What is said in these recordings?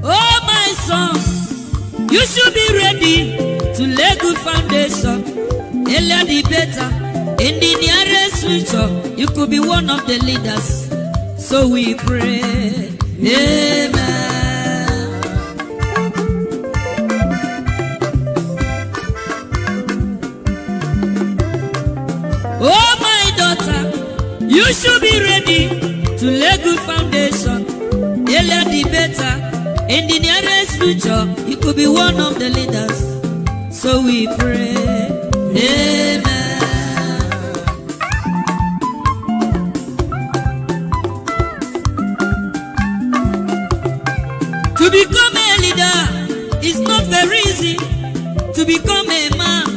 Oh, my son, you should be ready to lay good foundation. Earlier the better. In the nearest future, you could be one of the leaders. So we pray. Amen. Oh, my daughter, you should be ready to lay good foundation. Earlier the better. In the nearest future, you could be one of the leaders. So we pray. Amen. To become a leader is not very easy. To become a man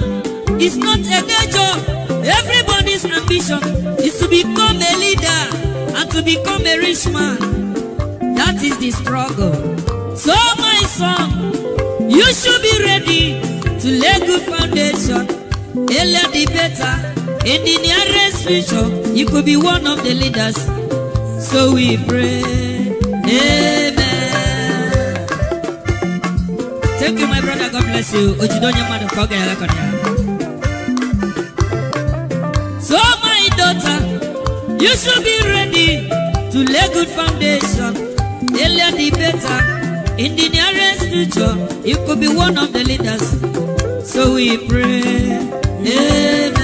is not a day job. Everybody's ambition is to become a leader and to become a rich man. That is the struggle. So my son, you should be ready to lay good foundation. Earlier the better. In the nearest future, you could be one of the leaders. So we pray. Amen. Thank you, my brother. God bless you. So my daughter, you should be ready to lay good foundation. Earlier the better. In the nearest future, you could be one of the leaders. So we pray. Amen.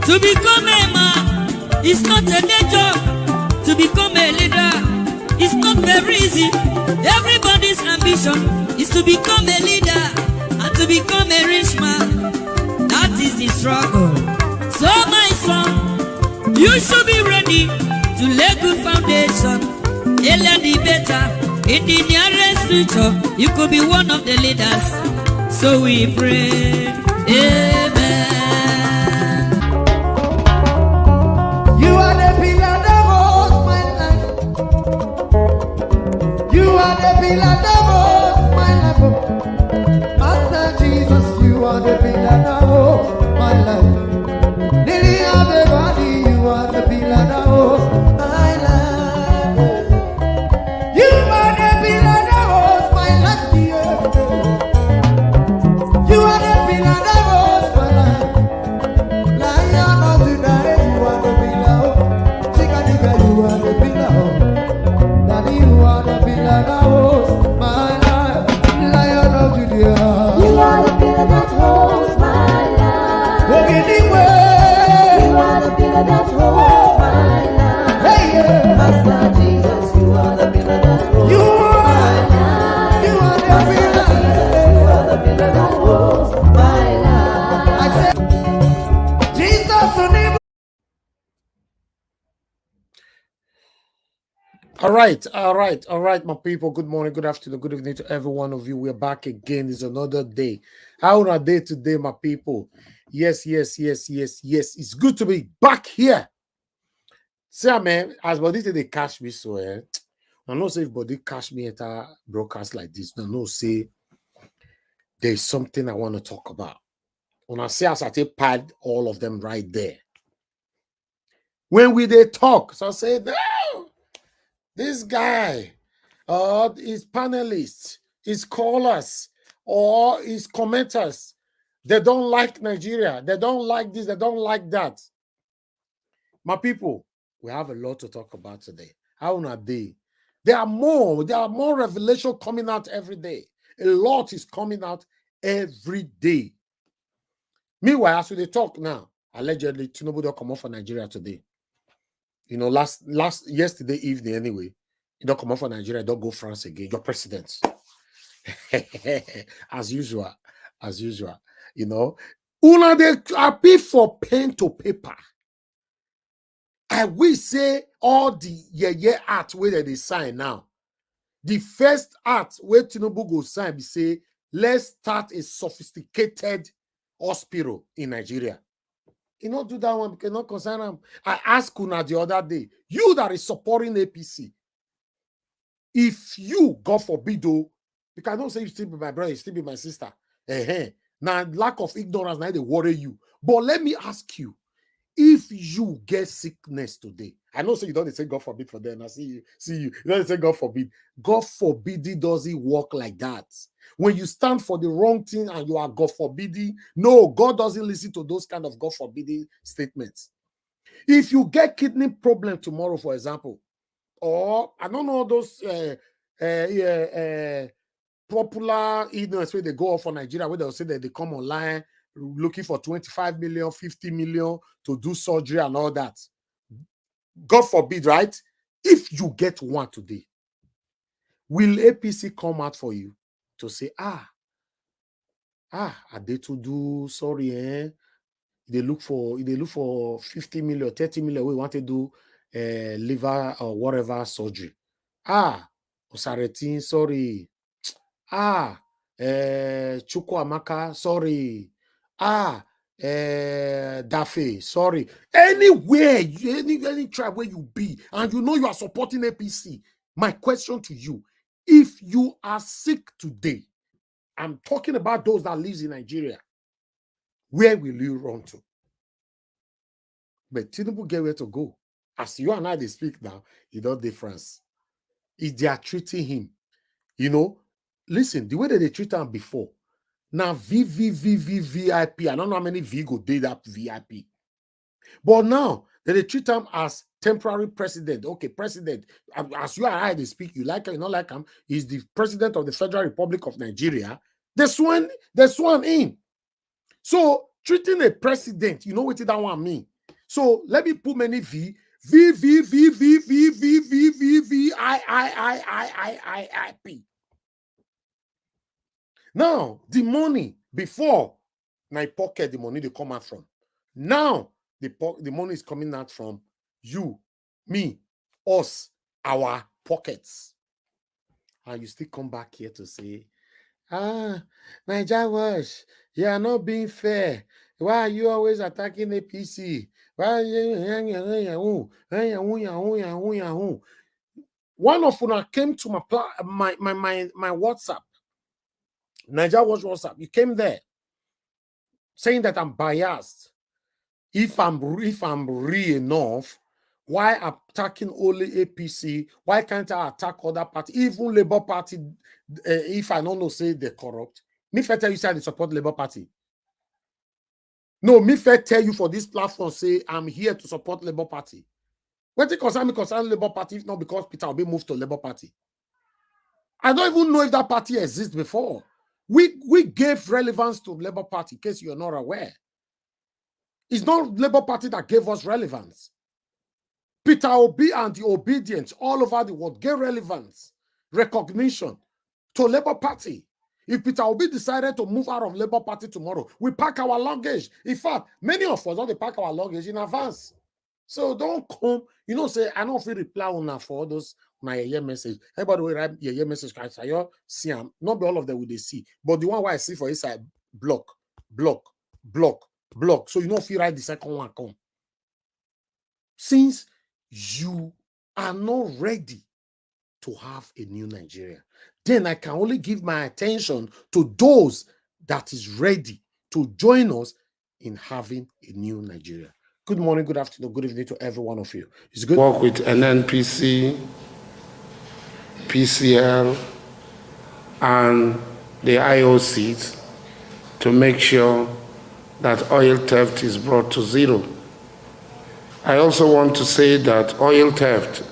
To become a man is not a day job. To become a leader is not very easy. Everybody's ambition is to become a leader and to become a rich man. That is the struggle. So my son, you should be ready to lay good foundation. Earlier the better. In the nearest future, you could be one of the leaders. So we pray. Amen. You are the pillar that holds my life. You are the pillar that holds my life. Master Jesus, you are the pillar that holds my life. Lily of the body, you are the pillar that holds my life. You are the pillar that holds my life, dear. You are the pillar that holds my life. Lion of today, you are the pillar. Chicanica, you are the pillar. Daddy, you are the pillar that holds my life. Lion of today, you are the pillar that holds my life. Walk anywhere. That holds my life. Hey, yeah. Master Jesus, you are the pillar that holds you my are, life. you are the Master pillar. Jesus, you are the pillar that holds my life. I said, Jesus, the name. All right, my people. Good morning, good afternoon, good evening to every one of you. We're back again. It's another day. How are day today, my people? Yes. It's good to be back here. See, man, as body they catch me, so I know say if body catch me at a broadcast like this, no say there's something I want to talk about. When I say as I take pad all of them right there. When we they talk, so I say, no, this guy, his panelists, his callers, or his commenters, they don't like Nigeria. They don't like this. They don't like that. My people, we have a lot to talk about today. How are they? There are more revelation coming out every day. A lot is coming out every day. Meanwhile, as we talk now, allegedly, Tinubu don't come off for Nigeria today. You know, yesterday evening anyway, you don't come off for Nigeria, don't go France again. Your president. As usual. You know, una they appeal for pen to paper. I will say all the art where they sign now. The first art where Tinubu go sign, be say, let's start a sophisticated hospital in Nigeria. You know, do that one because not concern them. I asked Kuna the other day, you that is supporting APC, if you, God forbid, though, because I don't say you still be my brother, you still be my sister. Now, lack of ignorance, now they worry you. But let me ask you, if you get sickness today, I know so you don't say God forbid for them. I see you. You don't say God forbid. God forbid it doesn't work like that. When you stand for the wrong thing and you are God forbidding, no, God doesn't listen to those kind of God forbidding statements. If you get kidney problem tomorrow, for example, or I don't know those popular illness where they go off for Nigeria, where they'll say that they come online looking for 25 million, 50 million to do surgery and all that. God forbid, right? If you get one today, will APC come out for you to say, I did to do, sorry, They look for 50 million, 30 million. We want to do liver or whatever surgery. Osaretin, sorry. Chukwuamaka, sorry. Dafe, sorry. Anywhere, any tribe where you be, and you know you are supporting APC. My question to you, if you are sick today, I'm talking about those that lives in Nigeria, where will you run to? But Tinubu get where to go. As you and I they speak now, you know difference. If they are treating him, listen, the way that they treat him before. Now VIP. I don't know how many V go did that VIP. But now that they treat him as temporary president. Okay, president. As you and I they speak, you like him, you not like him. He's the president of the Federal Republic of Nigeria. They sworn in. So treating a president, you know what that one mean? So let me put many V, I, P. Now, the money before my pocket, the money they come out from. Now, the money is coming out from you, me, us, our pockets. And you still come back here to say, Niger Wash, you are not being fair. Why are you always attacking APC? Why one of them came to my WhatsApp, Niger Watch WhatsApp. You came there saying that I'm biased. If I'm real enough, why attacking only APC? Why can't I attack other parties, even Labour Party? If I don't know, say they're corrupt. Me fair tell you say I support Labour Party. No, me fair tell you for this platform say I'm here to support Labour Party. What it concern me concern Labour Party, if not because Peter Obi moved to Labour Party. I don't even know if that party exists before. We gave relevance to Labour Party, in case you're not aware. It's not Labour Party that gave us relevance. Peter Obi and the obedience all over the world gave relevance, recognition to Labour Party. If Peter Obi decided to move out of Labour Party tomorrow, we pack our luggage. In fact, many of us don't pack our luggage in advance. So don't come, say, I don't feel reply on for all those my message. Everybody will write your message. I see them. Not be all of them will they see. But the one I see for inside, block. So you don't feel right the second one come. Since you are not ready to have a new Nigeria, then I can only give my attention to those that is ready to join us in having a new Nigeria. Good morning, good afternoon, good evening to every one of you. It's good. Work with NNPC, PCL, and the IOCs to make sure that oil theft is brought to zero. I also want to say that oil theft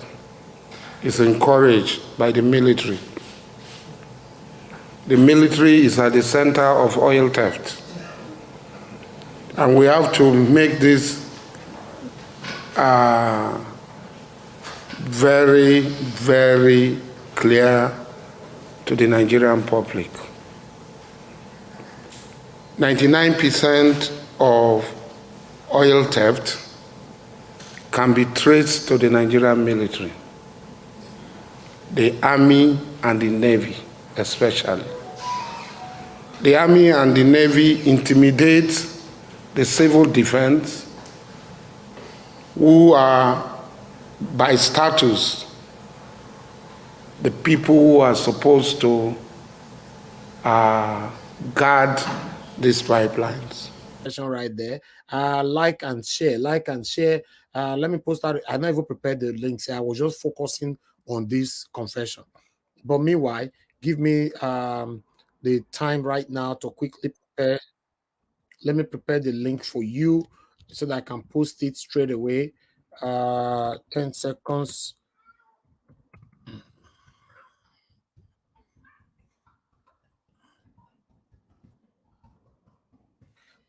is encouraged by the military. The military is at the center of oil theft. And we have to make this very, very clear to the Nigerian public. 99% of oil theft can be traced to the Nigerian military, the Army and the Navy especially. The Army and the Navy intimidate the civil defense, who are by status the people who are supposed to guard these pipelines. right there. Like and share, like and share. Let me post that. I never prepared the links. I was just focusing on this confession. But meanwhile, give me the time right now to quickly prepare. Let me prepare the link for you so that I can post it straight away. 10 seconds.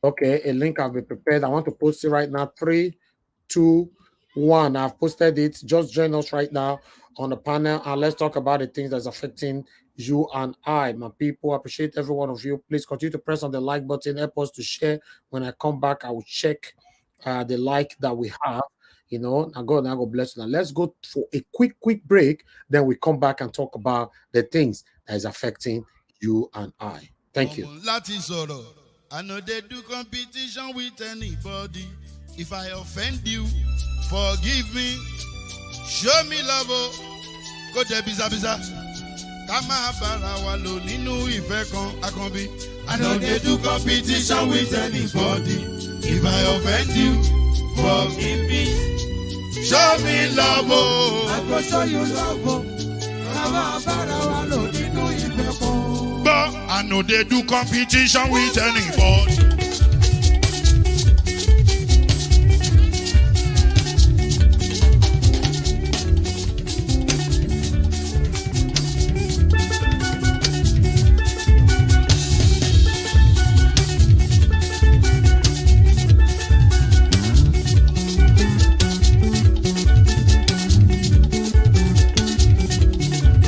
Okay, a link I've been prepared. I want to post it right now. 3, 2, 1. I've posted it. Just join us right now on the panel and let's talk about the things that's affecting you and I. My people, I appreciate every one of you. Please continue to press on the like button. Help us to share. When I come back, I will check the like that we have. You know, now God bless you. Now let's go for a quick break. Then we come back and talk about the things that is affecting you and I. Thank you. I know they do competition with anybody. If I offend you, forgive me. Show me love. Go there, biza. Kama bara wa lo ninu ife kan akanbi. I know they do competition with anybody. If I offend you, forgive me. Show me love. I go show you love. Kama bara wa lo ninu ife kan. But I know they do competition with anybody.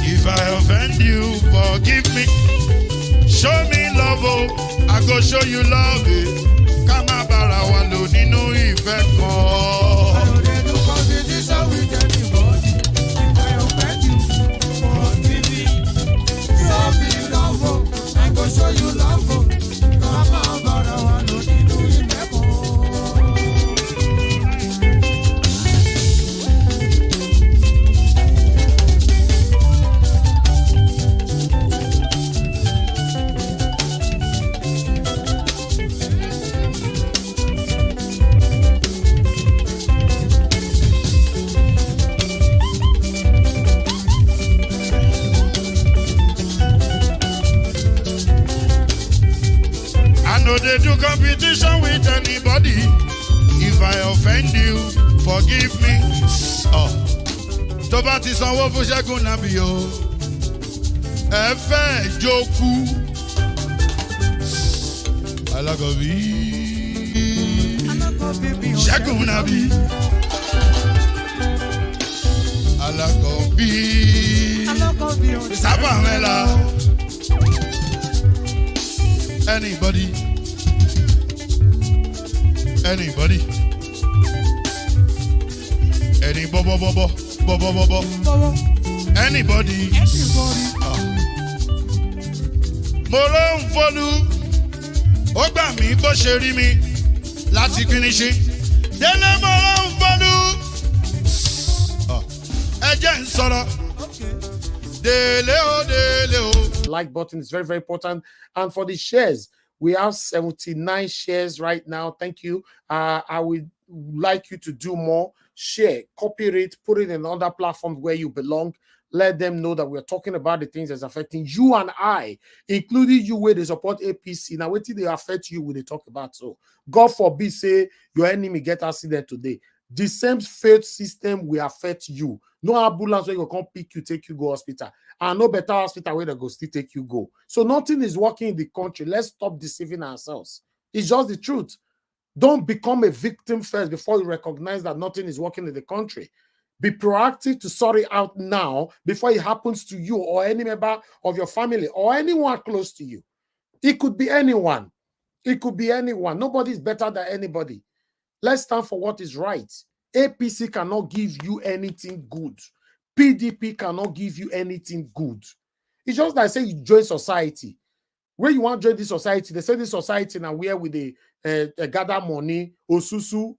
If I offend you, forgive me. Show me love, oh, I go show you love, Kama bara wa lo ninu ife kan. I know they do competition with anybody. If I offend you, forgive me. Show me love, oh, I go show you love, Kama bara wa lo ninu ife kan. No, they do competition with anybody. If I offend you, forgive me. Oh, tó bá ti sanwó fún Ṣẹ́gun nàbí o. Ẹ fẹ́ jókòó. Alákọ̀bí. Ṣẹ́gun nàbí. Alákọ̀bí. Sábà mẹ́la. Anybody. Any anybody. Mo ló ń folú, ó gbà mí bó ṣe rí mi láti kíníṣí. Délé mo ló ń folú, ẹ jẹ́ ń sọ̀rọ̀. Délé o. Like button is very important. And for the shares, we have 79 shares right now. Thank you. I would like you to do more. Share, copy it, put it in other platforms where you belong. Let them know that we're talking about the things that's affecting you and I, including you where they support APC. Now, what did they affect you when they talk about? So, God forbid, say your enemy get accident today. The same faith system will affect you. No ambulance where you come pick you, take you, go hospital. And no better hospital where they go still take you, go. So nothing is working in the country. Let's stop deceiving ourselves. It's just the truth. Don't become a victim first before you recognize that nothing is working in the country. Be proactive to sort it out now before it happens to you or any member of your family or anyone close to you. It could be anyone. It could be anyone. Nobody is better than anybody. Let's stand for what is right. APC cannot give you anything good. PDP cannot give you anything good. It's just like say you join society. Where you want to join this society, they say this society now where with the gather money, Osusu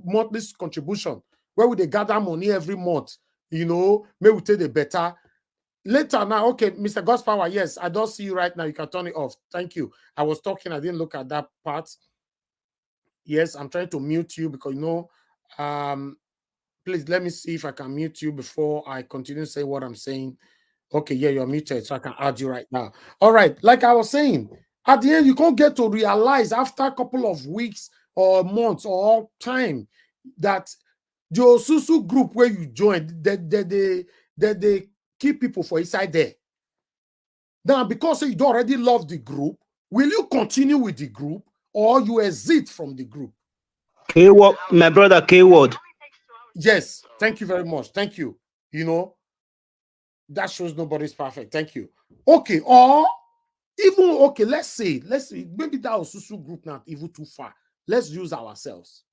monthly contribution, where we they gather money every month, you know, maybe we take the better. Later now, okay, Mr. Godpower, yes, I don't see you right now. You can turn it off. Thank you. I was talking, I didn't look at that part. Yes, I'm trying to mute you because please let me see if I can mute you before I continue saying what I'm saying. Okay, yeah, you're muted, so I can add you right now. All right, like I was saying, at the end, you can't get to realize after a couple of weeks or months or time that the Osusu group where you joined, they keep people for inside there. Now, because you don't already love the group, will you continue with the group or you exit from the group? K-word, my brother K-word. Yes, thank you very much. Thank you. You know, that shows nobody's perfect. Thank you. Okay, or even okay, let's say maybe that Osusu group not even too far. Let's use ourselves.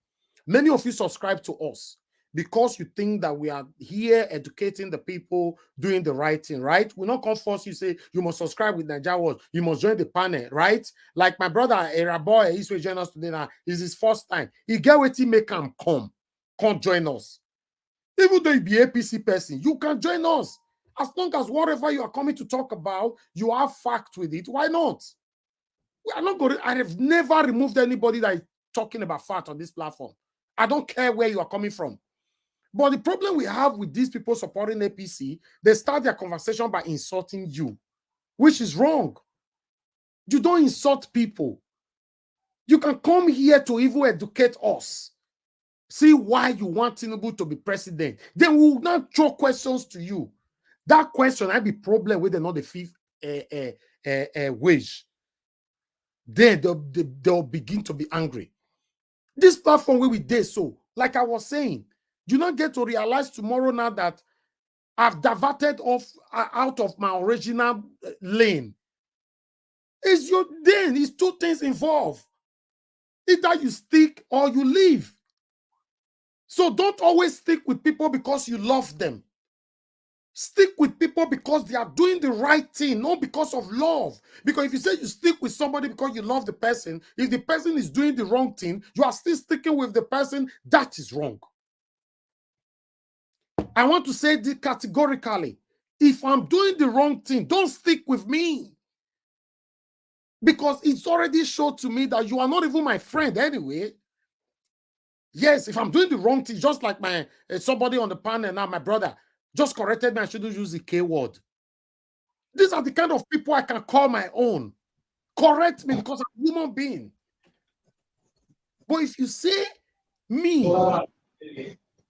Many of you subscribe to us because you think that we are here educating the people, doing the right thing, right? We're not going to force you, say you must subscribe with Nigerian, you must join the panel, right? Like my brother Eraboy, he's will join us today now. It's his first time. He get what he make him come join us. Even though you be APC person, you can join us. As long as whatever you are coming to talk about, you have fact with it. Why not? We are not going to, I have never removed anybody that is talking about fact on this platform. I don't care where you are coming from. But the problem we have with these people supporting APC, they start their conversation by insulting you, which is wrong. You don't insult people. You can come here to even educate us. See why you want Tinubu to be president. Then we will not throw questions to you. That question might be problem with another fifth wage. Then they'll begin to be angry. This platform where we did so, like I was saying, you not get to realize tomorrow now that I've diverted off out of my original lane. It's two things involved. Either you stick or you leave. So don't always stick with people because you love them. Stick with people because they are doing the right thing, not because of love. Because if you say you stick with somebody because you love the person, if the person is doing the wrong thing, you are still sticking with the person, that is wrong. I want to say this categorically. If I'm doing the wrong thing, don't stick with me. Because it's already showed to me that you are not even my friend anyway. Yes, if I'm doing the wrong thing, just like my somebody on the panel now, my brother, just corrected me, I shouldn't use the K word. These are the kind of people I can call my own. Correct me because I'm a human being. But if you say me,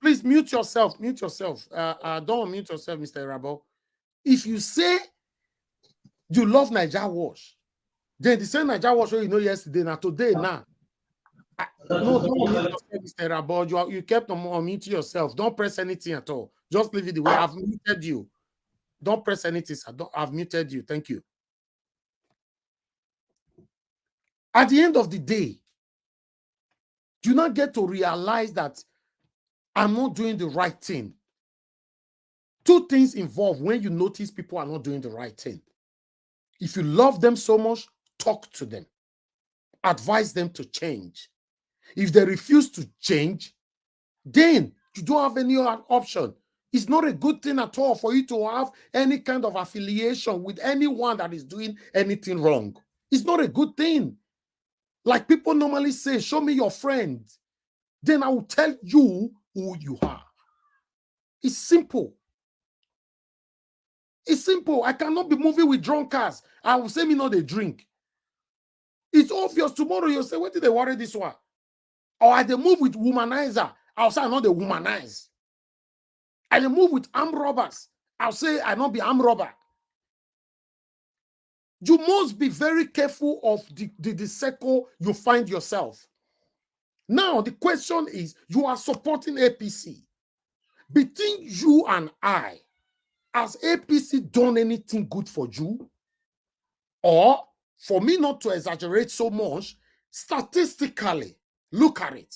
please mute yourself. Mute yourself. Don't mute yourself, Mr. Rabo. If you say you love Niger Wash, then the same Niger Wash you know yesterday, now today, now. No, don't mute yourself, Mr. Rabo. You kept on muting yourself. Don't press anything at all. Just leave it the way I've muted you. Don't press anything. I've muted you. Thank you. At the end of the day, do not get to realize that I'm not doing the right thing. Two things involved when you notice people are not doing the right thing. If you love them so much, talk to them. Advise them to change. If they refuse to change, then you don't have any other option. It's not a good thing at all for you to have any kind of affiliation with anyone that is doing anything wrong. It's not a good thing. Like people normally say, show me your friend. Then I will tell you who you are. It's simple. It's simple. I cannot be moving with drunkards. I will say me not a drink. It's obvious. Tomorrow you'll say, what did they worry this one? Or I they move with womanizer. I'll say I not the womanize. I they move with armed robbers. I'll say I not be armed robber. You must be very careful of the circle you find yourself. Now, the question is, you are supporting APC. Between you and I, has APC done anything good for you? Or, for me not to exaggerate so much, statistically, look at it.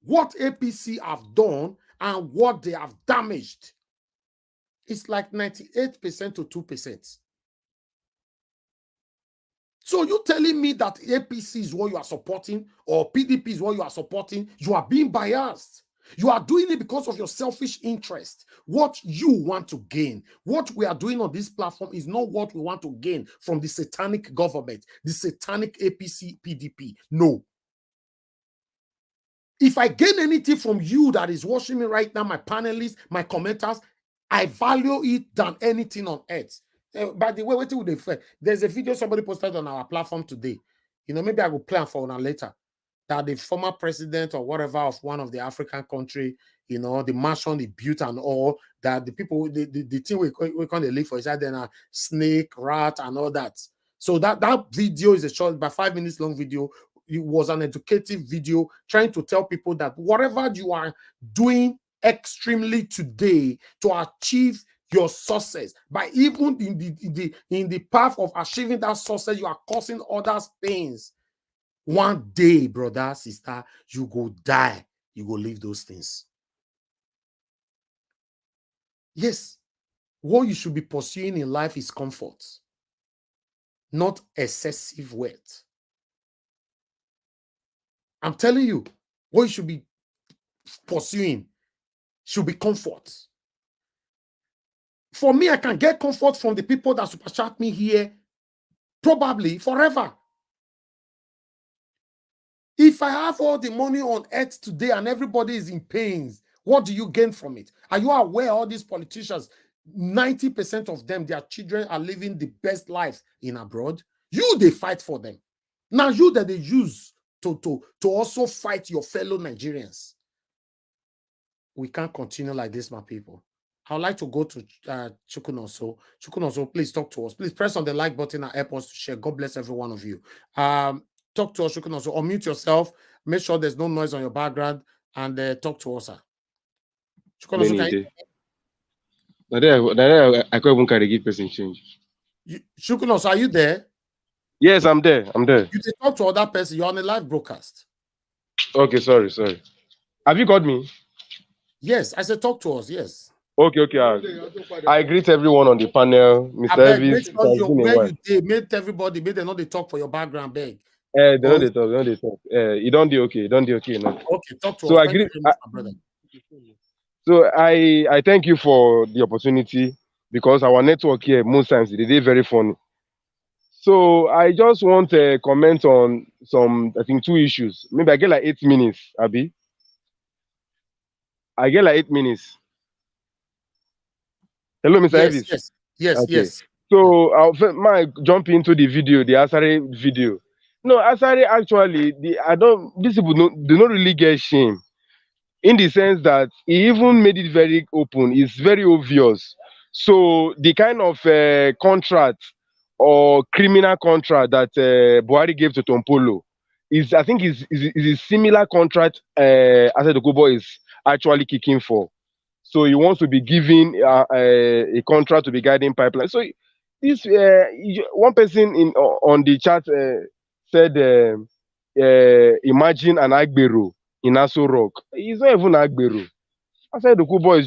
What APC have done and what they have damaged. It's like 98% to 2%. So you telling me that APC is what you are supporting or PDP is what you are supporting, you are being biased. You are doing it because of your selfish interest. What you want to gain. What we are doing on this platform is not what we want to gain from the satanic government, the satanic APC, PDP. No. If I gain anything from you that is watching me right now, my panelists, my commenters, I value it than anything on earth. By the way, what would they say? There's a video somebody posted on our platform today. You know, maybe I will plan for one later. That the former president or whatever of one of the African country, you know, the mansion, the built and all, that the people, the thing we can't live for is that then a snake, rat, and all that. So that video is a short, by 5 minutes long video. It was an educative video trying to tell people that whatever you are doing extremely today to achieve your success, by even in the path of achieving that success, you are causing others pains. One day, brother, sister, you go die. You go leave those things. Yes, what you should be pursuing in life is comfort, not excessive wealth. I'm telling you, what you should be pursuing should be comfort. For me, I can get comfort from the people that super chat me here, probably forever. If I have all the money on earth today and everybody is in pains, what do you gain from it? Are you aware all these politicians, 90% of them, their children are living the best life in abroad? They fight for them. Now you that they use to also fight your fellow Nigerians. We can't continue like this, my people. I would like to go to Chukunoso. Chukunoso, please talk to us. Please press on the like button and help us to share. God bless every one of you. Talk to us, Chukunoso. Unmute yourself. Make sure there's no noise on your background and talk to us, sir. Chukunoso, I can't even carry give person change. Chukunoso, are you there? Yes, I'm there. I'm there. You can talk to other person. You're on a live broadcast. Okay, sorry. Have you got me? Yes, I said talk to us. Yes. Okay. I greet everyone on the panel, Mr. Elvis. Make everybody, make them know they talk for your background, beg. They know they talk. You don't do okay. No. Okay, talk to us. So I greet, my brother. So I thank you for the opportunity, because our network here most times they're very funny. So I just want to comment on some, I think, 2 issues. Maybe I get like 8 minutes, Abi. I get like 8 minutes. Hello, Mr. Elvis. Yes. So I'll jump into the video, the Asari video. No, Asari actually, these people do not really get shame, in the sense that he even made it very open. It's very obvious. So the kind of contract or criminal contract that Buhari gave to Tompolo is a similar contract Asedokubo is actually kicking for. So he wants to be given a contract to be guiding pipeline. So this one person on the chat said, imagine an Agbero in Aso Rock. He's not even Agbero. Asedokubo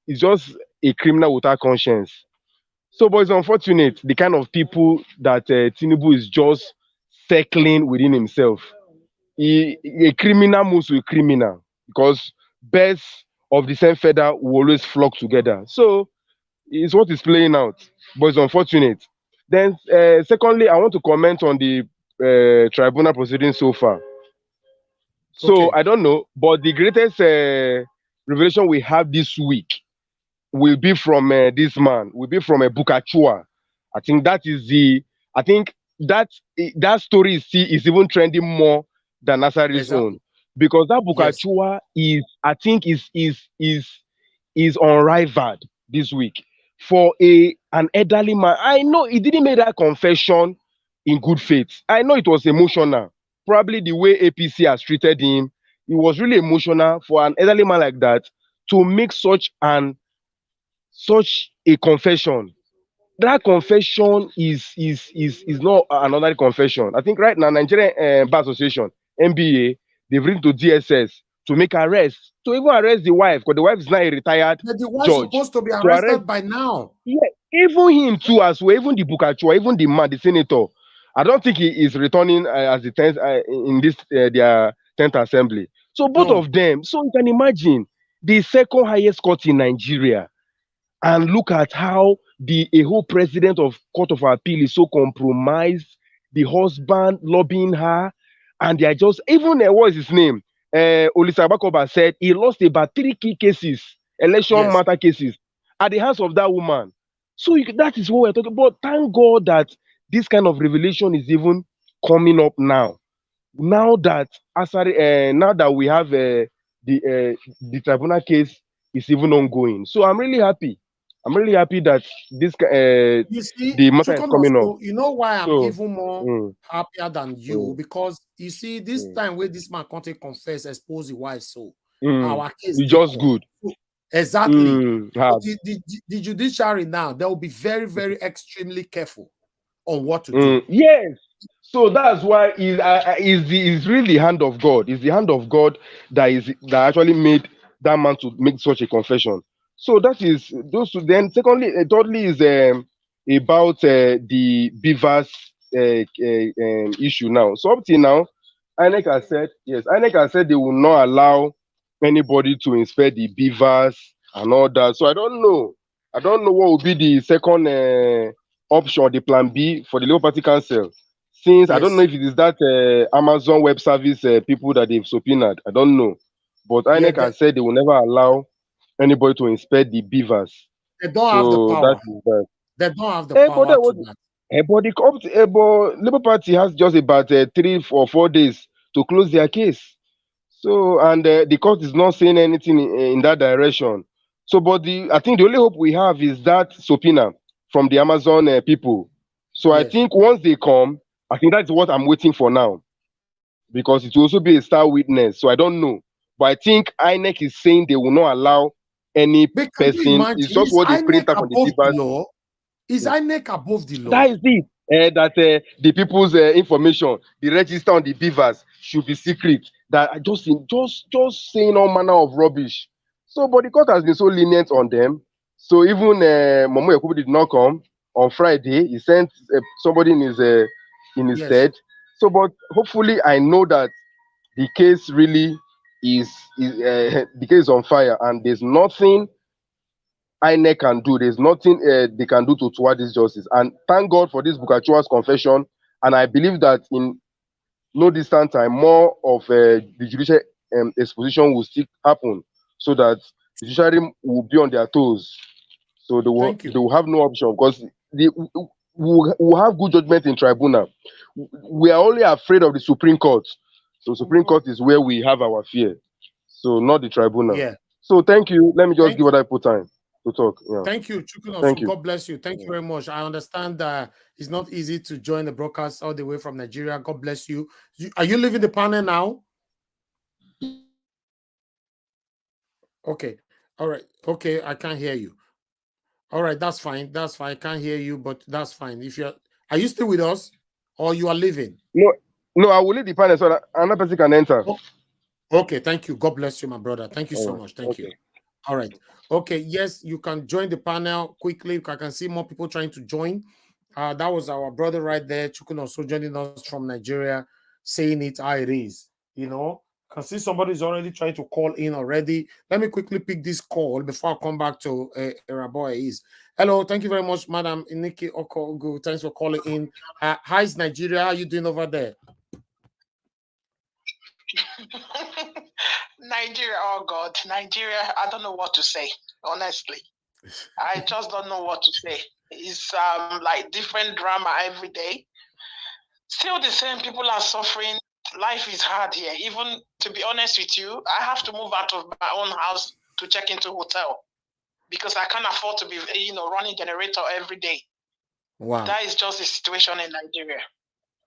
is just a criminal without conscience. So, but it's unfortunate the kind of people that Tinubu is just circling within himself. A criminal moves with criminal, because birds of the same feather will always flock together. So it's what is playing out, but it's unfortunate. Then, secondly, I want to comment on the tribunal proceedings so far. So okay. I don't know, but the greatest revelation we have this week will be from this man, will be from Bukachua. I think that story is even trending more than Asari's own, because that Bukachua is unrivaled this week for an elderly man. I know he didn't make that confession in good faith. I know it was emotional. Probably the way APC has treated him, it was really emotional for an elderly man like that to make such a confession. That confession is not another confession. I think right now Nigerian Bar Association, NBA, they've written to DSS to make arrests, to even arrest the wife, because the wife is not a retired but the wife judge. Supposed to be arrested by now. Yeah, even him too as well, even the Bukachua, even the man, the senator. I don't think he is returning as the 10th in this their 10th assembly. So both of them. So you can imagine the second highest court in Nigeria, and look at how a whole president of Court of Appeal is so compromised. The husband lobbying her, and they are just even what is his name? Olisa Abakoba said he lost about 3 key cases, election Yes. matter cases, at the hands of that woman. So that is what we're talking about. Thank God that this kind of revelation is even coming up now. Now that Asari, now that we have the tribunal case is even ongoing. So I'm really happy. I'm really happy that this You see, the matter is coming up. Chukwunoso, you know why I'm So even more happier than you? mm, Because you see, this mm, time where this man can't take confess, expose the wife, so mm, our case it's they just come. good. So, exactly. So Hard. the judiciary now, they will be very, very extremely careful on what to do. Yes. So that's why is really the hand of God. It's the hand of God that actually made that man to make such a confession. So that is those. Then secondly, thirdly is about the beavers issue now. So up till now, INEC has said yes. INEC has said they will not allow anybody to inspect the beavers and all that. So I don't know. I don't know what will be the second option, the plan B for the Labour Party Council. Since I don't know Yes. if it is that Amazon Web Service people that they've subpoenaed. I don't know. But Yeah, INEC has said they will never allow anybody to inspect the beavers. they don't have the So that power. is that. They don't have the But power that to was that. but but Labour Party has just about 3 or 4 days to close their case. So and the court is not saying anything in that direction. So, but I think the only hope we have is that subpoena from the Amazon people. So I Yes. think once they come, I think that's what I'm waiting for now, because it will also be a star witness. So I don't know, but I think INEC is saying they will not allow any But can you person. It's imagine? just Is what they INEC printed out from the above the papers. law? Is INEC above the law? That is it. That the people's information, the register on the beavers should be secret. That I just saying all manner of rubbish. So, but the court has been so lenient on them. So even Momo Yakubu did not come on Friday. He sent somebody in his Yes. stead. So, but hopefully, I know that the case really is the case is on fire, and there's nothing INEC can do. There's nothing they can do to thwart this justice. And thank God for this Bukachua's confession. And I believe that in no distant time, more of the judicial exposition will still happen, so that the judiciary will be on their toes. So Thank they you. will have no option, because they will have good judgment in tribunal. We are only afraid of the Supreme Court. So Supreme Court is where we have our fear. So not the tribunal. Yeah. So thank you. Let me just Thank give other people time to talk. Yeah. Thank you, Chukuno. Thank So you. God bless you. Thank you very much. I understand that it's not easy to join the broadcast all the way from Nigeria. God bless you. Are you leaving the panel now? Okay. All right. Okay. I can't hear you. All right. That's fine. That's fine. I can't hear you, but that's fine. If are you still with us or you are leaving? No, I will leave the panel so that another person can enter. Oh, okay. Thank you. God bless you, my brother. Thank you so much. Thank Okay. you. All right. Okay. Yes, you can join the panel quickly. I can see more people trying to join. That was our brother right there, Chukun, also joining us from Nigeria, saying it how it is. You know, I can see somebody's already trying to call in already. Let me quickly pick this call before I come back to Raboy is. Hello, thank you very much, Madam Iniki Okogu. Thanks for calling in. Hi, is Nigeria. How are you doing over there? Nigeria, oh God, Nigeria, I don't know what to say, honestly. I just don't know what to say. It's like different drama every day. Still the same, people are suffering. Life is hard here. Even to be honest with you, I have to move out of my own house to check into hotel because I can't afford to be, running generator every day. Wow. That is just the situation in Nigeria.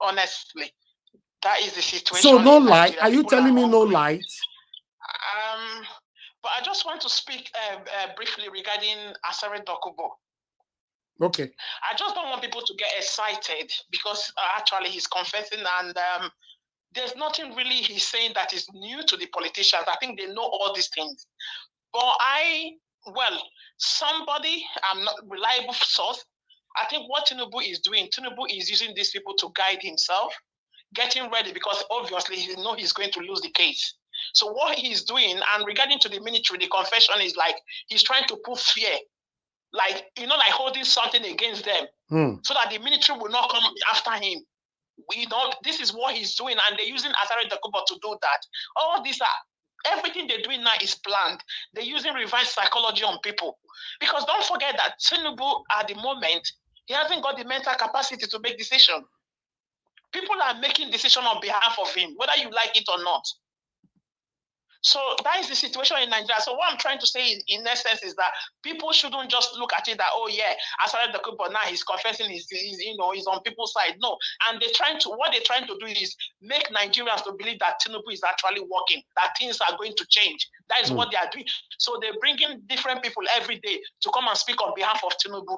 Honestly, that is the situation. So no light. Are you telling me no light? But I just want to speak briefly regarding Asari Dokubo. Okay. I just don't want people to get excited because actually he's confessing, and there's nothing really he's saying that is new to the politicians. I think they know all these things. But somebody, I'm not reliable source. I think what Tinubu is doing, Tinubu is using these people to guide himself, getting ready, because obviously he knows he's going to lose the case. So what he's doing, and regarding to the military, the confession is like he's trying to put fear, like holding something against them, so that the military will not come after him. We know this is what he's doing, and they're using Asari Dokubo to do that. All these are everything they're doing now is planned. They're using reverse psychology on people. Because don't forget that Tinubu at the moment, he hasn't got the mental capacity to make decisions. People are making decisions on behalf of him, whether you like it or not. So that is the situation in Nigeria. So what I'm trying to say in essence is that people shouldn't just look at it that, oh yeah, Asari Dokubo now he's confessing he's on people's side. No. And what they're trying to do is make Nigerians to believe that Tinubu is actually working, that things are going to change. That is what they are doing. So they're bringing different people every day to come and speak on behalf of Tinubu.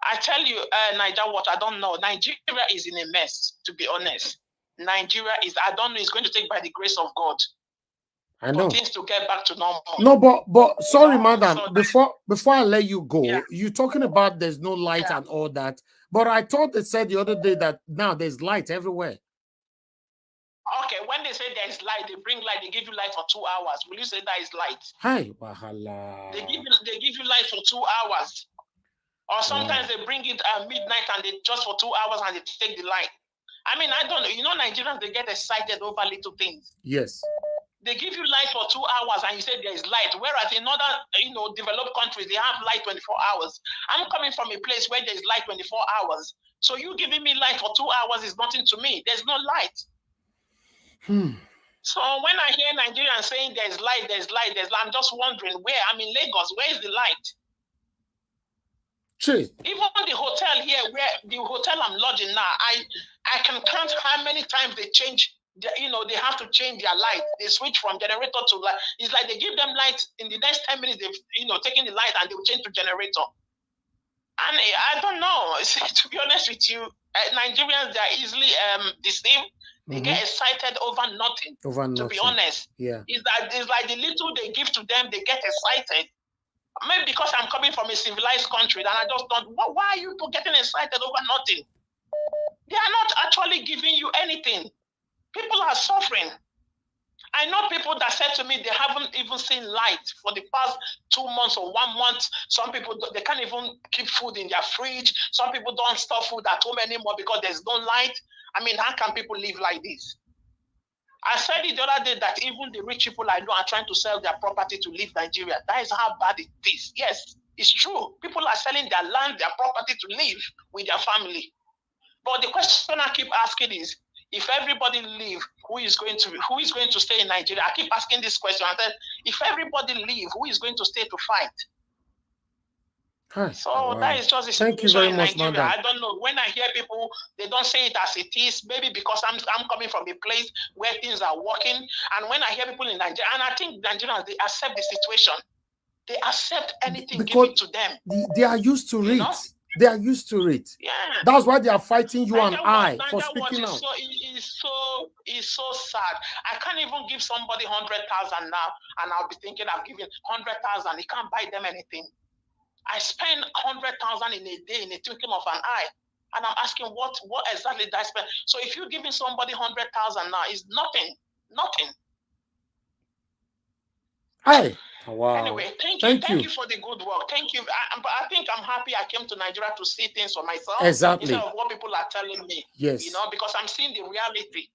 I tell you, Nigeria, what I don't know. Nigeria is in a mess, to be honest. Nigeria is, I don't know, it's going to take by the grace of God. I know. For things to get back to normal. No, but sorry, madam. So before I let you go, you're talking about there's no light and all that. But I thought they said the other day that now there's light everywhere. Okay, when they say there's light, they bring light, they give you light for 2 hours. Will you say that is light? Hi, wahala. They give you light for 2 hours. Or sometimes they bring it at midnight and they just for 2 hours and they take the light. I mean, I don't know. You know, Nigerians, they get excited over little things. Yes. They give you light for 2 hours and you say there is light. Whereas in other, developed countries, they have light 24 hours. I'm coming from a place where there is light 24 hours. So you giving me light for 2 hours is nothing to me. There's no light. So when I hear Nigerians saying there's light, I'm just wondering where. I'm in Lagos. Where is the light? Jeez. Even the hotel here, where the hotel I'm lodging now, I can count how many times they change. They have to change their light. They switch from generator to light. It's like they give them light in the next 10 minutes. They've taken the light and they will change to generator. And I don't know. To be honest with you, Nigerians, they are easily deceived. They get excited over nothing. To be honest, it's like the little they give to them, they get excited. Maybe because I'm coming from a civilized country, and I just don't. Why are you getting excited over nothing? They are not actually giving you anything. People are suffering. I know people that said to me they haven't even seen light for the past 2 months or 1 month. Some people, they can't even keep food in their fridge. Some people don't store food at home anymore because there's no light. I mean, how can people live like this? I said it the other day that even the rich people I know are trying to sell their property to leave Nigeria. That is how bad it is. Yes, it's true. People are selling their land, their property to live with their family. But the question I keep asking is, if everybody leave, who is going to stay in Nigeria? I keep asking this question. I said, if everybody leave, who is going to stay to fight? So that is just the situation in Nigeria. Madam. I don't know. When I hear people, they don't say it as it is. Maybe because I'm coming from a place where things are working. And when I hear people in Nigeria, and I think Nigerians, they accept the situation. They accept anything given to them. They are used to it. They are used to it. Yeah. That's why they are fighting you and I for speaking out. It's so sad. I can't even give somebody 100,000 now, and I'll be thinking I'm giving 100,000. It can't buy them anything. I spend 100,000 in a day in a twinkling of an eye, and I'm asking what exactly did I spend? So if you're giving somebody 100,000 now, it's nothing. Hey. Wow. Anyway, thank you for the good work. Thank you. But I think I'm happy I came to Nigeria to see things for myself. Exactly. Instead of what people are telling me. Yes. Because I'm seeing the reality.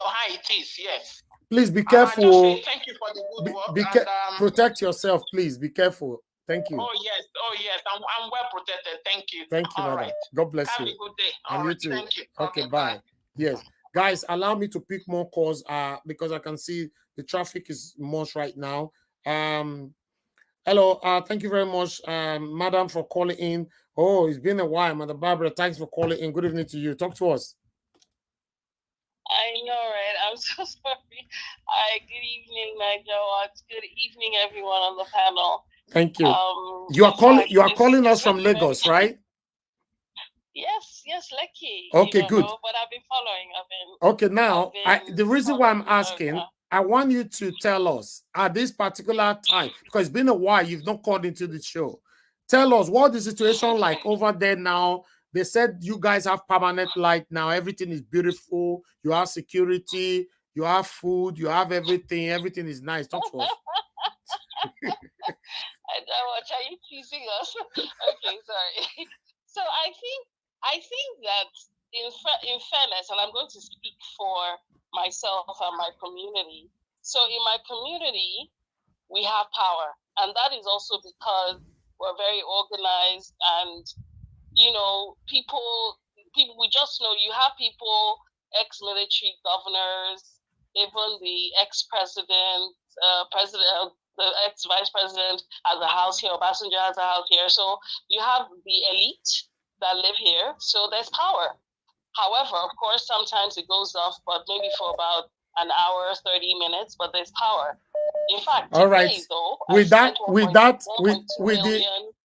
How it is. Yes. Please be careful. Thank you for the good work. Protect yourself, please. Be careful. Thank you. Oh yes. I'm well protected. Thank you. Thank you, madam. Right. God bless you. Have a good day. And you too. Thank you. Okay, bye. Yes. Guys, allow me to pick more calls because I can see the traffic is much right now. Hello, thank you very much, madam, for calling in. Oh, it's been a while, Mother Barbara. Thanks for calling in. Good evening to you. Talk to us. I know, right? I'm so sorry. Good evening, Nigel. Good evening, everyone on the panel. Thank you. You are calling us from Lagos, right? Yes, Lucky. Okay, good. But I've been following. Okay, now the reason why I'm asking, I want you to tell us at this particular time, because it's been a while, you've not called into the show. Tell us what the situation like over there now. They said you guys have permanent light now. Everything is beautiful. You have security. You have food. You have everything. Everything is nice. Talk to us. Are you teasing us? Okay, sorry. So I think that in fairness, and I'm going to speak for myself and my community. So in my community, we have power. And that is also because we're very organized and, people, we just know you have people, ex-military governors, even the ex-president, the ex-vice president has a house here, Obasanjo has a house here. So you have the elite that live here. So there's power. However, of course, sometimes it goes off, but maybe for about an hour, 30 minutes, but there's power. In fact, all right. today, though,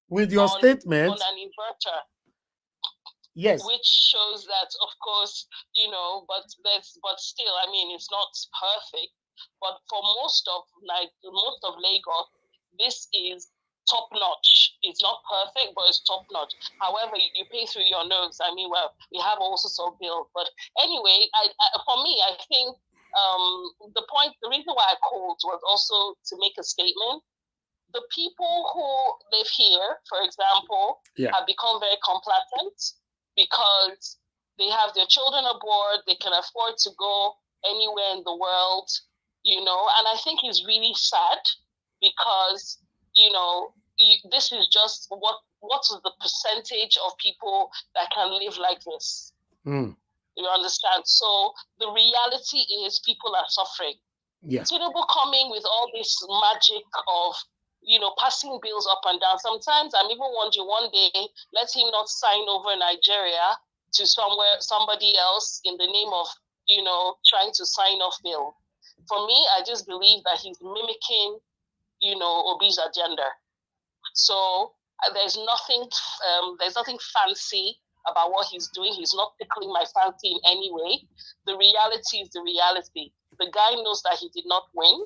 With your statement, on an inverter. Yes. Which shows that, of course, but still, I mean, it's not perfect. But for most of Lagos, this is top notch. It's not perfect, but it's top notch. However, you pay through your nose. I mean, well, we have all sorts of bills. But anyway, for me, I think the reason why I called was also to make a statement. The people who live here, for example, have become very complacent because they have their children aboard, they can afford to go anywhere in the world, and I think it's really sad because, this is just what is the percentage of people that can live like this? You understand? So the reality is people are suffering. Yes. Tinubu coming with all this magic of, passing bills up and down. Sometimes I'm even wondering one day, let him not sign over Nigeria to somebody else in the name of, trying to sign off bill. For me, I just believe that he's mimicking, Obi's agenda. So there's nothing fancy about what he's doing. He's not tickling my fancy in any way. The reality is the reality. The guy knows that he did not win.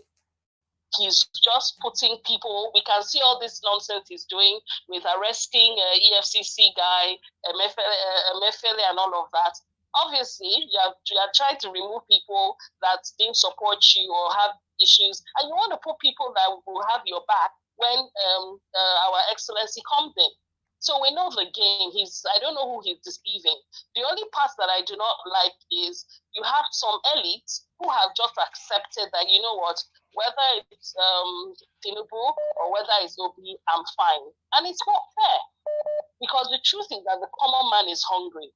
He's just putting people, we can see all this nonsense he's doing with arresting EFCC guy, Mefele and all of that. Obviously, you are trying to remove people that didn't support you or have issues, and you want to put people that will have your back when our excellency comes in. So we know the game. I don't know who he's deceiving. The only part that I do not like is you have some elites who have just accepted that, you know what, whether it's Tinubu or whether it's Obi, I'm fine. And it's not fair. Because the truth is that the common man is hungry.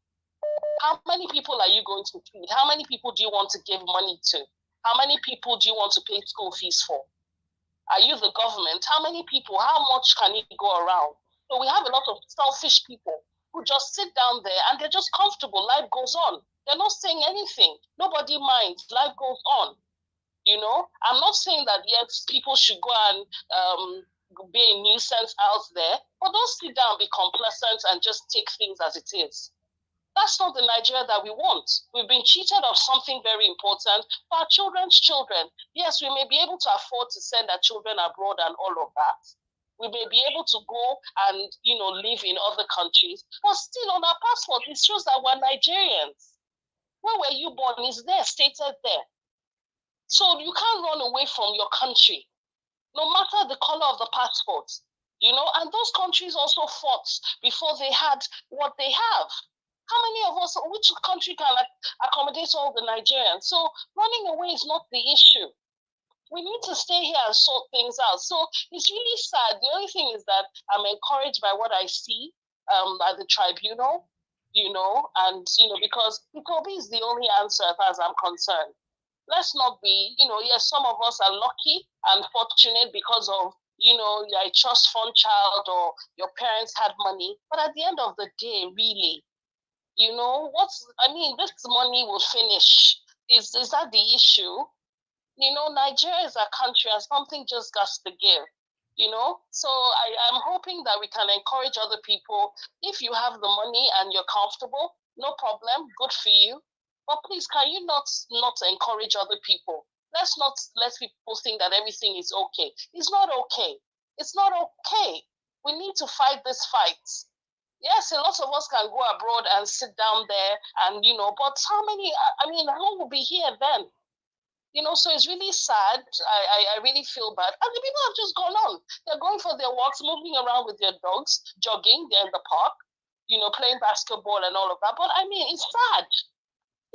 How many people are you going to feed? How many people do you want to give money to? How many people do you want to pay school fees for? Are you the government? How many people? How much can it go around? So we have a lot of selfish people who just sit down there and they're just comfortable. Life goes on. They're not saying anything. Nobody minds. Life goes on. I'm not saying that, yes, people should go and be a nuisance out there, but don't sit down, be complacent, and just take things as it is. That's not the Nigeria that we want. We've been cheated of something very important for our children's children. Yes, we may be able to afford to send our children abroad and all of that. We may be able to go and, live in other countries, but still on our passport, it shows that we're Nigerians. Where were you born is there, stated there. So you can't run away from your country, no matter the color of the passport, and those countries also fought before they had what they have. How many of us, which country can accommodate all the Nigerians? So running away is not the issue. We need to stay here and sort things out. So it's really sad. The only thing is that I'm encouraged by what I see at the tribunal, because Obi is the only answer as far as I'm concerned. Let's not be, yes, some of us are lucky and fortunate because of, you're a trust fund child or your parents had money. But at the end of the day, really, this money will finish. Is that the issue? Nigeria is a country and something just got to give, So I'm hoping that we can encourage other people. If you have the money and you're comfortable, no problem, good for you. But please, can you not encourage other people? Let's not let people think that everything is okay. It's not okay. It's not okay. We need to fight this fight. Yes, a lot of us can go abroad and sit down there and, but how many, who will be here then? So it's really sad. I really feel bad. And the people have just gone on. They're going for their walks, moving around with their dogs, jogging, they're in the park, playing basketball and all of that. But it's sad.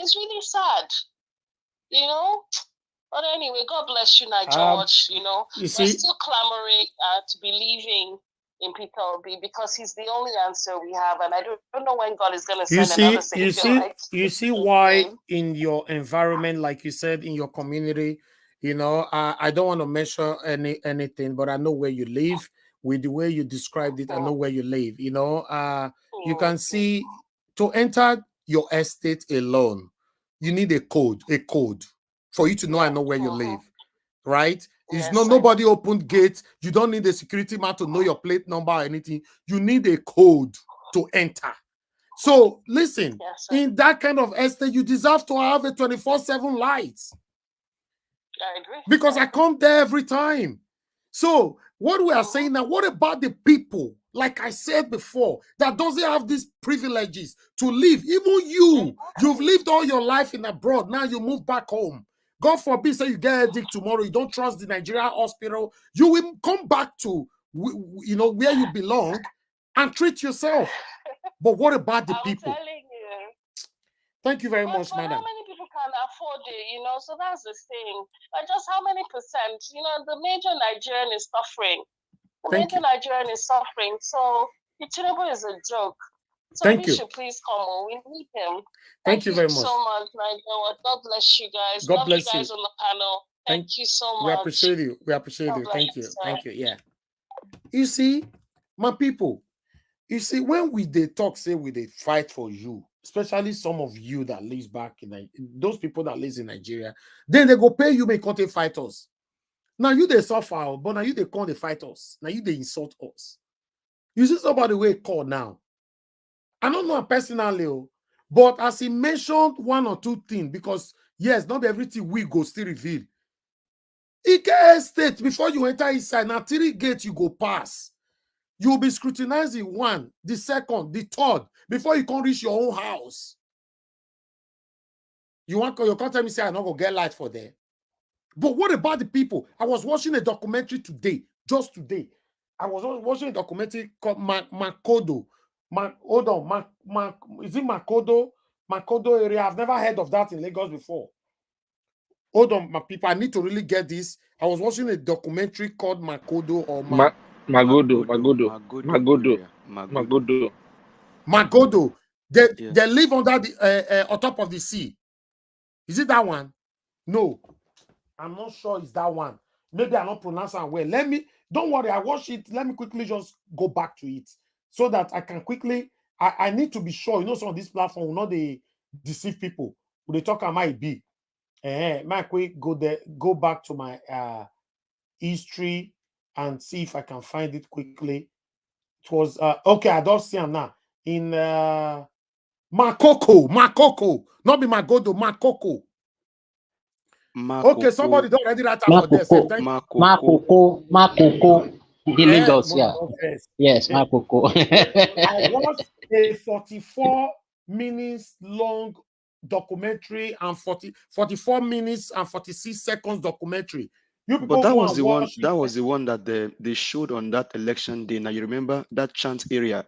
It's really sad, you know. But anyway, God bless you, George. You know, You we're see, still clamoring to believing in Peter Obi because he's the only answer we have, and I don't know when God is going to you send another see, savior. you see why in your environment, like you said, in your community, you know, I don't want to measure anything, but I know where you live. With the way you described it, I know where you live. You know, you can see to enter your estate alone, you need a code for you to know I know where you live, right? It's not nobody opened gates. You don't need a security man to know your plate number or anything. You need a code to enter. So listen, in that kind of estate, you deserve to have a 24/7 light. I agree. Because I come there every time. So what we are saying now, what about the people, like I said before, that doesn't have these privileges to live? Even you've lived all your life in abroad. Now you move back home. God forbid, say you get a headache tomorrow, you don't trust the Nigerian hospital, you will come back to, you know, where you belong and treat yourself. But what about the people? I'm telling you. Thank you very much, madam. How many people can afford it, you know? So that's the thing. Like just how many percent? You know, the major Nigerian is suffering. The major Nigerian is suffering. So Tinubu is a joke. So Thank we you. should please come on. We need him. Thank you very much. So much, Nigel. God bless you guys. God Love bless you guys on the panel. Thank you so much. We appreciate you. We appreciate you. Thank you. Thank you. Yeah. You see, my people, you see, when they talk, say they fight for you, especially some of you that lives back in those people that lives in Nigeria, then they go pay you, may come and fight us. Now you they suffer, but now you they come to fight us. Now you they insult us. You see somebody way call now. I don't know personally, but as he mentioned one or two things, because yes, not everything we go still reveal. It get state before you enter inside. Now 3 gates you go pass. You will be scrutinizing 1, the 2nd, the 3rd before you can reach your own house. You can't tell me say I not gonna get light for there. But what about the people? I was watching a documentary today, just today. I was watching a documentary called Makodo. Is it Makodo? Makodo area. I've never heard of that in Lagos before. Hold on, my people. I need to really get this. I was watching a documentary called Makodo or Magodo. They live under the on top of the sea. Is it that one? No, I'm not sure it's that one. Maybe I'm not pronouncing it well. Don't worry, I watch it. Let me quickly just go back to it so that I can quickly. I need to be sure. You know, some of this platform will not they deceive people. When they talk, I might be. Might quick go back to my history and see if I can find it quickly. It was okay. I don't see him now in Makoko, not be Magodo, Makoko. Okay, somebody don't already write out for this. Makoko, the Lagos, yeah. Yes, Makoko. I watched a 44 minutes long documentary and 44 minutes and 46 seconds documentary. But that was the one. That was the one that they showed on that election day. Now you remember that chant area?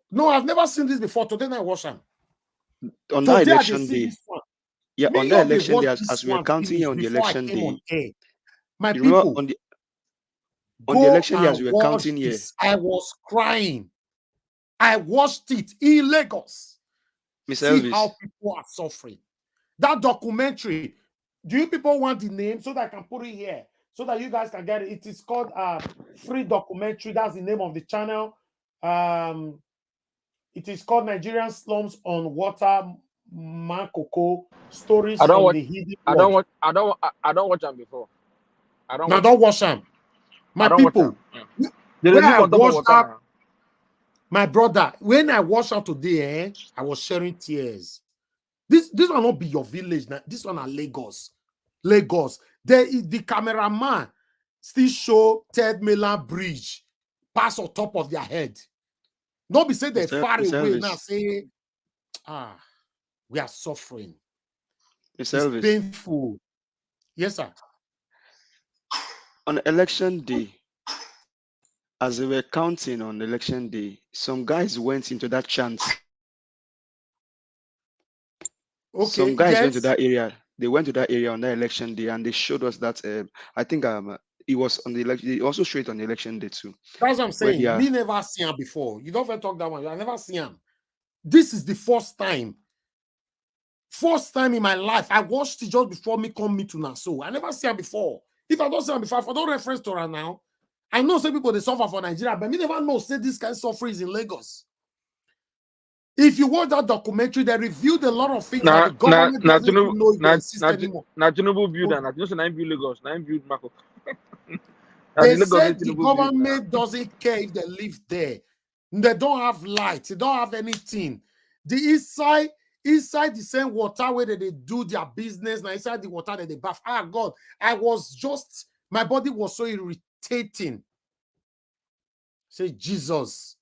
No, I've never seen this before. Today I watch them. On that election day. Yeah, on that election day, as we were counting here on the election day. My people, on the election day, as we were counting here, I was crying. I watched it in Lagos. Mr. See Elvis. how people are suffering. That documentary. Do you people want the name so that I can put it here so that you guys can get it? It is called Free Documentary. That's the name of the channel. It is called Nigerian Slums on Water, Makoko Stories from the Hidden World. I don't watch them before. Don't watch them. My people, when I watched out, my brother, when I watched out today, I was sharing tears. This will not be your village. Now. This one are Lagos. Lagos. The cameraman still show Third Mainland Bridge pass on top of their head. Don't be say they're far away now. Say, we are suffering. It's painful. Yes, sir. On election day, as they were counting on election day, some guys went into that chant. Okay, some guys went to that area. They went to that area on that election day, and they showed us that. I think it was on the election. They also showed it on the election day too. That's what I'm saying. Me never seen him before. You don't ever talk that one. I never seen him. This is the first time. First time in my life. I watched it just before me come to Nassau. I never seen him before. If I don't see him before, if I don't reference to her now, I know some people they suffer for Nigeria, but me never know say this kind of suffering is in Lagos. If you watch that documentary, they reviewed a lot of things that the government doesn't even know if they exist anymore. Tinubu build that. You know, so build Lagos. Build Marco. They said the government doesn't care if they live there. They don't have lights. They don't have anything. The inside the same water where they do their business, now inside the water that they bath. Ah, God, my body was so irritating. Say, Jesus.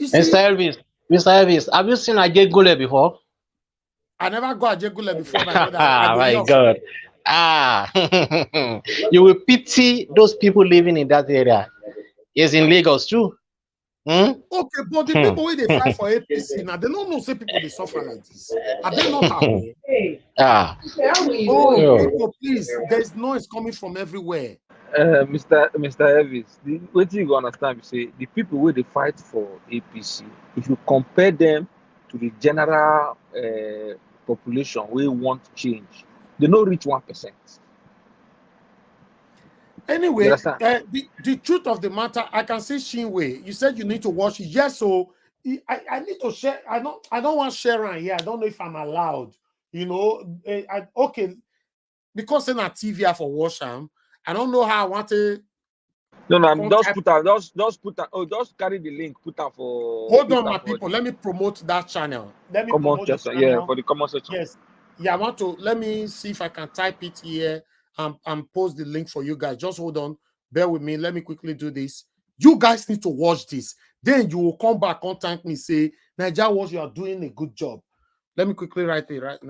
Mr. Elvis, have you seen Ajegule before? I never got Ajegule before, my brother. My God. You will pity those people living in that area. It's in Lagos too. Okay, but the people where they fight for APC now, they don't know say people they suffer like this. Are they not aware? People, please, there's noise coming from everywhere. Mr. Elvis, what you understand? You say the people where they fight for APC, if you compare them to the general population, we want change. They don't reach 1%. Anyway, the truth of the matter, I can see Shinwe. You said you need to watch it. Yes, so I need to share. I don't want Sharon here. I don't know if I'm allowed. You know, okay, because in a TV for watch them. I don't know how I want to. No, just put out. Just put out. Oh, just carry the link. Put out for. Hold on, my people. Let me promote that channel. Let me promote the channel. Yeah, for the comment section. Yes. Yeah, I want to. Let me see if I can type it here and post the link for you guys. Just hold on. Bear with me. Let me quickly do this. You guys need to watch this. Then you will come back, contact me, say, Nigeria, what you are doing a good job. Let me quickly write it. Right,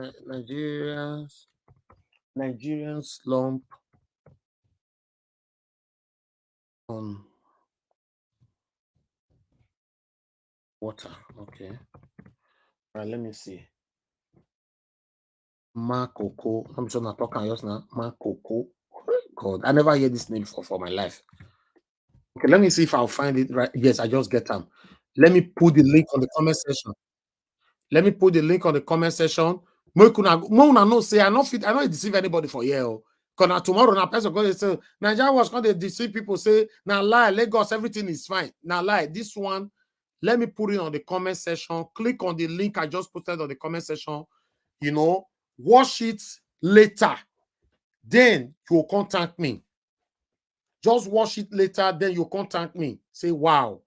Nigerian slump on water. Okay. All right, let me see. Makoko. I'm just not talking just now. Makoko. God, I never heard this name for my life. Okay, let me see if I'll find it right. Yes, I just get them. Let me put the link on the comment section. Let me put the link on the comment section. No say I don't deceive anybody for here. Because now tomorrow now person going to say Nigeria was going to deceive people, say now lie, Lagos, everything is fine. Now lie. This one, let me put it on the comment section. Click on the link I just posted on the comment section. You know, watch it later. Then you'll contact me. Just watch it later, then you contact me. Say, wow.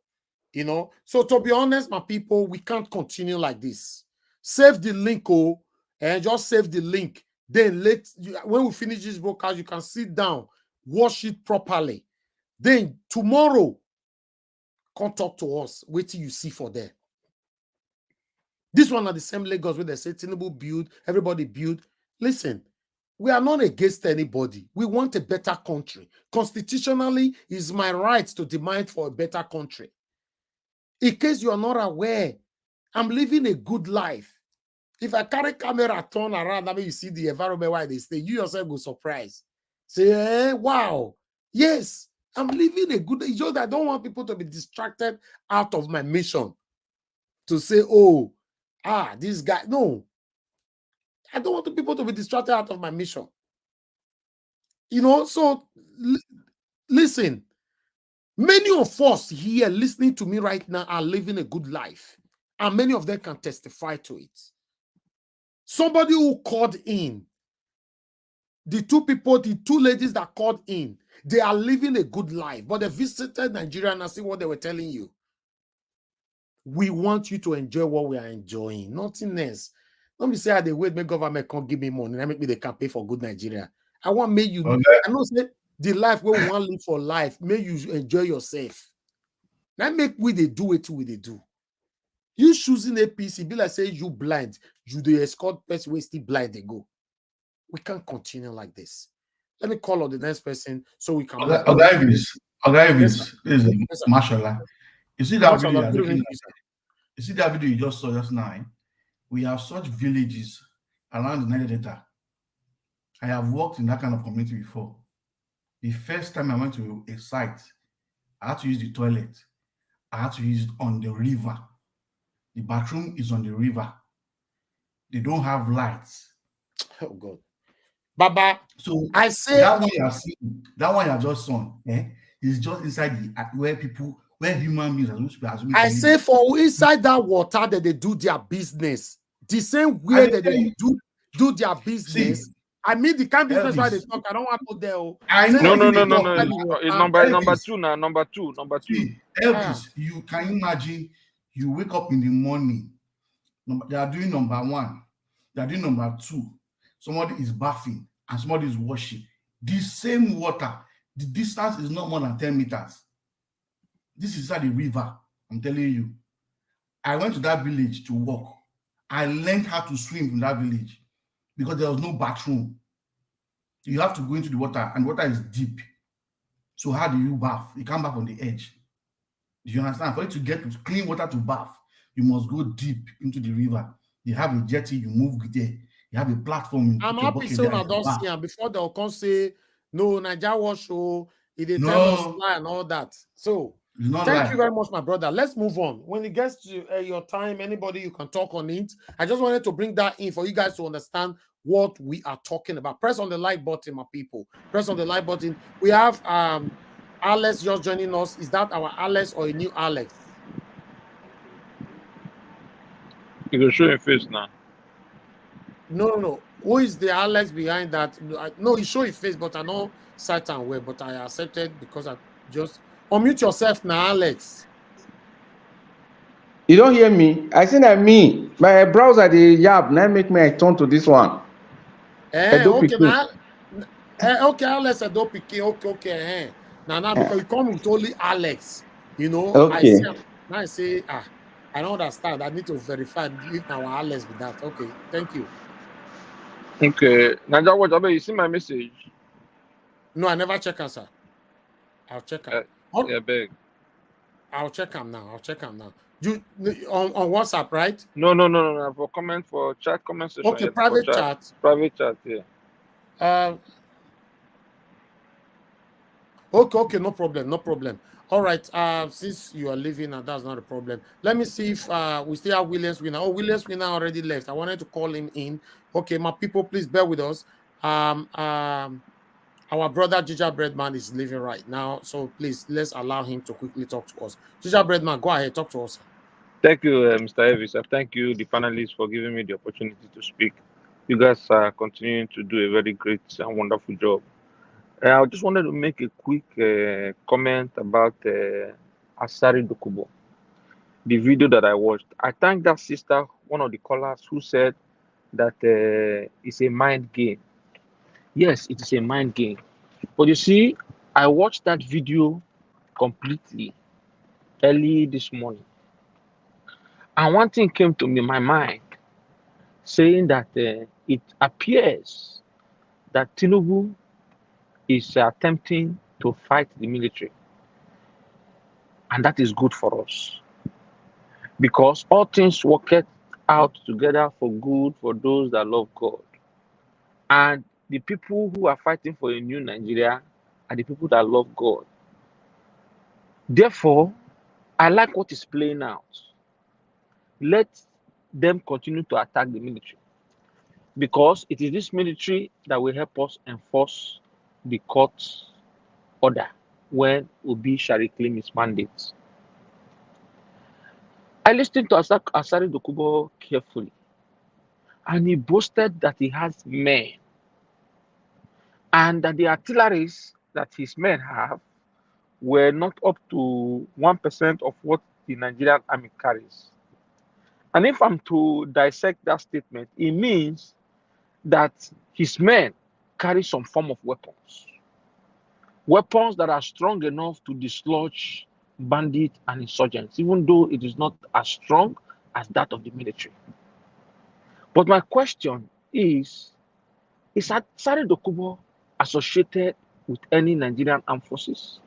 You know, so to be honest, my people, we can't continue like this. Save the link, and just save the link. Then when we finish this broadcast, you can sit down, watch it properly. Then tomorrow, come talk to us. Wait till you see for there. This one are the same Lagos where they say Tinubu build, everybody build. Listen, we are not against anybody. We want a better country. Constitutionally, it's my right to demand for a better country. In case you are not aware, I'm living a good life. If I carry camera turn around, I mean, you see the environment where they stay, you yourself will surprise. Say, wow, yes, I'm living a good. It's just that I don't want people to be distracted out of my mission. To say, oh, this guy. No, I don't want the people to be distracted out of my mission. You know, so listen. Many of us here listening to me right now are living a good life, and many of them can testify to it. Somebody who called in, the two ladies that called in, they are living a good life, but they visited Nigeria and I see what they were telling you. We want you to enjoy what we are enjoying, nothing else. Let me say, they wait, my government can't give me money, and make me they can pay for good Nigeria. I want me you. Okay. I know say the life where we want to live for life, may you enjoy yourself. Now make we they do it we they do. You choosing APC, be like say you blind, you the escort person we still blind they go. We can't continue like this. Let me call on the next person so we can. Okay, this is Mashallah. You see that video? You see that video you just saw just now? We have such villages around the Niger Delta. I have worked in that kind of community before. The first time I went to a site, I had to use the toilet. I had to use it on the river. The bathroom is on the river. They don't have lights. Oh God. Baba, so I say that one you are seeing, that one you have just shown, is just inside the where human beings are supposed to be. I say for inside that water that they do their business, the same way that they do their business. See, I mean the kind of business why they Elvis, talk. I don't want to go there. I know. No. It's number two now. Number two. See, Elvis, you can imagine you wake up in the morning. They are doing number one. They are doing number two. Somebody is bathing and somebody is washing. The same water. The distance is not more than 10 meters. This is at the river. I'm telling you. I went to that village to walk. I learned how to swim from that village because there was no bathroom. You have to go into the water, and water is deep. So how do you bath? You can't bath on the edge. Do you understand? For you to get clean water to bath, you must go deep into the river. You have a jetty, you move there. You have a platform. I'm happy so I don't see him before they'll come say, no, Nigeria wash show, it is tell us lie and all that. So thank you very much, my brother. Let's move on. When it gets to your time, anybody you can talk on it. I just wanted to bring that in for you guys to understand what we are talking about. Press on the like button, my people. Press on the like button. We have Alex just joining us. Is that our Alex or a new Alex? You can show your face now. No. Who is the Alex behind that? No, he show his face, but I know certain way, but I accepted because I just unmute yourself now, Alex. You don't hear me? I say that me. My browser the yab now make me I turn to this one. Okay, now. Okay, Alex okay. Now because you come with only Alex, you know. Okay. I say I don't understand. I need to verify if our Alex with that. Okay, thank you. Okay, Naja, what about you see my message? No, I never check her, sir. I'll check her. Yeah, beg. I'll check him now. You on WhatsApp, right? No. For comment for chat comment section. Okay, private chat. Private chat, yeah. Okay, no problem. All right. Since you are leaving, and that's not a problem. Let me see if we still have Williams Winner. Oh, Williams Winner already left. I wanted to call him in. Okay, my people, please bear with us. Our brother Gingerbread Man is leaving right now, so please let's allow him to quickly talk to us. Gingerbread Man, go ahead, talk to us. Thank you, Mr. Evis. Thank you, the panelists, for giving me the opportunity to speak. You guys are continuing to do a very great and wonderful job. I just wanted to make a quick comment about Asari Dokubo, the video that I watched. I thank that sister, one of the callers, who said that it's a mind game. Yes, it is a mind game. But you see, I watched that video completely early this morning. And one thing came to my mind, saying that it appears that Tinubu is attempting to fight the military. And that is good for us. Because all things work out together for good for those that love God. And the people who are fighting for a new Nigeria are the people that love God. Therefore, I like what is playing out. Let them continue to attack the military. Because it is this military that will help us enforce the court order when Obi shall reclaim his mandate. I listened to Asari Dokubo carefully, and he boasted that he has men, and that the artilleries that his men have were not up to 1% of what the Nigerian army carries. And if I'm to dissect that statement, it means that his men carry some form of weapons that are strong enough to dislodge bandits and insurgents, even though it is not as strong as that of the military. But my question is Asari Dokubo associated with any Nigerian armed forces?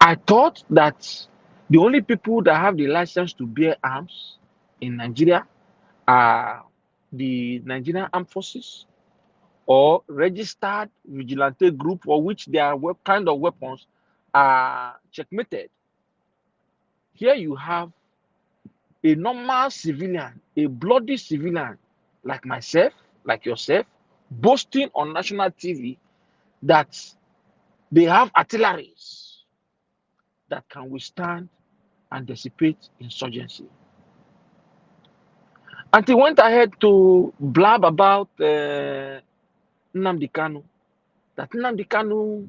I thought that the only people that have the license to bear arms in Nigeria are the Nigerian Armed Forces or registered vigilante group for which their kind of weapons are checkmated. Here you have a normal civilian, a bloody civilian like myself, like yourself, boasting on national TV that they have artilleries that can withstand and dissipate insurgency. And he went ahead to blab about Nnamdi Kanu, that Nnamdi Kanu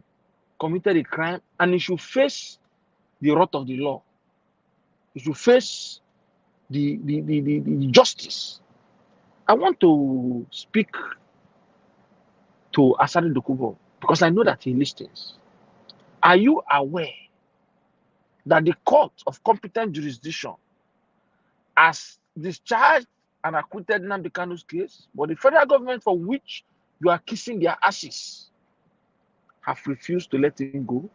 committed a crime and he should face the wrath of the law. He should face the justice. I want to speak to Asari Dokubo because I know that he listens. Are you aware that the court of competent jurisdiction has discharged and acquitted Nnamdi Kanu's case, but the federal government for which you are kissing their asses have refused to let him go?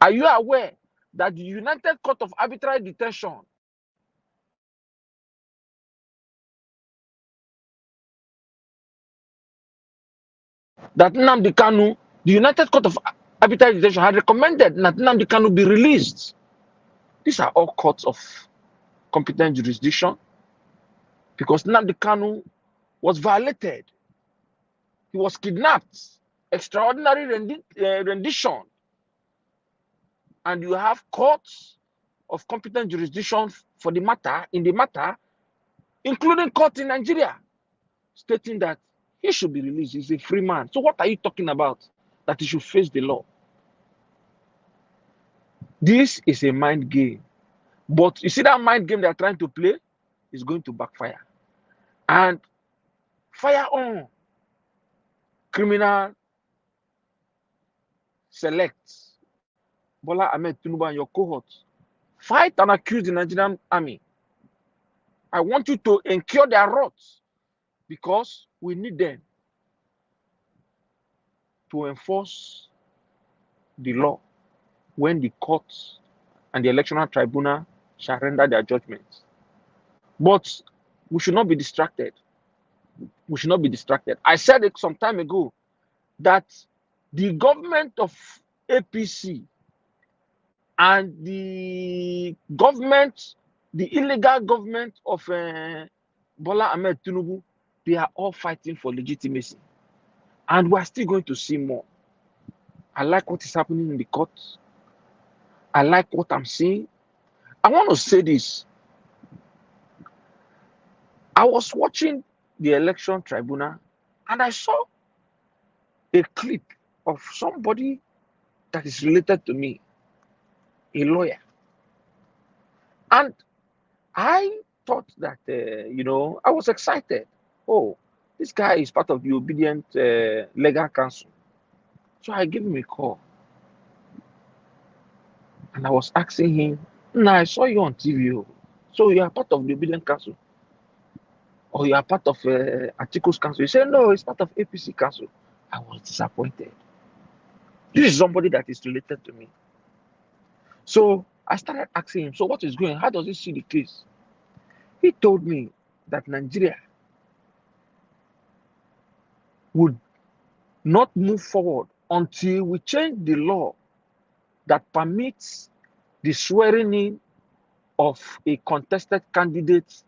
Are you aware that the United Court of Arbitrary Detention that Nnamdi Kanu, the United Court of Arbitrary Detention had recommended that Nnamdi Kanu be released? These are all courts of competent jurisdiction because Nnamdi Kanu was violated. He was kidnapped, extraordinary rendition. And you have courts of competent jurisdiction for the matter, in the matter, including courts in Nigeria, stating that he should be released. He's a free man. So what are you talking about? That he should face the law. This is a mind game. But you see that mind game they're trying to play is going to backfire. And fire on. Criminal select Bola Ahmed Tinubu and your cohorts. Fight and accuse the Nigerian army. I want you to incur their wrath because we need them to enforce the law when the courts and the electoral tribunal shall render their judgments. But we should not be distracted. We should not be distracted. I said it some time ago that the government of APC and the government, the illegal government of Bola Ahmed Tinubu, they are all fighting for legitimacy. And we're still going to see more. I like what is happening in the courts. I like what I'm seeing. I want to say this. I was watching the election tribunal and I saw a clip of somebody that is related to me, a lawyer. And I thought that, I was excited. Oh, this guy is part of the obedient legal counsel. So I gave him a call. And I was asking him, I saw you on TV. So you are part of the obedient counsel? Or you are part of Articles Council? He said, no, it's part of APC Council. I was disappointed. This is somebody that is related to me. So I started asking him, so what is going on? How does he see the case? He told me that Nigeria would not move forward until we change the law that permits the swearing in of a contested candidate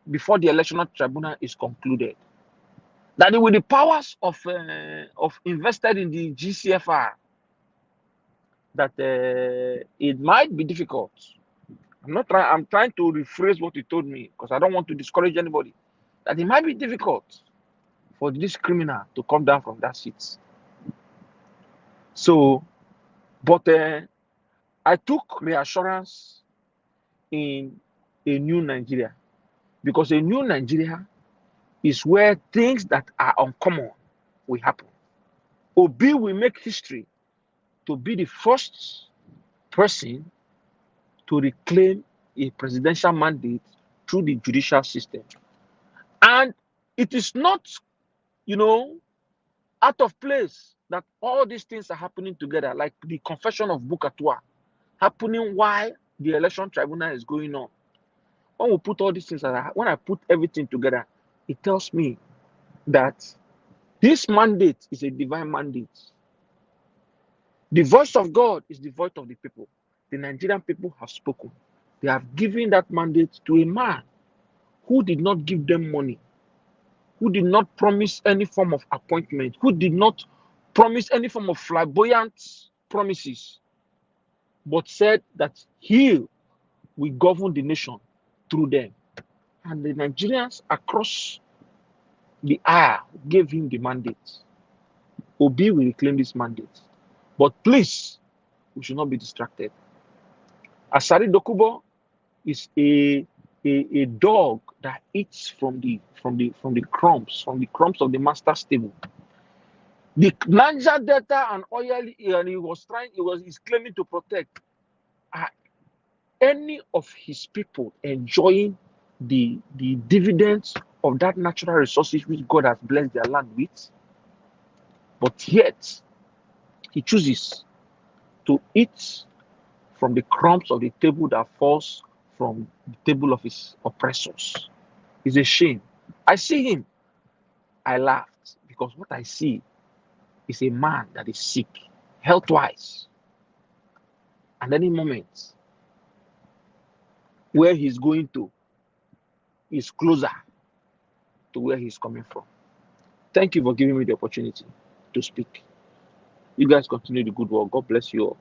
before the electoral tribunal is concluded. That with the powers of invested in the GCFR, that it might be difficult. I'm trying to rephrase what he told me because I don't want to discourage anybody. That it might be difficult for this criminal to come down from that seat. So, but I took reassurance in a new Nigeria because a new Nigeria is where things that are uncommon will happen. Obi will make history to be the first person to reclaim a presidential mandate through the judicial system. And it is not, out of place that all these things are happening together, like the confession of Bukatua happening while the election tribunal is going on. When we put all these things, when I put everything together, it tells me that this mandate is a divine mandate. The voice of God is the voice of the people. The Nigerian people have spoken. They have given that mandate to a man who did not give them money, who did not promise any form of appointment, who did not promise any form of flamboyant promises, but said that he will govern the nation through them. And the Nigerians across the aisle gave him the mandate. Obi will reclaim this mandate. But please, we should not be distracted. Asari Dokubo is a dog that eats from the crumbs of the master's table. The Niger Delta and oil and he's claiming to protect. Are any of his people enjoying the dividends of that natural resources which God has blessed their land with? But yet he chooses to eat from the crumbs of the table that falls from the table of his oppressors. It's a shame. I see him, I laughed, because what I see is a man that is sick, health-wise. And any moment where he's going to is closer to where he's coming from. Thank you for giving me the opportunity to speak. You guys continue the good work. God bless you all.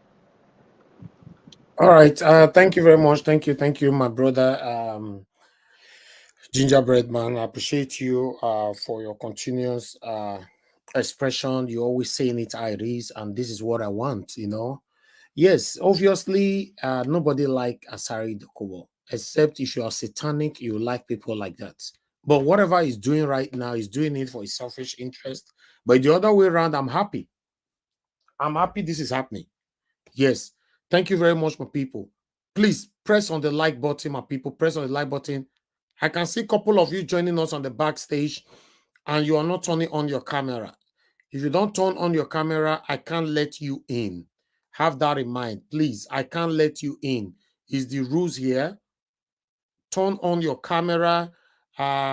All right. Thank you very much. Thank you, my brother. Gingerbread man, I appreciate you for your continuous expression. You always saying it how it is, and this is what I want, you know. Yes, obviously, nobody like Asari Dokubo, except if you are satanic, you like people like that. But whatever he's doing right now, he's doing it for his selfish interest. But the other way around, I'm happy. I'm happy this is happening. Yes. Thank you very much, my people. Please press on the like button, my people. Press on the like button. I can see a couple of you joining us on the backstage, and you are not turning on your camera. If you don't turn on your camera, I can't let you in. Have that in mind, please. I can't let you in. Is the rules here. Turn on your camera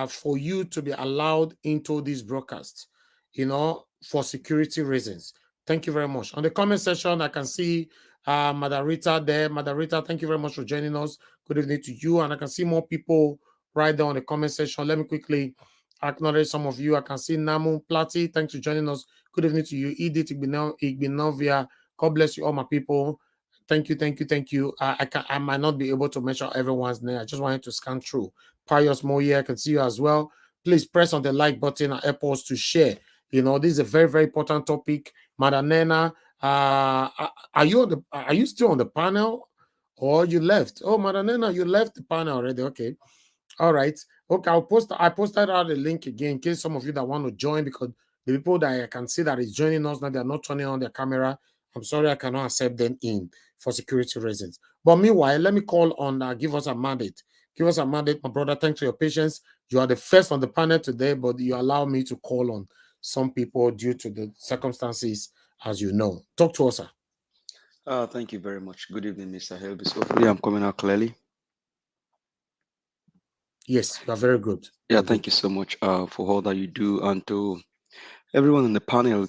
for you to be allowed into this broadcast, you know, for security reasons. Thank you very much. On the comment section, I can see Madarita there. Madarita, thank you very much for joining us. Good evening to you. And I can see more people right there on the comment section. Let me quickly acknowledge some of you. I can see Namu Plati. Thanks for joining us. Good evening to you. Edith Igbinovia. God bless you, all my people. Thank you. I might not be able to mention everyone's name. I just wanted to scan through. Pius Moye, I can see you as well. Please press on the like button and help us to share. You know, this is a very, very important topic. Madanena, are you still on the panel or you left? Oh, Madanena, you left the panel already. Okay. All right. Okay, I posted out the link again in case some of you that want to join, because the people that I can see that is joining us now, they are not turning on their camera. I'm sorry, I cannot accept them in for security reasons. But meanwhile, let me call on give us a mandate. Give us a mandate, my brother. Thanks for your patience. You are the first on the panel today, but you allow me to call on some people due to the circumstances, as you know. Talk to us, sir. Thank you very much. Good evening, Mr. Helvis. Hopefully, I'm coming out clearly. Yes, you are very good. Yeah, thank you so much for all that you do. And to everyone on the panel,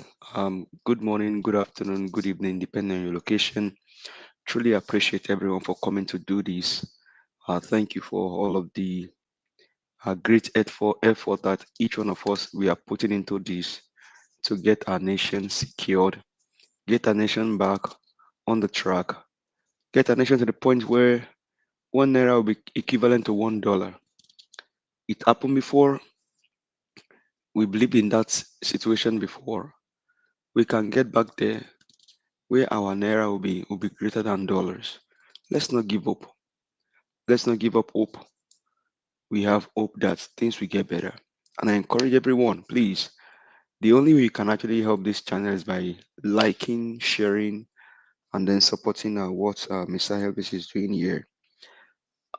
good morning, good afternoon, good evening, depending on your location. Truly appreciate everyone for coming to do this. Thank you for all of the great effort that each one of us we are putting into this to get our nation secured, get our nation back on the track, get our nation to the point where 1 naira will be equivalent to $1. It happened before. We believed in that situation before. We can get back there where our naira will be greater than dollars. Let's not give up. Let's not give up hope. We have hope that things will get better. And I encourage everyone, please. The only way you can actually help this channel is by liking, sharing, and then supporting what Mr. Helvis is doing here.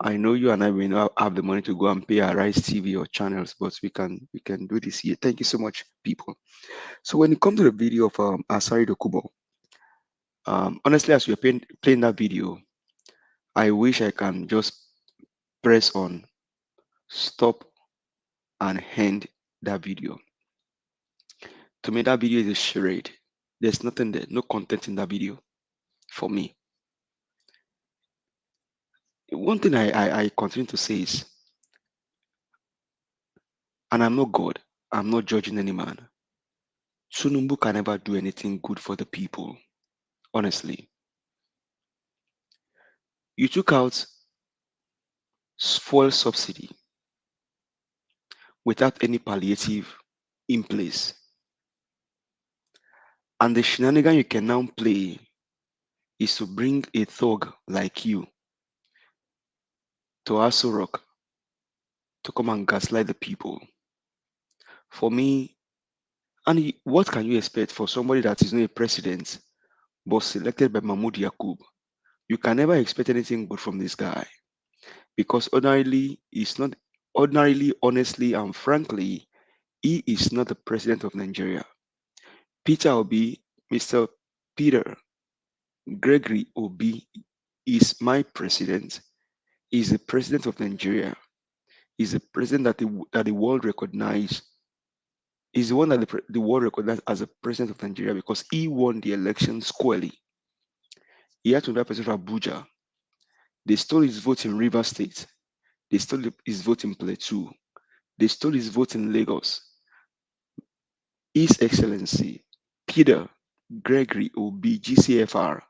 I know you and I may not have the money to go and pay our Rise TV or channels, but we can do this here. Thank you so much, people. So when it comes to the video of Asari Dokubo, honestly, as we are playing that video, I wish I can just press on stop and end that video. To me, that video is a charade. There's nothing there, no content in that video for me. One thing I continue to say is, and I'm not God, I'm not judging any man. Tinubu can never do anything good for the people. Honestly, you took out fuel subsidy without any palliative in place. And the shenanigan you can now play is to bring a thug like you to Aso Rock to come and gaslight the people. For me, and what can you expect for somebody that is not a president but selected by Mahmoud Yakub? You can never expect anything good from this guy because ordinarily, honestly, and frankly, he is not the president of Nigeria. Peter Obi, Mr. Peter Gregory Obi is my president. He's the president of Nigeria. He's the president that the world recognized. He's the one that the world recognized as the president of Nigeria because he won the election squarely. He had to represent Abuja. They stole his vote in Rivers State. They stole his vote in Plateau. They stole his vote in Lagos. His Excellency Peter Gregory Obi GCFR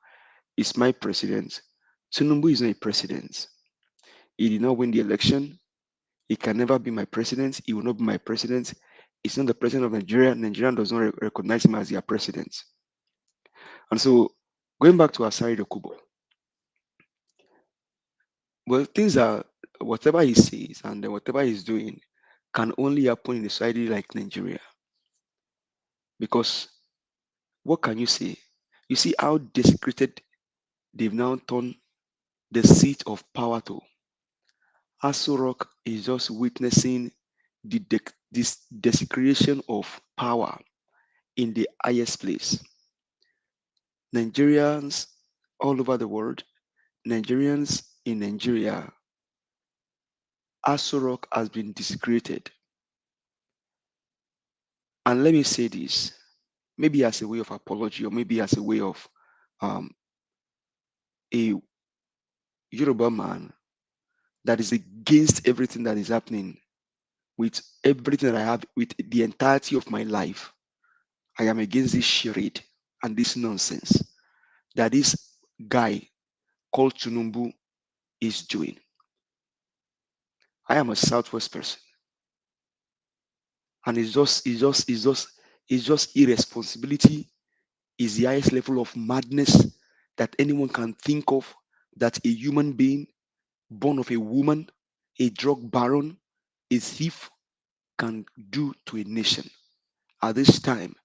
is my president. Tinubu is not a president. He did not win the election. He can never be my president. He will not be my president. He's not the president of Nigeria. Nigeria does not recognize him as their president. And so, going back to Asari Dokubo, well, things are, whatever he says and whatever he's doing can only happen in a society like Nigeria. Because what can you say? You see how desecrated they've now turned the seat of power to. Aso Rock is just witnessing this desecration of power in the highest place. Nigerians all over the world, Nigerians in Nigeria, Aso Rock has been desecrated. And let me say this, maybe as a way of apology or maybe as a way of a Yoruba man that is against everything that is happening with everything that I have, with the entirety of my life. I am against this charade and this nonsense that this guy called Tinubu is doing. I am a Southwest person, and it's just irresponsibility is the highest level of madness that anyone can think of. That a human being born of a woman, a drug baron, a thief can do to a nation at this time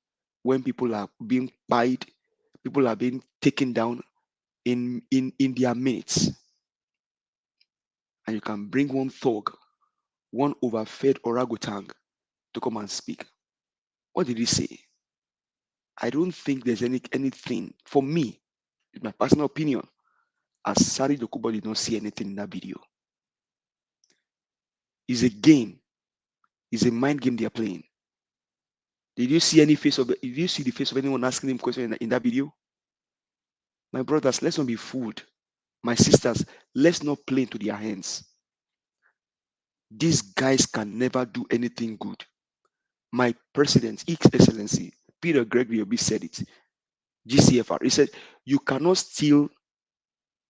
when people are being pied, people are being taken down in their midst. And you can bring one thug, one overfed orangutan to come and speak. What did he say? I don't think there's anything for me, in my personal opinion. Asari Dokubo did not see anything in that video. It's a game. It's a mind game they are playing. Did you see did you see the face of anyone asking him questions in that video? My brothers, let's not be fooled. My sisters, let's not play into their hands. These guys can never do anything good. My president, His Excellency, Peter Gregory Obi said it. GCFR. He said, you cannot steal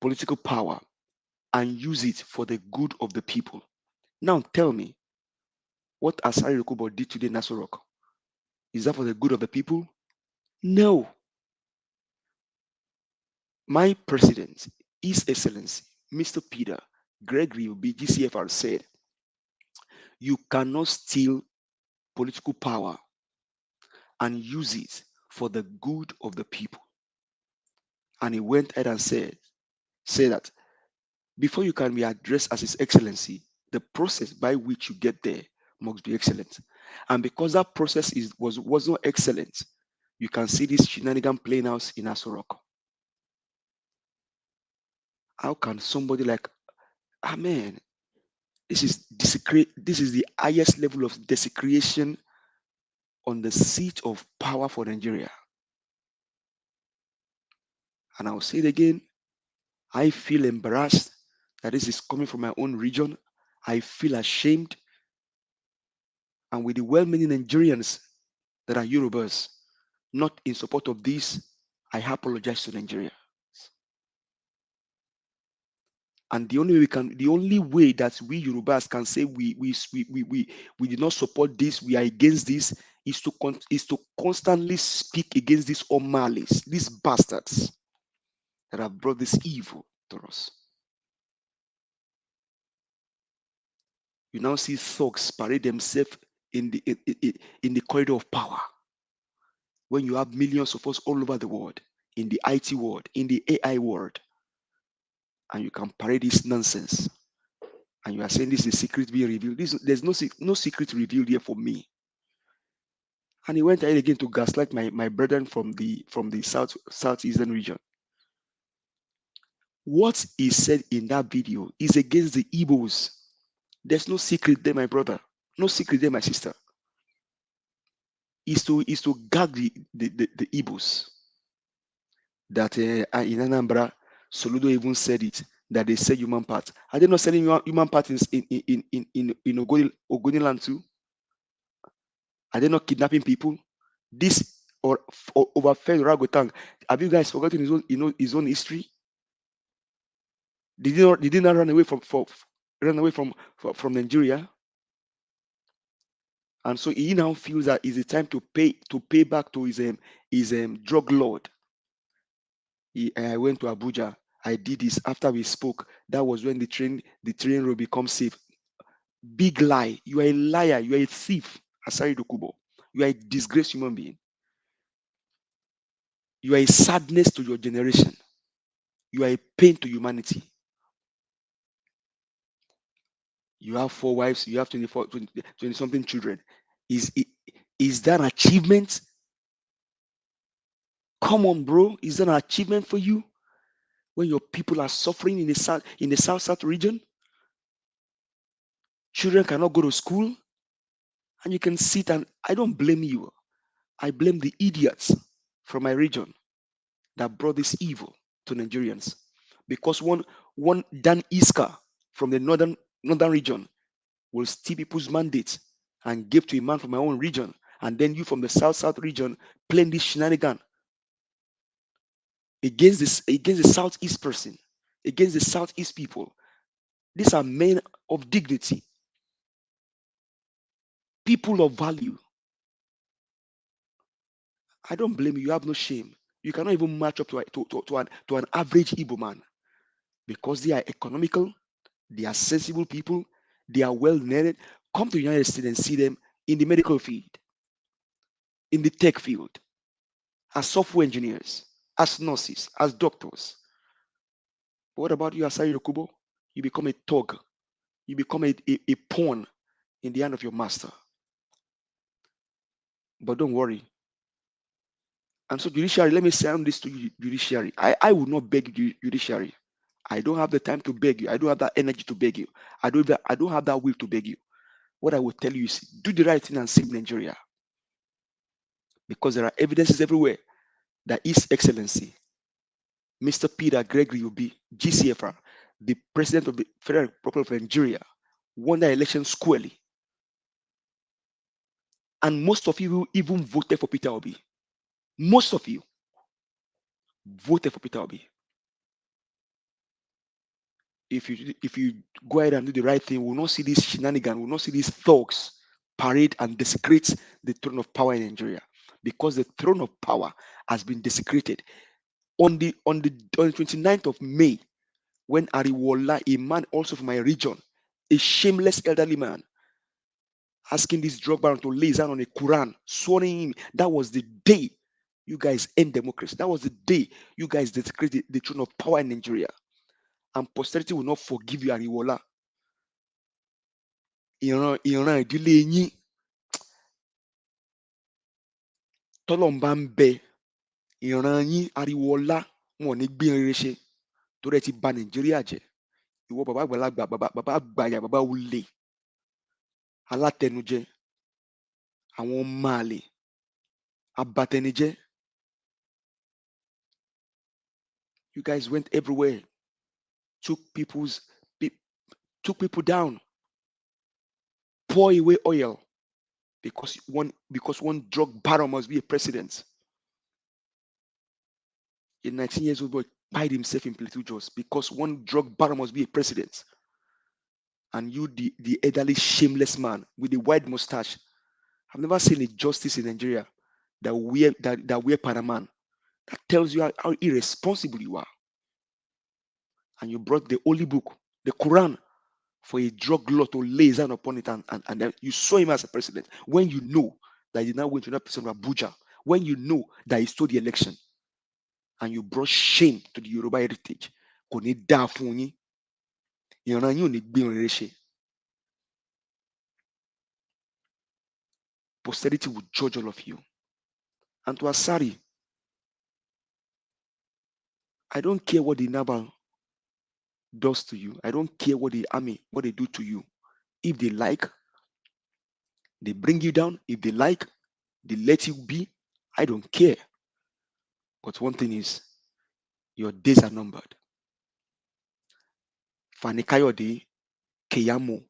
political power and use it for the good of the people. Now tell me, what Asari Dokubo did today in Aso Rock, is that for the good of the people? No. My president, His Excellency, Mr. Peter Gregory Obi, GCFR said, you cannot steal political power and use it for the good of the people. And he went ahead and said that before you can be addressed as His Excellency, the process by which you get there must be excellent. And because that process was not excellent, you can see this shenanigan playing out in Aso Rock. How can somebody like, amen, This is the highest level of desecration on the seat of power for Nigeria. And I'll say it again. I feel embarrassed that this is coming from my own region. I feel ashamed. And with the well-meaning Nigerians that are Yorubas, not in support of this, I apologize to Nigeria. And the only way that we Yorubas can say we did not support this, we are against this, is to constantly speak against these O'Malley's, these bastards that have brought this evil to us. You now see thugs parade themselves in the corridor of power. When you have millions of us all over the world, in the IT world, in the AI world, and you can parade this nonsense, and you are saying this is a secret being revealed. There's no secret revealed here for me. And he went ahead again to gaslight my brethren from the southeastern region. What he said in that video is against the Igbos. There's no secret there, my brother. No secret there, my sister. Is to gag the Igbos. That in Anambra, Soludo even said it, that they sell human parts. Are they not selling human parts in Ogoniland too? Are they not kidnapping people? This or overfed Ragotang. Have you guys forgotten his own history? Did he not run away from Nigeria? And so he now feels that it's a time to pay back to his drug lord. I went to Abuja. I did this after we spoke. That was when the train road becomes safe. Big lie. You are a liar. You are a thief. Asari Dokubo. You are a disgraced human being. You are a sadness to your generation. You are a pain to humanity. You have 4 wives. You have 20 something children. Is that an achievement? Come on, bro. Is that an achievement for you? When your people are suffering in the south region, children cannot go to school, and you can sit and I don't blame you. I blame the idiots from my region that brought this evil to Nigerians. Because one Dan Iska from the northern region will steal people's mandates and give to a man from my own region, and then you from the south region playing this shenanigan against the southeast person, against the southeast people. These are men of dignity, people of value. I don't blame you. You have no shame. You cannot even match up to an average Igbo man, because they are economical, they are sensible people, they are well netted. Come to the United States and see them in the medical field, in the tech field, as software engineers, as nurses, as doctors. But what about you, Asari Yokubo? You become a thug. You become a pawn in the hand of your master. But don't worry. And so judiciary, let me say this to you, judiciary. I will not beg you, judiciary. I don't have the time to beg you. I don't have that energy to beg you. I don't have that will to beg you. What I will tell you is do the right thing and save Nigeria. Because there are evidences everywhere that His Excellency, Mr. Peter Gregory Obi, GCFR, the President of the Federal Republic of Nigeria, won the election squarely. And most of you even voted for Peter Obi. Most of you voted for Peter Obi. If you go ahead and do the right thing, we'll not see this shenanigan, we'll not see these thugs parade and desecrate the throne of power in Nigeria, because the throne of power has been desecrated. On the 29th of May, when Ariwola, a man also from my region, a shameless elderly man, asking this drug baron to lay his hand on a Quran, swearing him, that was the day you guys end democracy. That was the day you guys desecrated the throne of power in Nigeria. And posterity will not forgive you, Ariwola. Ìran ìdílé yín tọ́lọ́run ń bẹ, ìran yín Ariwola wọn ò ní gbé rere ṣe torí ẹ ti bà Nàìjíríà jẹ́. ìwọ bàbá àgbàlagbà bàbá àgbàyà bàbá olè alátẹnujẹ àwọn ọmọ àlè abatẹnijẹ. You guys went everywhere, took people down, pour away oil because one drug baron must be a president. A 19 years old boy pied himself in Plateau Jos because one drug baron must be a president. And you, the elderly, shameless man with the white mustache. I've never seen a justice in Nigeria that wear Panaman. That tells you how irresponsible you are. And you brought the holy book, the Quran, for a drug law to lay his hand upon it, and then you saw him as a president when you know that he did not win to that president of Abuja, when you know that he stole the election, and you brought shame to the Yoruba heritage. Kò ní dáa fún yín. Ìran yín ò ní gbé rere ṣe. Posterity will judge all of you. And to Asari, I don't care what the Nabal does to you. I don't care what the army, what they do to you. If they like, they bring you down. If they like, they let you be. I don't care. But one thing is, your days are numbered. Fani Kayode, Keyamo,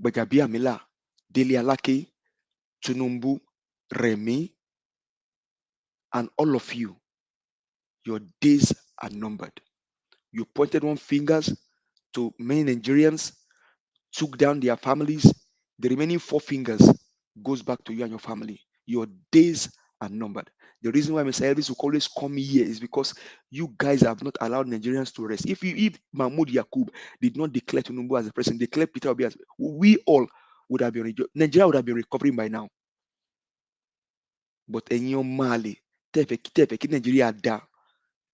Bajabi Amila, Dele Alake, Tinubu, Remi, and all of you, your days are numbered. You pointed one fingers to many Nigerians, took down their families. The remaining 4 fingers goes back to you and your family. Your days are numbered. The reason why Mr. Elvis will always come here is because you guys have not allowed Nigerians to rest. If Mahmoud Yakub did not declare Tinubu as the president, declare Peter Obi as, we all would have been, Nigeria would have been recovering by now. But in your Mali, Nigeria da,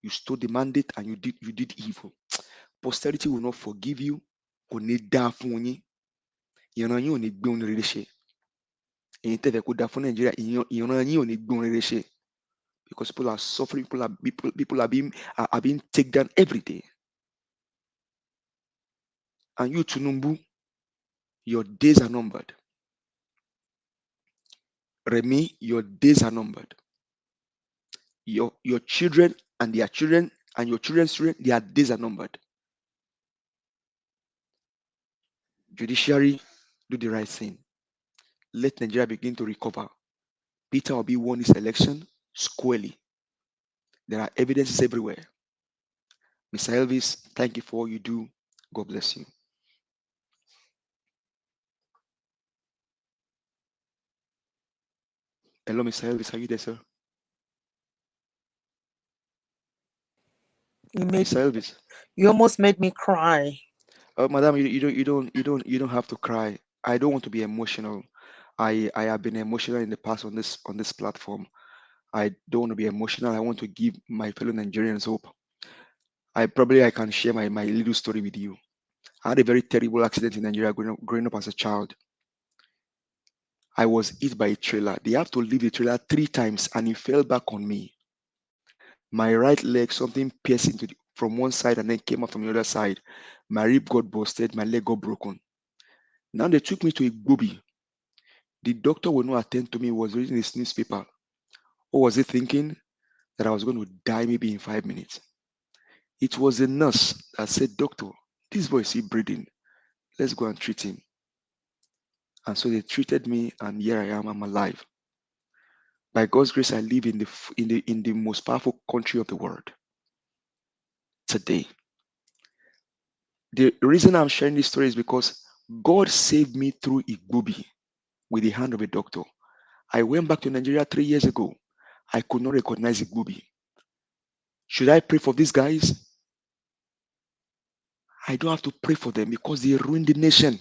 you stole the mandate and you did evil. Posterity will not forgive you. Kò ní dáa fún yín. Ìran yín ò ní gbé ohun rere ṣe. Ẹ̀yin tẹ́fẹ̀ kó dáa fún Nàìjíríà, ìran yín ò ní gbé ohun rere ṣe. Because people are suffering, people are being taken down every day. And you, Tinubu, your days are numbered. Remi, your days are numbered. Your children and their children and your children's children, their days are numbered. Judiciary, do the right thing. Let Nigeria begin to recover. Peter Obi won this election squarely. There are evidences everywhere. Mr. Elvis, thank you for all you do. God bless you. Hello, Mr. Elvis, are you there, sir? Mr. Elvis. You almost made me cry. Madam, you don't have to cry. I don't want to be emotional. I have been emotional in the past on this platform. I don't want to be emotional. I want to give my fellow Nigerians hope. I can share my little story with you. I had a very terrible accident in Nigeria growing up as a child. I was hit by a trailer. They have to leave the trailer 3 times and it fell back on me. My right leg, something pierced from one side and then came out from the other side. My rib got busted, my leg got broken. Now they took me to a Gobi. The doctor would not attend to me, he was reading his newspaper. Or was he thinking that I was going to die maybe in 5 minutes? It was a nurse that said, "Doctor, this boy is still breathing. Let's go and treat him." And so they treated me, and here I am, I'm alive. By God's grace, I live in the most powerful country of the world today. The reason I'm sharing this story is because God saved me through Igbobi with the hand of a doctor. I went back to Nigeria 3 years ago. I could not recognize Igbobi. Should I pray for these guys? I don't have to pray for them because they ruined the nation.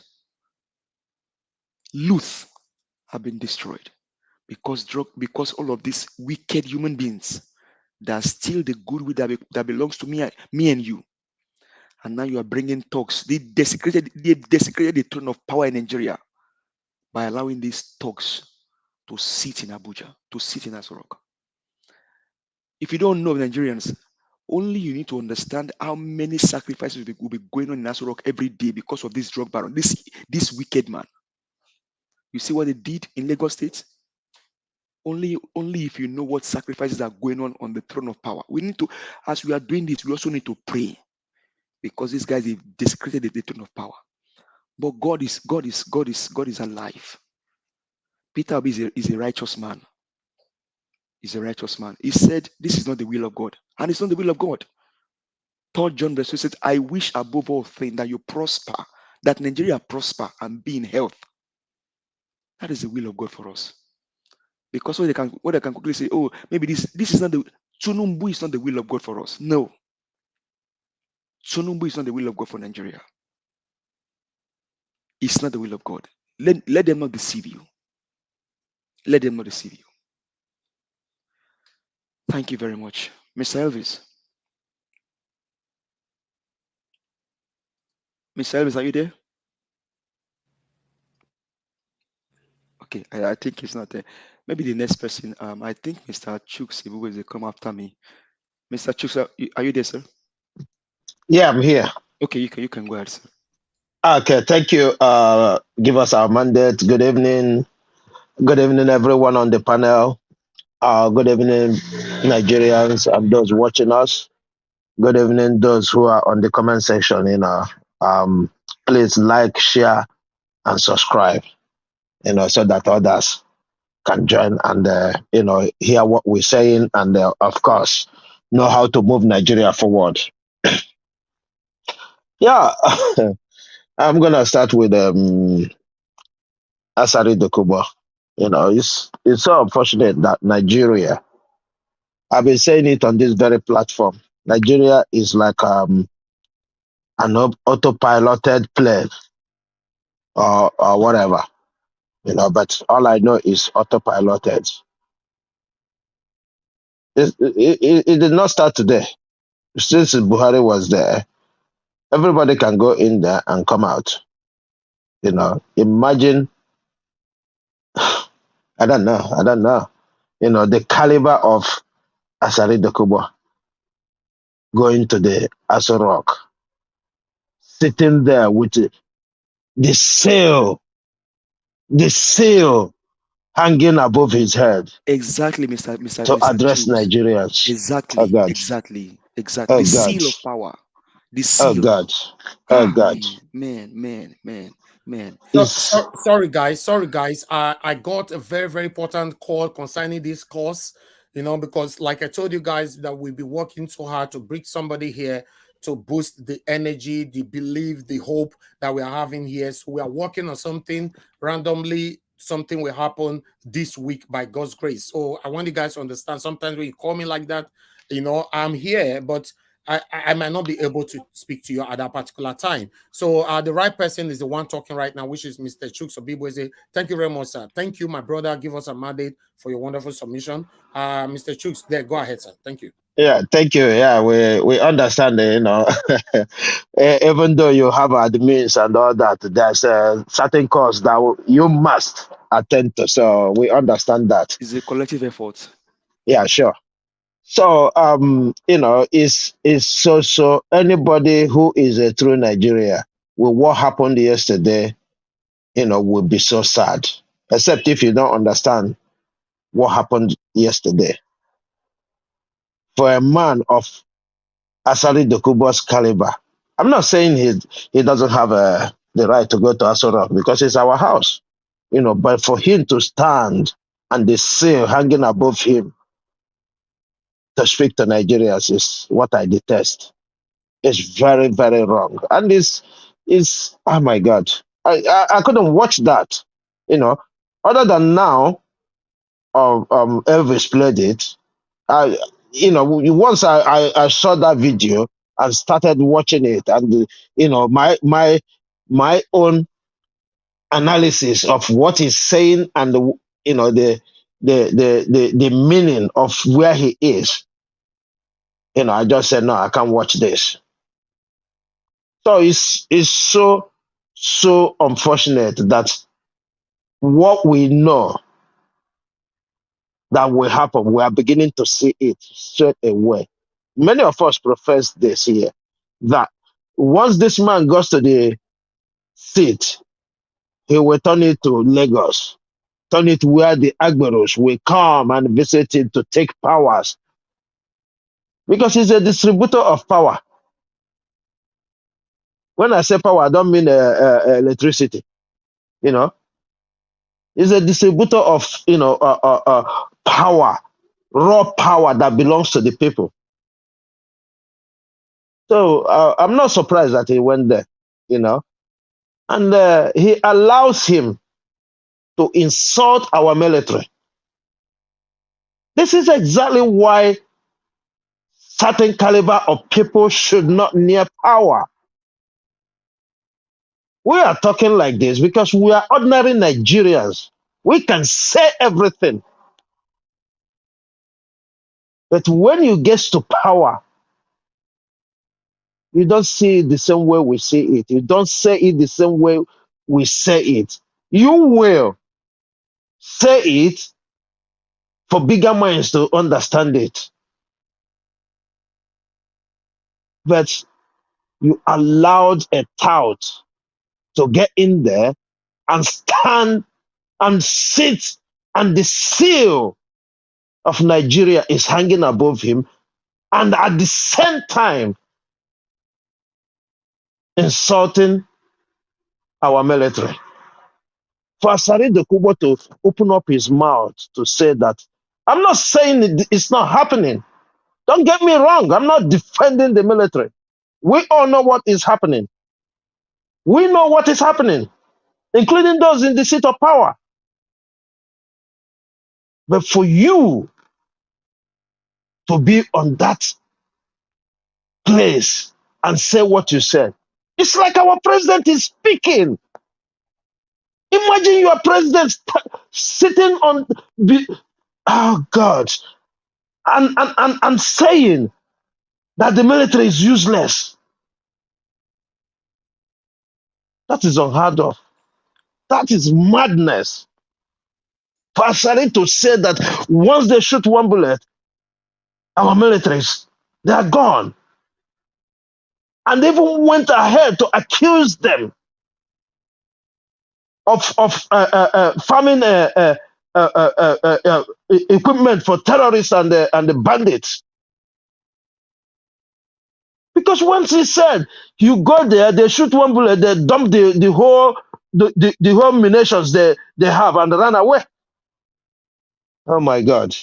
Youth have been destroyed because all of these wicked human beings that steal the goodwill that belongs to me and you. And now you are bringing thugs. They desecrated the throne of power in Nigeria by allowing these thugs to sit in Abuja, to sit in Asari. If you don't know Nigerians, Only you need to understand how many sacrifices will be going on in Asari Rock every day because of this drug baron, this wicked man. You see what they did in Lagos State? Only if you know what sacrifices are going on the throne of power. We need to, as we are doing this, we also need to pray because these guys have desecrated the throne of power. But God is alive. Peter Obi is a righteous man. He's a righteous man. He said, "This is not the will of God," and it's not the will of God. 3 John verse 2 said, "I wish above all things that you prosper, that Nigeria prosper and be in health." That is the will of God for us. Because what they can quickly say, "Oh, maybe this is not the Tinubu is not the will of God for us." No, Tinubu is not the will of God for Nigeria. It's not the will of God. Let them not deceive you. Let them not deceive you. Thank you very much, Mr. Elvis. Mr. Elvis, are you there? Okay, I think he's not there. Maybe the next person. I think Mr. Chuks will come after me. Mr. Chuks, are you there, sir? Yeah, I'm here. Okay, you can go ahead, sir. Okay, thank you. Give us our mandate. Good evening. Good evening, everyone on the panel. Good evening, Nigerians and those watching us. Good evening, those who are on the comment section. Please like, share, and subscribe. So that others can join and hear what we're saying and of course know how to move Nigeria forward. Yeah, I'm gonna start with Asari Dokubo. It's so unfortunate that Nigeria, I've been saying it on this very platform, Nigeria is like an autopiloted plane or whatever, but all I know is autopiloted. It did not start today. Since Buhari was there, everybody can go in there and come out. Imagine, I don't know, the caliber of Asari Dokubo going to the Aso Rock, sitting there with the sail hanging above his head. Exactly, Mr. To address Chuks. Nigerians. Exactly, Oh God. exactly. Oh The God. seal of power. The Oh seal. God. Oh God. Man. Sorry, guys. I got a very, very important call concerning this course, because like I told you guys that we'll be working so hard to bring somebody here to boost the energy, the belief, the hope that we are having here. So we are working on something randomly. Something will happen this week by God's grace. So I want you guys to understand. Sometimes when you call me like that, I'm here, but I might not be able to speak to you at that particular time. So the right person is the one talking right now, which is Mr. Chuks Obibweze. Thank you very much, sir. Thank you, my brother. Give us a mandate for your wonderful submission. Mr. Chuks, there, go ahead, sir. Thank you. Yeah, thank you. Yeah, we understand, even though you have admins and all that, there's a certain course that you must attend to. So we understand that. It's a collective effort. Yeah, sure. So, is so anybody who is a true Nigeria with what happened yesterday, will be so sad, except if you don't understand what happened yesterday. For a man of Asari Dokubo's caliber, I'm not saying he doesn't have the right to go to Aso Rock because it's our house, but for him to stand and the seal hanging above him to speak to Nigerians is what I detest. It's very, very wrong. And it's oh my God. I couldn't watch that, other than now, Elvis played it. Once I saw that video and started watching it, and my own analysis of what he's saying and the meaning of where he is, I just said no, I can't watch this. So it's so unfortunate that what we know that will happen, we are beginning to see it straight away. many of us profess this here, that once this man goes to the seat, he will turn it to Lagos, turn it where the Agberos will come and visit him to take powers. Because he's a distributor of power. When I say power, I don't mean electricity. You know, he's a distributor of power, raw power that belongs to the people. So I'm not surprised that he went there. You know, and he allows him to insult our military. This is exactly why certain caliber of people should not near power. We are talking like this because we are ordinary Nigerians. We can say everything. But when you get to power, you don't see it the same way we see it. You don't say it the same way we say it. You will say it for bigger minds to understand it. But you allowed a tout to get in there and stand and sit, and the seal of Nigeria is hanging above him, and at the same time insulting our military. For Asari Dokubo to open up his mouth to say that, I'm not saying it's not happening. Don't get me wrong. I'm not defending the military. We all know what is happening. We know what is happening, including those in the seat of power. But for you to be on that place and say what you said, it's like our president is speaking. Imagine your president sitting on oh God, and saying that the military is useless. That is unheard of. That is madness. For Asari to say that once they shoot one bullet, our militaries, they are gone. And they even went ahead to accuse them of farming equipment for terrorists and the bandits. Because once he said, you go there, they shoot one bullet, they dump the whole munitions they have and run away. Oh my God.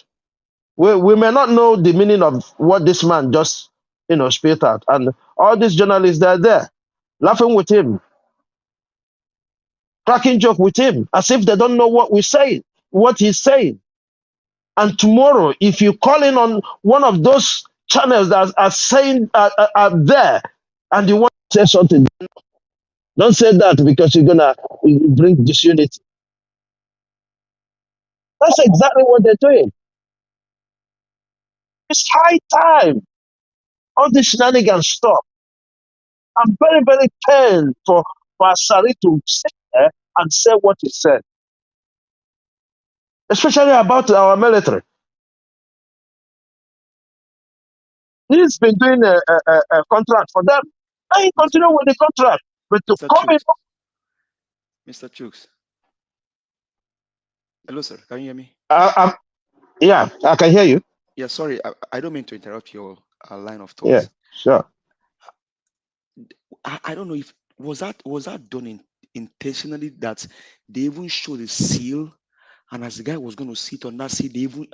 We may not know the meaning of what this man just spit out. And all these journalists, they're there, laughing with him, cracking joke with him, as if they don't know what we're saying, what he's saying. And tomorrow, if you call in on one of those channels that are saying are there, and you want to say something, don't say that because you're gonna bring disunity. That's exactly what they're doing. It's high time all this shenanigans stop. I'm very, very pained for Asari to sit there and say what he said, especially about our military. He's been doing a contract for them. And he continue with the contract. But to Mr. come in. Mr. Chooks. Hello, sir. Can you hear me? Yeah, I can hear you. Yeah, sorry. I don't mean to interrupt your line of thoughts. Yeah, sure. I don't know if was that done intentionally, that they even showed the seal, and as the guy was going to sit on that seal, they even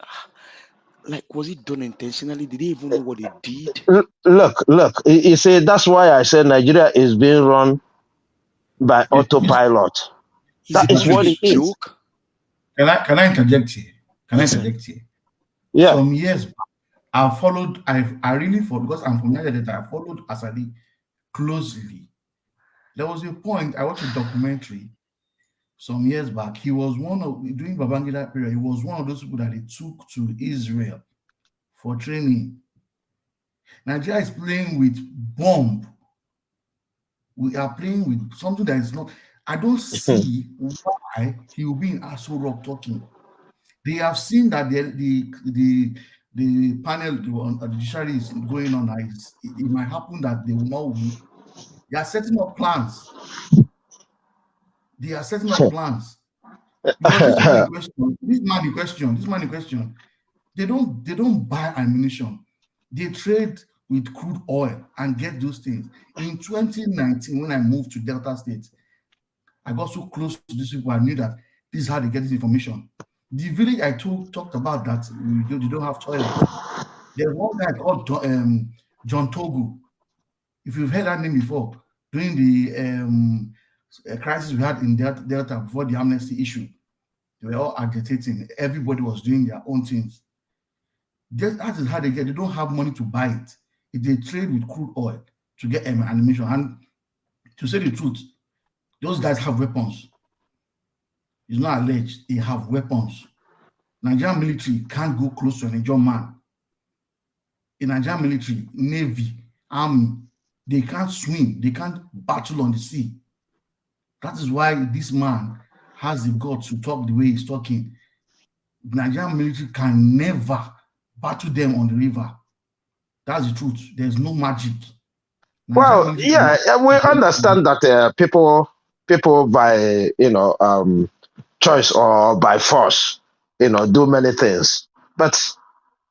was it done intentionally? Did they even know what they did? Look. You see, that's why I said Nigeria is being run by autopilot. That is what it is. Joke? Can I interject here? Yeah. Some years back, I really followed, because I'm from Nigeria, I followed Asari closely. There was a point I watched a documentary some years back. He was during Babangida period, he was one of those people that they took to Israel for training. Nigeria is playing with bomb. We are playing with something that is not. I don't see why he will be in Asari Rock talking. They have seen that the the panel the judiciary is going on, it might happen that they will not win. They are setting up plans. They are setting up plans. Because this man in question, they don't buy ammunition. They trade with crude oil and get those things. In 2019, when I moved to Delta State, I got so close to these people, I knew that this is how they get this information. The village I talked about that they don't have toilets. There's one guy called John Togo. If you've heard that name before, during the crisis we had in Delta before the amnesty issue, they were all agitating. Everybody was doing their own things. That is how they get. They don't have money to buy it. If they trade with crude oil to get ammunition, and to say the truth, those guys have weapons. It's not alleged. They have weapons. Nigerian military can't go close to a Nigerian man. In Nigerian military, navy, army, they can't swim. They can't battle on the sea. That is why this man has the guts to talk the way he's talking. The Nigerian military can never battle them on the river. That's the truth. There's no magic. Well, yeah, we understand that people by choice or by force, do many things. But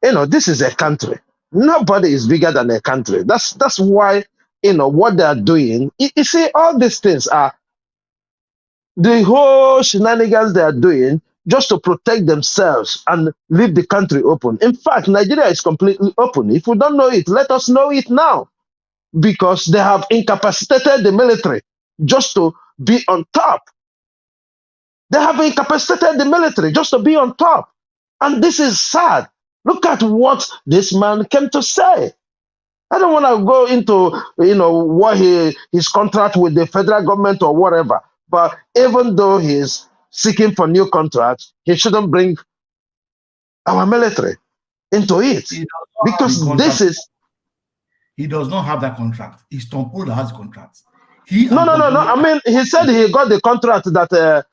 this is a country. Nobody is bigger than a country. That's why what they are doing. You see, all these things are the whole shenanigans they are doing just to protect themselves and leave the country open. In fact, Nigeria is completely open. If we don't know it, let us know it now. Because they have incapacitated the military just to be on top. They have incapacitated the military just to be on top. And this is sad. Look at what this man came to say. I don't want to go into, what his contract with the federal government or whatever. But even though he's seeking for new contracts, he shouldn't bring our military into it. Because this is... He does not have that contract. It's Tompo that has the contract. No. I mean, he said he got the contract that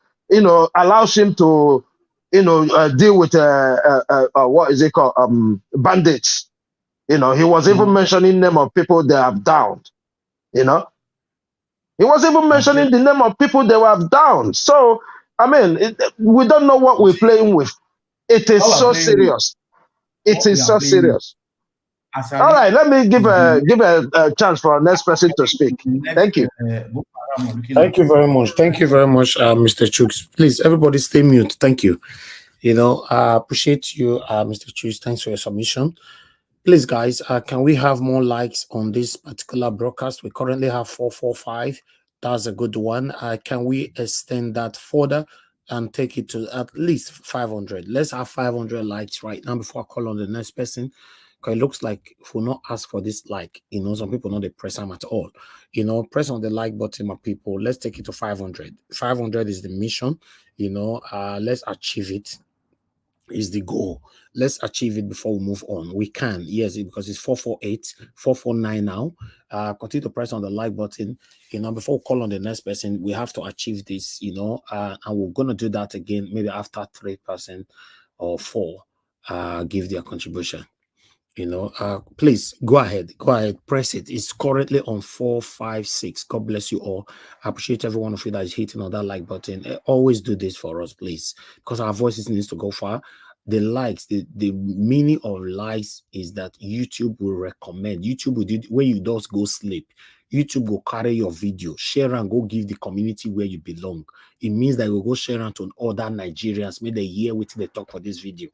allows him to deal with what is it called, bandits. He was even mentioning name of people they have downed. He was even mentioning the name of people they have downed. So I mean, we don't know what we're playing with. It is so serious. It is so serious. Asari, all right, let me give a chance for our next person to speak. Thank you. Thank you very much. Thank you very much, Mr. Chooks. Please, everybody stay mute. Thank you. I appreciate you, Mr. Chooks. Thanks for your submission. Please, guys, can we have more likes on this particular broadcast? We currently have 445. That's a good one. Can we extend that further and take it to at least 500? Let's have 500 likes right now before I call on the next person. Because it looks like if we not ask for this like, some people know they press them at all. Press on the like button, my people. Let's take it to 500. 500 is the mission. Let's achieve it. Is the goal. Let's achieve it before we move on. We can, yes, because it's 448, 449 now. Continue to press on the like button. Before we call on the next person, we have to achieve this. And we're gonna do that again, maybe after 3% or 4 give their contribution. Please go ahead, press it. It's currently on 456. God bless you all. I appreciate every one of you that is hitting on that like button. Always do this for us, please, because our voices needs to go far. The likes, the meaning of likes is that YouTube will recommend. YouTube will do when you just go sleep. YouTube will carry your video, share and go give the community where you belong. It means that you will go share and to other Nigerians. May they hear what they talk for this video.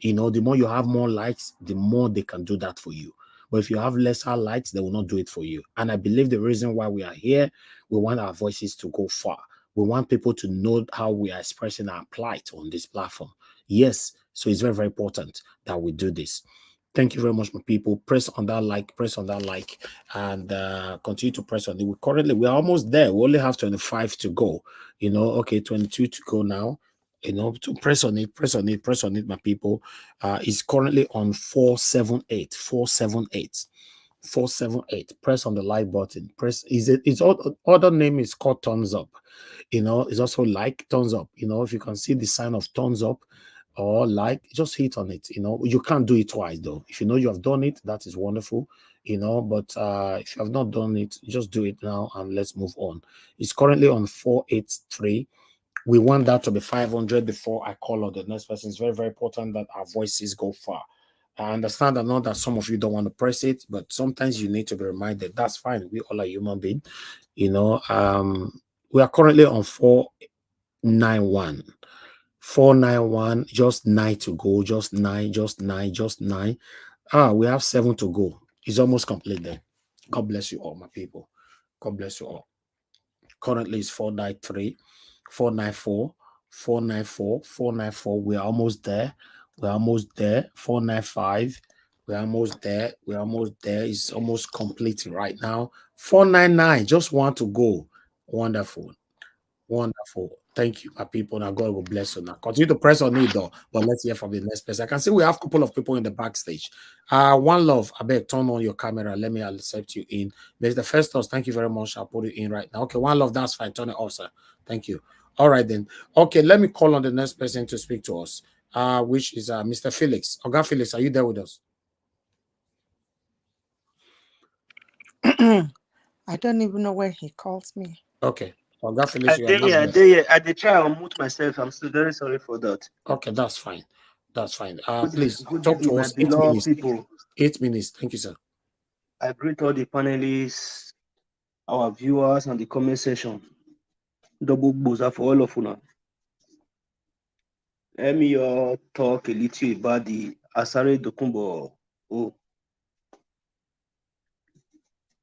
The more you have more likes, the more they can do that for you. But if you have lesser likes, they will not do it for you. And I believe the reason why we are here, we want our voices to go far. We want people to know how we are expressing our plight on this platform. Yes, so it's very, very important that we do this. Thank you very much, my people. Press on that like, and continue to press on it. We're almost there. We only have 25 to go. Okay, 22 to go now. To press on it, my people. It's currently on 478. 478. Press on the like button. Its other name is called thumbs up. It's also like thumbs up. If you can see the sign of thumbs up or like, just hit on it. You can't do it twice though. If you know you have done it, that is wonderful. But if you have not done it, just do it now and let's move on. It's currently on 483. We want that to be 500 before I call on the next person. It's very, very important that our voices go far. I understand that not that some of you don't want to press it, but sometimes you need to be reminded. That's fine. We all are human beings. We are currently on 491. 491, just 9 to go, just 9. We have 7 to go. It's almost complete then. God bless you all, my people. God bless you all. Currently it's 493, 494, 494, 494. We're almost there. 495. We're almost there. It's almost complete right now. 499, just want to go. Wonderful. Thank you, my people. Now God will bless you. Now continue to press on it though, but let's hear from the next person. I can see we have a couple of people in the backstage. One Love, I beg, turn on your camera. Let me accept you in. There's the first host. Thank you very much. I'll put it in right now. Okay, One Love, that's fine. Turn it off, sir. Thank you. All right then. Okay, let me call on the next person to speak to us. Which is Mr. Felix. Oga Felix, are you there with us? I don't even know where he calls me. Okay. Oga Felix, I did try to unmute myself. I'm still very sorry for that. Okay, that's fine. Please good talk evening, to us. my beloved people. 8 minutes. Thank you, sir. I greet all the panelists, our viewers, and the comment section. Double boozer for all of you now. Let me talk a little about the Asari Dokumbo.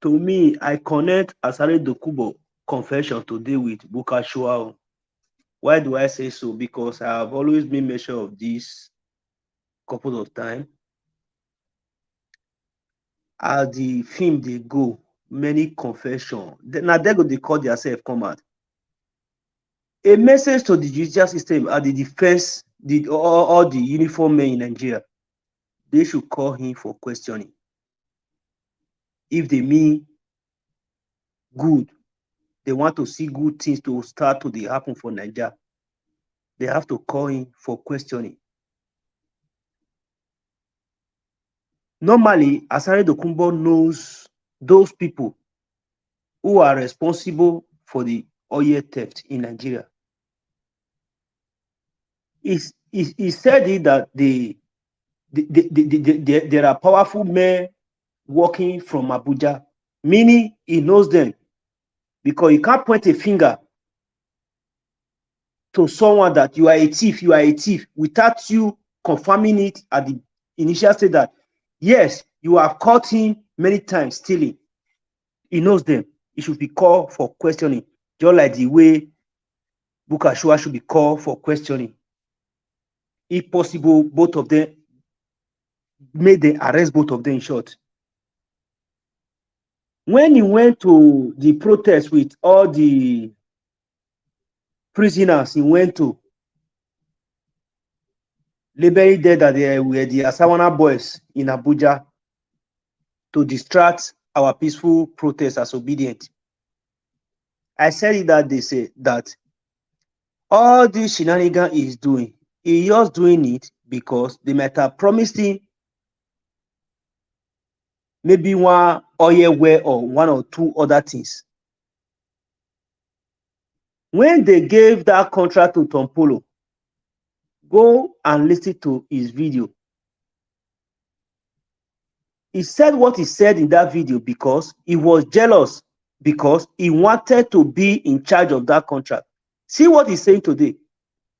To me, I connect Asari Dokubo confession today with Bukashua. Why do I say so? Because I have always been measure of this couple of times. As the film they go, many confession. Now they go they call themselves come out. A message to the judicial system at the defense, all the uniform men in Nigeria. They should call him for questioning. If they mean good, they want to see good things to start to happen for Nigeria, they have to call him for questioning. Normally, Asari Dokumbo knows those people who are responsible for the oil theft in Nigeria. He said that there are powerful men working from Abuja, meaning he knows them, because you can't point a finger to someone that you are a thief, without you confirming it at the initial stage that, yes, you have caught him many times stealing. He knows them. He should be called for questioning, just like the way Bukashua should be called for questioning. If possible, both of them, may they arrest both of them in short. When he went to the protest with all the prisoners, he went to labeling there that they were the Asawana boys in Abuja to distract our peaceful protest as obedient. I said it that they say that all this shenanigan is doing, he just doing it because they might have promised him maybe one oil well or one or two other things. When they gave that contract to Tompolo, go and listen to his video. He said what he said in that video because he was jealous, because he wanted to be in charge of that contract. See what he's saying today,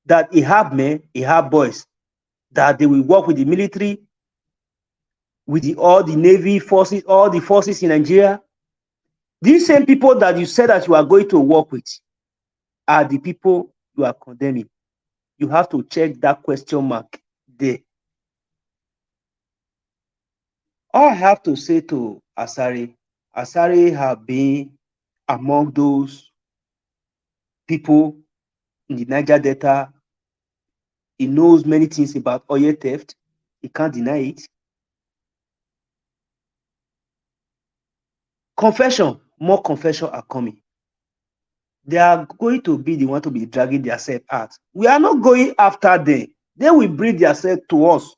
that he have men, he have boys, that they will work with the military, with all the Navy forces, all the forces in Nigeria. These same people that you said that you are going to work with are the people you are condemning. You have to check that question mark there. All I have to say to Asari have been among those people in the Niger Delta. He knows many things about oil theft. He can't deny it. Confession, more confession are coming. They are going to be the one to be dragging themselves out. We are not going after them. They will bring themselves to us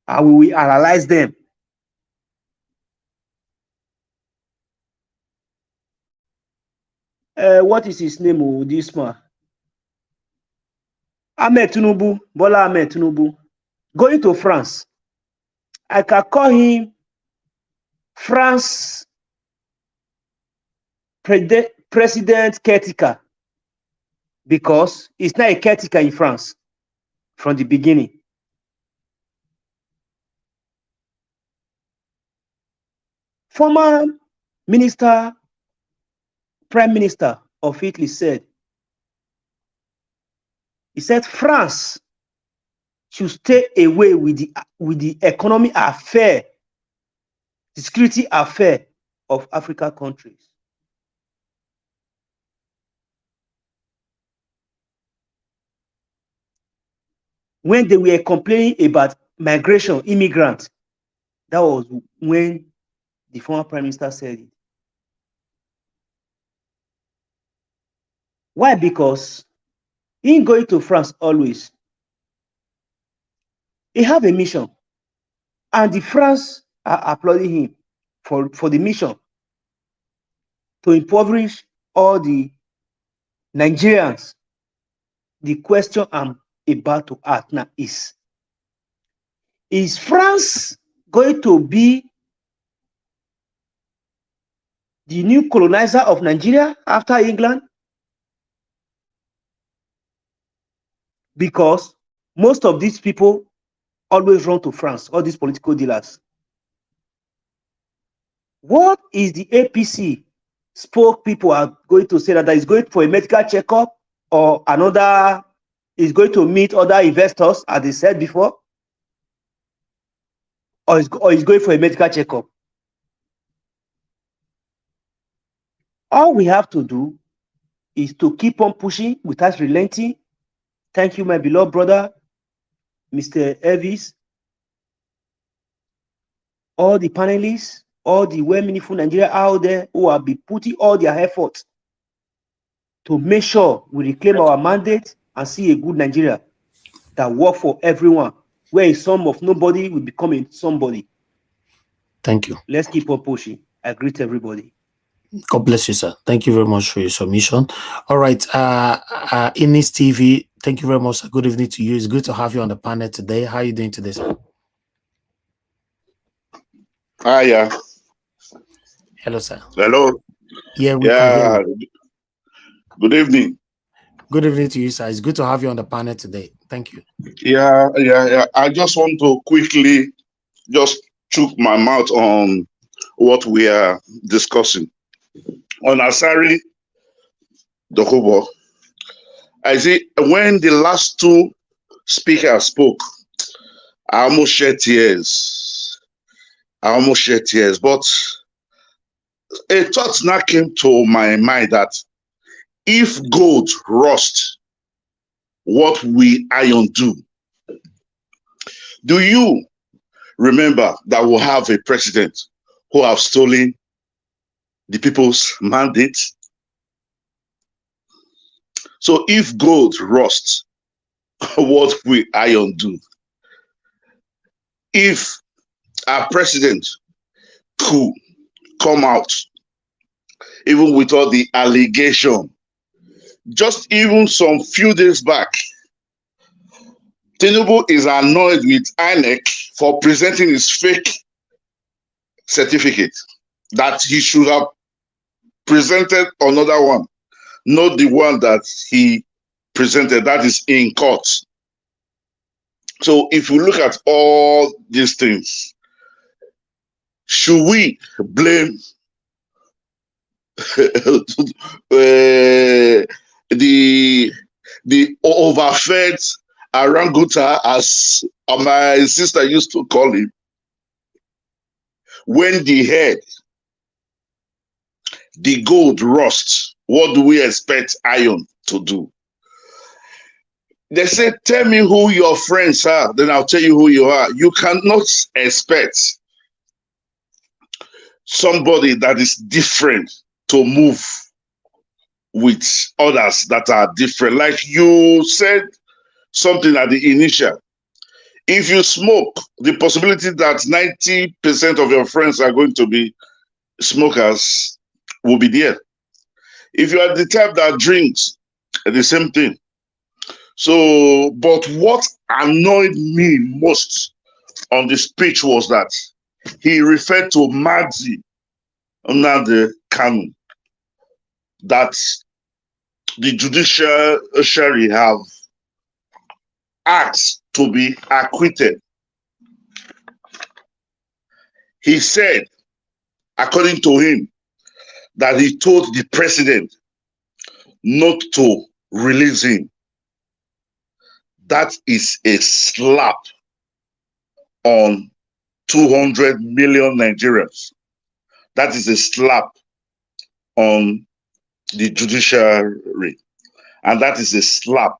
and we will analyze them. What is his name? Oh, this man. Ahmed Tinubu, Bola Ahmed Tinubu, going to France. I can call him France President caretaker because it's not a caretaker in France from the beginning. Former Prime Minister of Italy said, he said France should stay away with the economic affair, the security affair of African countries. When they were complaining about migration, immigrants, that was when the former Prime Minister said it. Why? Because in going to France always, he have a mission, and the France are applauding him for the mission to impoverish all the Nigerians. The question I'm about to ask now is France going to be the new colonizer of Nigeria after England? Because most of these people always run to France, all these political dealers. What is the APC spoke people are going to say that is going for a medical checkup or another is going to meet other investors, as they said before, or is going for a medical checkup? All we have to do is to keep on pushing without relenting. Thank you, my beloved brother, Mr. Elvis, all the panelists, all the well-meaningful Nigeria out there who have been putting all their efforts to make sure we reclaim our mandate and see a good Nigeria that work for everyone, where a sum of nobody will become a somebody. Thank you. Let's keep on pushing. I greet everybody. God bless you, sir. Thank you very much for your submission. All right, Inis TV, thank you very much. Good evening to you. It's good to have you on the panel today. How are you doing today, sir? Hi, yeah. Hello, sir. Hello. Yeah, we can hear you. Good evening. Good evening to you, sir. It's good to have you on the panel today. Thank you. Yeah. I just want to quickly just choke my mouth on what we are discussing. On Asari, the Hobo, I see when the last two speakers spoke, I almost shed tears. But a thought now came to my mind that if gold rust, what will iron do? Do you remember that we have a president who have stolen the people's mandate? So if gold rusts, what will iron do? If our president could come out, even with all the allegation, just even some few days back, Tinubu is annoyed with INEC for presenting his fake certificate, that he should have presented another one, not the one that he presented, that is in court. So if you look at all these things, should we blame the overfed orangutan, as my sister used to call him, when the head, the gold rusts? What do we expect iron to do? They say, tell me who your friends are, then I'll tell you who you are. You cannot expect somebody that is different to move with others that are different. Like you said something at the initial, If you smoke, the possibility that 90% of your friends are going to be smokers will be there. If you are the type that drinks, the same thing. So, but what annoyed me most on the speech was that he referred to Magzi under the canon, that the judiciary have asked to be acquitted. He said, according to him, that he told the president not to release him. That is a slap on 200 million Nigerians. That is a slap on the judiciary. And that is a slap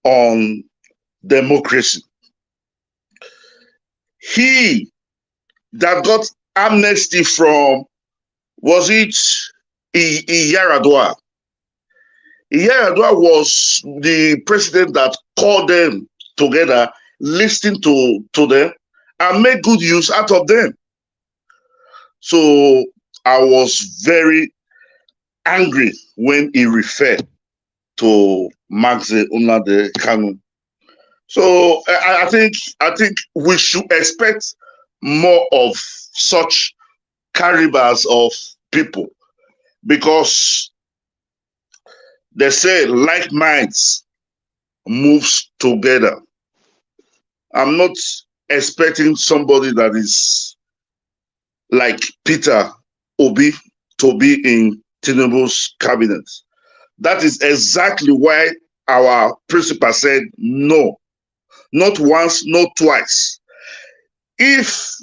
on democracy. He that got amnesty from, was it Yaradua? Yaradua was the president that called them together, listened to them, and made good use out of them. So I was very angry when he referred to Magzi Nnamdi Kanu. So I think we should expect more of such calibers of people, because they say like minds moves together. I'm not expecting somebody that is like Peter Obi to be in Tinubu's cabinet. That is exactly why our principal said no, not once, not twice. If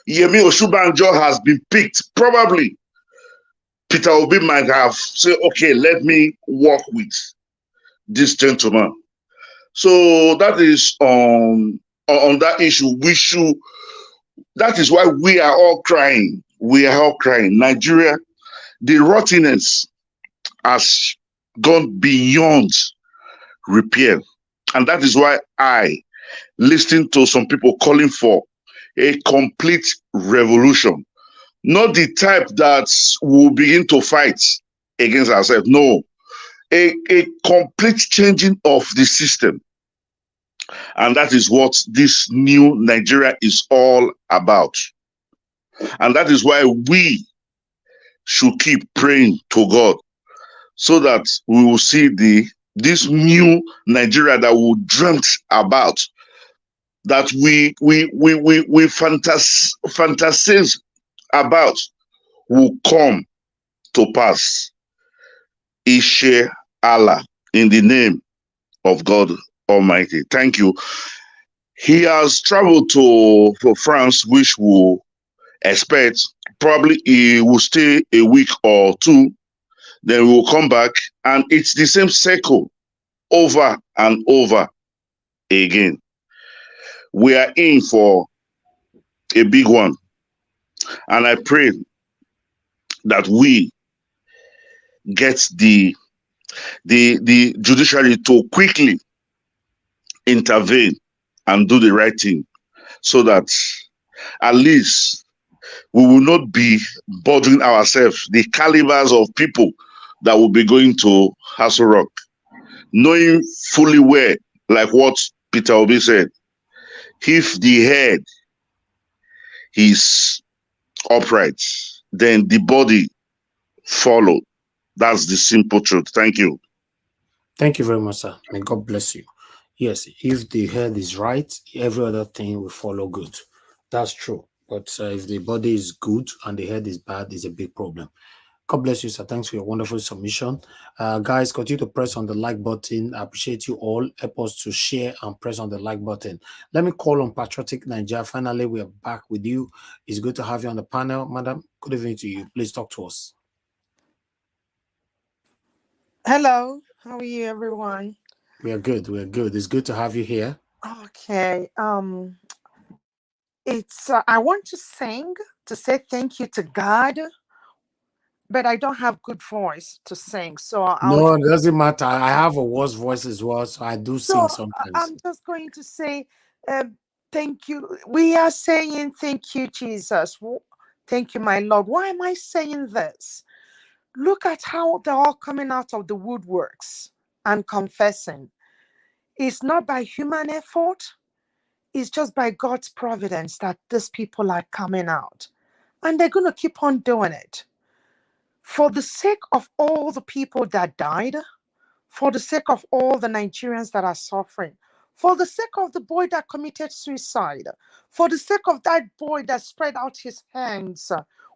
Yemi Oshubanjo has been picked, probably Peter Obi might have said, okay, let me work with this gentleman. So that is on that issue. That is why we are all crying. We are all crying. Nigeria, the rottenness has gone beyond repair. And that is why I listened to some people calling for a complete revolution. Not the type that will begin to fight against ourselves. No. A complete changing of the system. And that is what this new Nigeria is all about. And that is why we should keep praying to God, so that we will see this new Nigeria that we dreamt about, that we fantasize about, will come to pass. Ishe Allah, in the name of God Almighty. Thank you. He has traveled to France, which we expect. Probably he will stay a week or two, then we will come back, and it's the same cycle over and over again. We are in for a big one, and I pray that we get the judiciary to quickly intervene and do the right thing, so that at least we will not be bothering ourselves, the calibers of people that will be going to Hassel Rock, knowing fully well, like what Peter Obi said, if the head is upright, then the body follow. That's the simple truth. Thank you. Thank you very much, sir. May God bless you. Yes, if the head is right, every other thing will follow good. That's true. But if the body is good and the head is bad, it's a big problem. God bless you, sir. Thanks for your wonderful submission. Guys, continue to press on the like button. I appreciate you all. Help us to share and press on the like button. Let me call on Patriotic Nigeria. Finally, we are back with you. It's good to have you on the panel, madam. Good evening to you. Please talk to us. Hello. How are you, everyone? We are good. We are good. It's good to have you here. Okay. It's I want to say thank you to God, but I don't have good voice to sing, so I'll No, just it doesn't matter. I have a worse voice as well, so I do sing sometimes. I'm just going to say thank you. We are saying thank you, Jesus. Thank you, my Lord. Why am I saying this? Look at how they're all coming out of the woodworks and confessing. It's not by human effort, it's just by God's providence that these people are coming out. And they're going to keep on doing it. For the sake of all the people that died, for the sake of all the Nigerians that are suffering, for the sake of the boy that committed suicide, for the sake of that boy that spread out his hands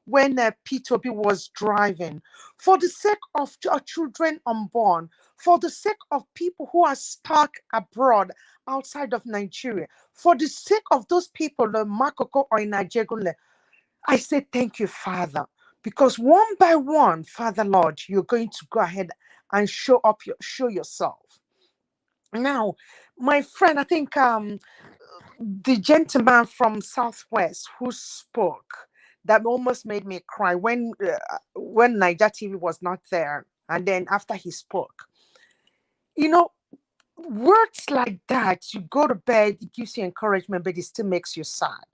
when P2B was driving, for the sake of children unborn, for the sake of people who are stuck abroad outside of Nigeria, for the sake of those people, the Makoko or in Nigeria, I say thank you, Father, because one by one, Father Lord, you're going to go ahead and show yourself. Now, my friend, I think the gentleman from Southwest who spoke, that almost made me cry when Niger TV was not there, and then after he spoke, you know, words like that, you go to bed, it gives you encouragement, but it still makes you sad.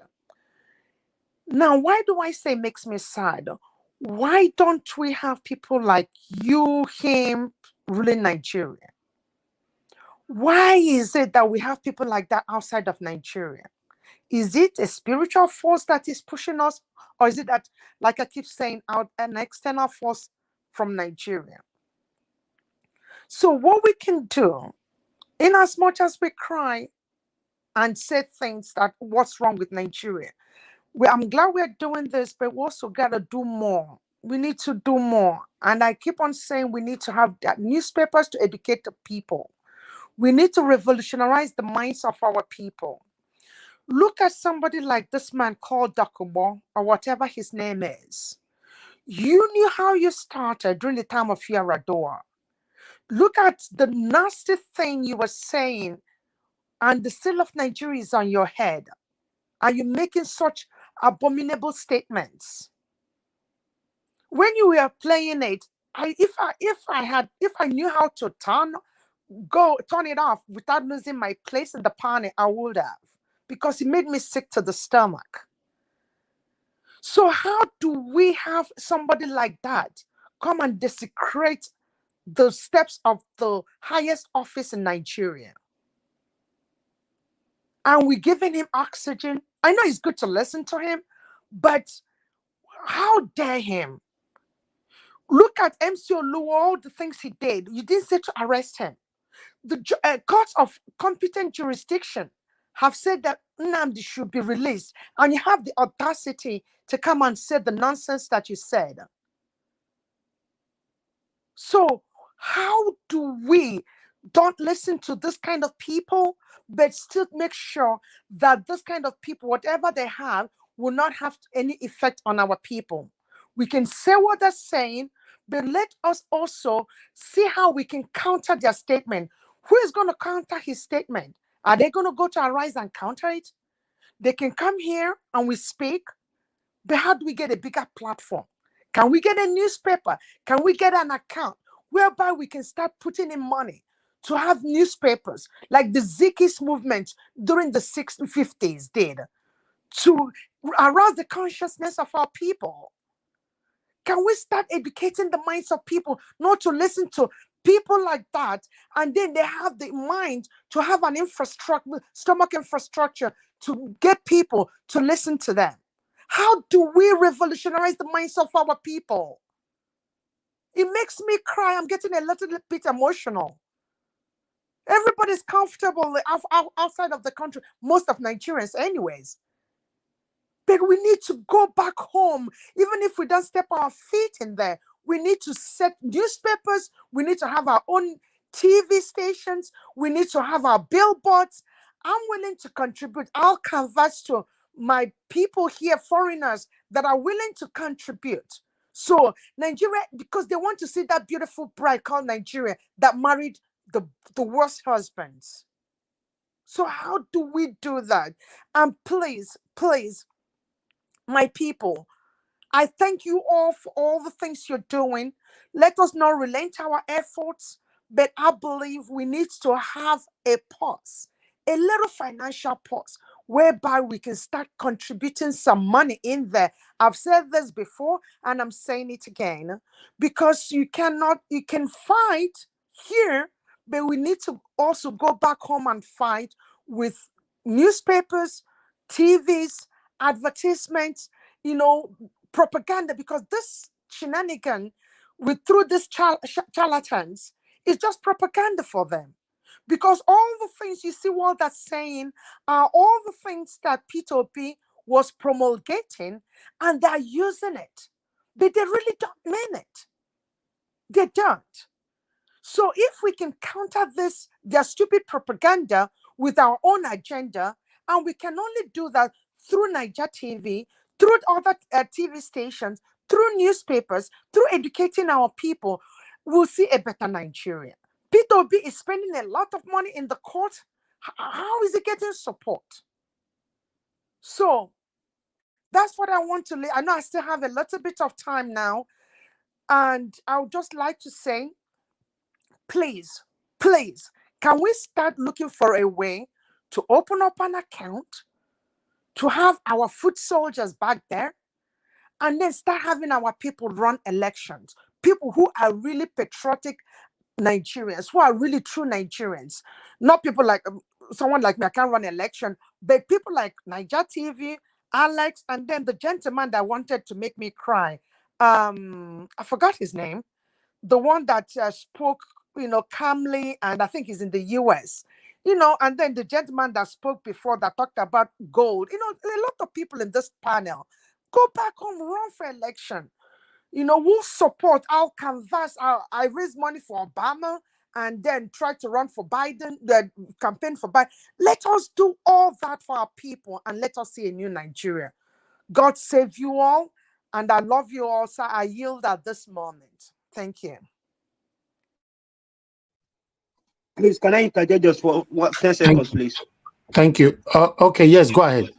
Now, why do I say makes me sad? Why don't we have people like you, him, ruling Nigeria? Why is it that we have people like that outside of Nigeria? Is it a spiritual force that is pushing us? Or is it that, like I keep saying, an external force from Nigeria? So what we can do, in as much as we cry and say things that what's wrong with Nigeria, I'm glad we're doing this, but we also got to do more. We need to do more. And I keep on saying we need to have newspapers to educate the people. We need to revolutionize the minds of our people. Look at somebody like this man called Dakubo, or whatever his name is. You knew how you started during the time of Yaradua. Look at the nasty thing you were saying, and the seal of Nigeria is on your head. Are you making such abominable statements? When you were playing it, if I knew how to turn it off without losing my place in the party, I would have, because it made me sick to the stomach. So how do we have somebody like that come and desecrate the steps of the highest office in Nigeria? And we're giving him oxygen. I know it's good to listen to him, but how dare him? Look at MC Oluwo, all the things he did. You didn't say to arrest him. The courts of competent jurisdiction have said that Nnamdi should be released, and you have the audacity to come and say the nonsense that you said. So how do we don't listen to this kind of people, but still make sure that this kind of people, whatever they have, will not have any effect on our people? We can say what they're saying, but let us also see how we can counter their statement. Who is going to counter his statement? Are they going to go to Arise and counter it? They can come here and we speak, but how do we get a bigger platform? Can we get a newspaper? Can we get an account whereby we can start putting in money to have newspapers like the Zikis movement during the 50s did, to arouse the consciousness of our people? Can we start educating the minds of people not to listen to people like that, and then they have the mind to have an stomach infrastructure to get people to listen to them? How do we revolutionize the minds of our people? It makes me cry. I'm getting a little bit emotional. Everybody's comfortable outside of the country, most of Nigerians anyways. But we need to go back home, even if we don't step our feet in there. We need to set newspapers. We need to have our own TV stations. We need to have our billboards. I'm willing to contribute. I'll converse to my people here, foreigners that are willing to contribute. So Nigeria, because they want to see that beautiful bride called Nigeria that married the worst husbands. So how do we do that? And please, my people, I thank you all for all the things you're doing. Let us not relent our efforts, but I believe we need to have a pause, a little financial pause, whereby we can start contributing some money in there. I've said this before and I'm saying it again, because you can fight here, but we need to also go back home and fight with newspapers, TVs, advertisements, propaganda, because this shenanigan through these charlatans is just propaganda for them. Because all the things you see what they're saying are all the things that P2P was promulgating, and they're using it. But they really don't mean it. They don't. So if we can counter their stupid propaganda with our own agenda, and we can only do that through Niger TV, through other TV stations, through newspapers, through educating our people, we'll see a better Nigeria. P2B is spending a lot of money in the court. How is it getting support? So that's what I want to I know I still have a little bit of time now, and I would just like to say, please, can we start looking for a way to open up an account, to have our foot soldiers back there, and then start having our people run elections? People who are really patriotic Nigerians, who are really true Nigerians, not people like someone like me. I can't run election, but people like Niger TV, Alex, and then the gentleman that wanted to make me cry. I forgot his name. The one that spoke, calmly, and I think he's in the US. And then the gentleman that spoke before that talked about gold. A lot of people in this panel. Go back home, run for election. We'll support, I'll canvass, I raise money for Obama and then try to run for Biden, the campaign for Biden. Let us do all that for our people and let us see a new Nigeria. God save you all, and I love you all, so I yield at this moment. Thank you. Please, can I interject just for 10 seconds, please? Thank you. Okay, yes, go ahead.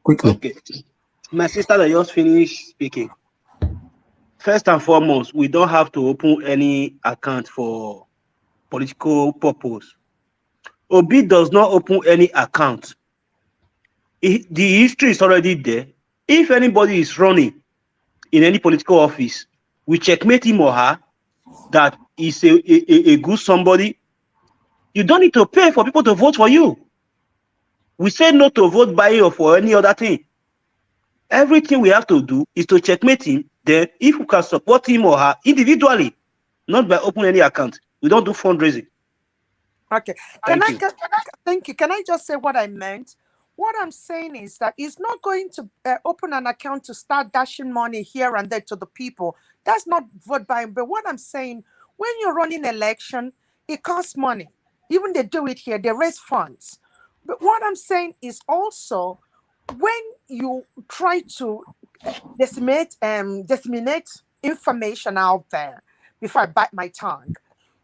Quickly. Okay. My sister that just finished speaking. First and foremost, we don't have to open any account for political purpose. Obi does not open any account. The history is already there. If anybody is running in any political office, we checkmate him or her that is a good somebody. You don't need to pay for people to vote for you. We say no to vote buying or for any other thing. Everything we have to do is to checkmate him. Then, if we can support him or her individually, not by opening any account, we don't do fundraising. Okay. Thank you. Can I just say what I meant? What I'm saying is that it's not going to open an account to start dashing money here and there to the people. That's not vote buying. But what I'm saying, when you're running an election, it costs money. Even they do it here, they raise funds. But what I'm saying is also, when you try to disseminate information out there, before I bite my tongue,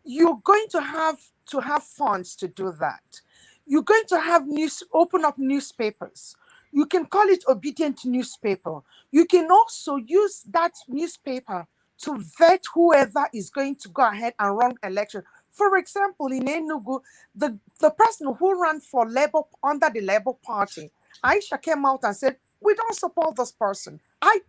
you're going to have funds to do that. You're going to have open up newspapers. You can call it obedient newspaper. You can also use that newspaper to vet whoever is going to go ahead and run election. For example, in Enugu, the person who ran for Labour under the Labour Party, Aisha came out and said, we don't support this person.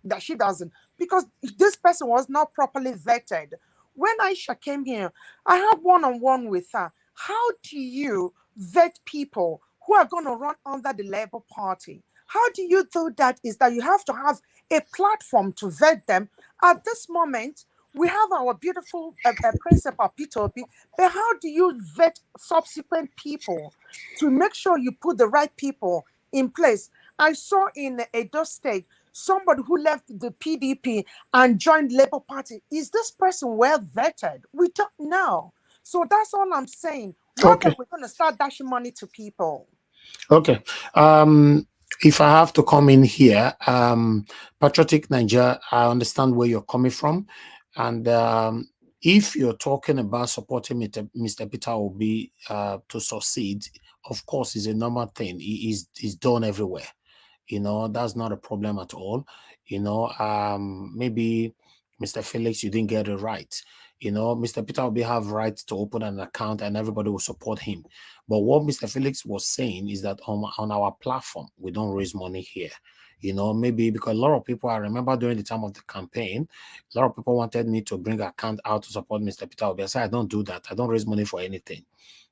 That she doesn't, because this person was not properly vetted. When Aisha came here, I had one-on-one with her. How do you vet people who are going to run under the Labour Party? How do you do that? Is that you have to have a platform to vet them. At this moment, we have our beautiful principal, P2P, but how do you vet subsequent people to make sure you put the right people in place? I saw in Edo State, somebody who left the PDP and joined Labour Party. Is this person well vetted? We don't know. So that's all I'm saying. Okay. We're going to start dashing money to people. Okay. If I have to come in here, Patriotic Niger, I understand where you're coming from. And if you're talking about supporting Mr. Peter Obi to succeed, of course, it's a normal thing. It's done everywhere. You know, that's not a problem at all. You know, maybe Mr. Felix, you didn't get it right. You know, Mr. Peter Obi have right to open an account and everybody will support him. But what Mr. Felix was saying is that on our platform, we don't raise money here. You know, maybe because a lot of people, I remember during the time of the campaign, a lot of people wanted me to bring account out to support Mr. Peter Obi. I said, I don't do that. I don't raise money for anything.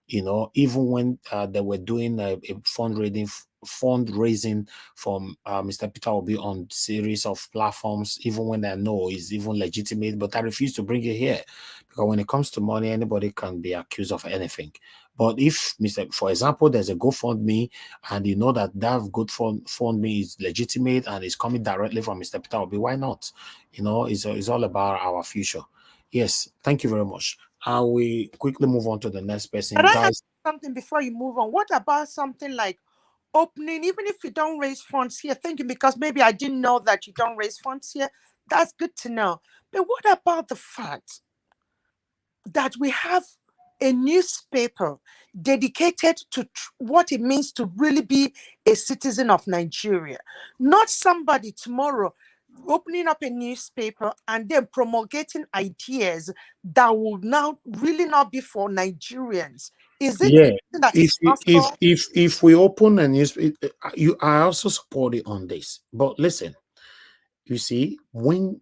You know, even when they were doing a fundraising from Mr. Peter Obi on series of platforms, even when I know is even legitimate, but I refuse to bring it here because when it comes to money, anybody can be accused of anything. But if, for example, there's a GoFundMe and you know that GoFundMe is legitimate and is coming directly from Mr. Peter Obi, why not? You know, it's all about our future. Yes, thank you very much. We quickly move on to the next person, Can I guys. ask something before you move on? What about something like opening, even if you don't raise funds here? Thank you, because maybe I didn't know that you don't raise funds here. That's good to know. But what about the fact that we have a newspaper dedicated to what it means to really be a citizen of Nigeria, not somebody tomorrow opening up a newspaper and then promulgating ideas that will now really not be for Nigerians? Is it Yeah, something that if is possible? if we open a newspaper, I also support it on this. But listen, you see, when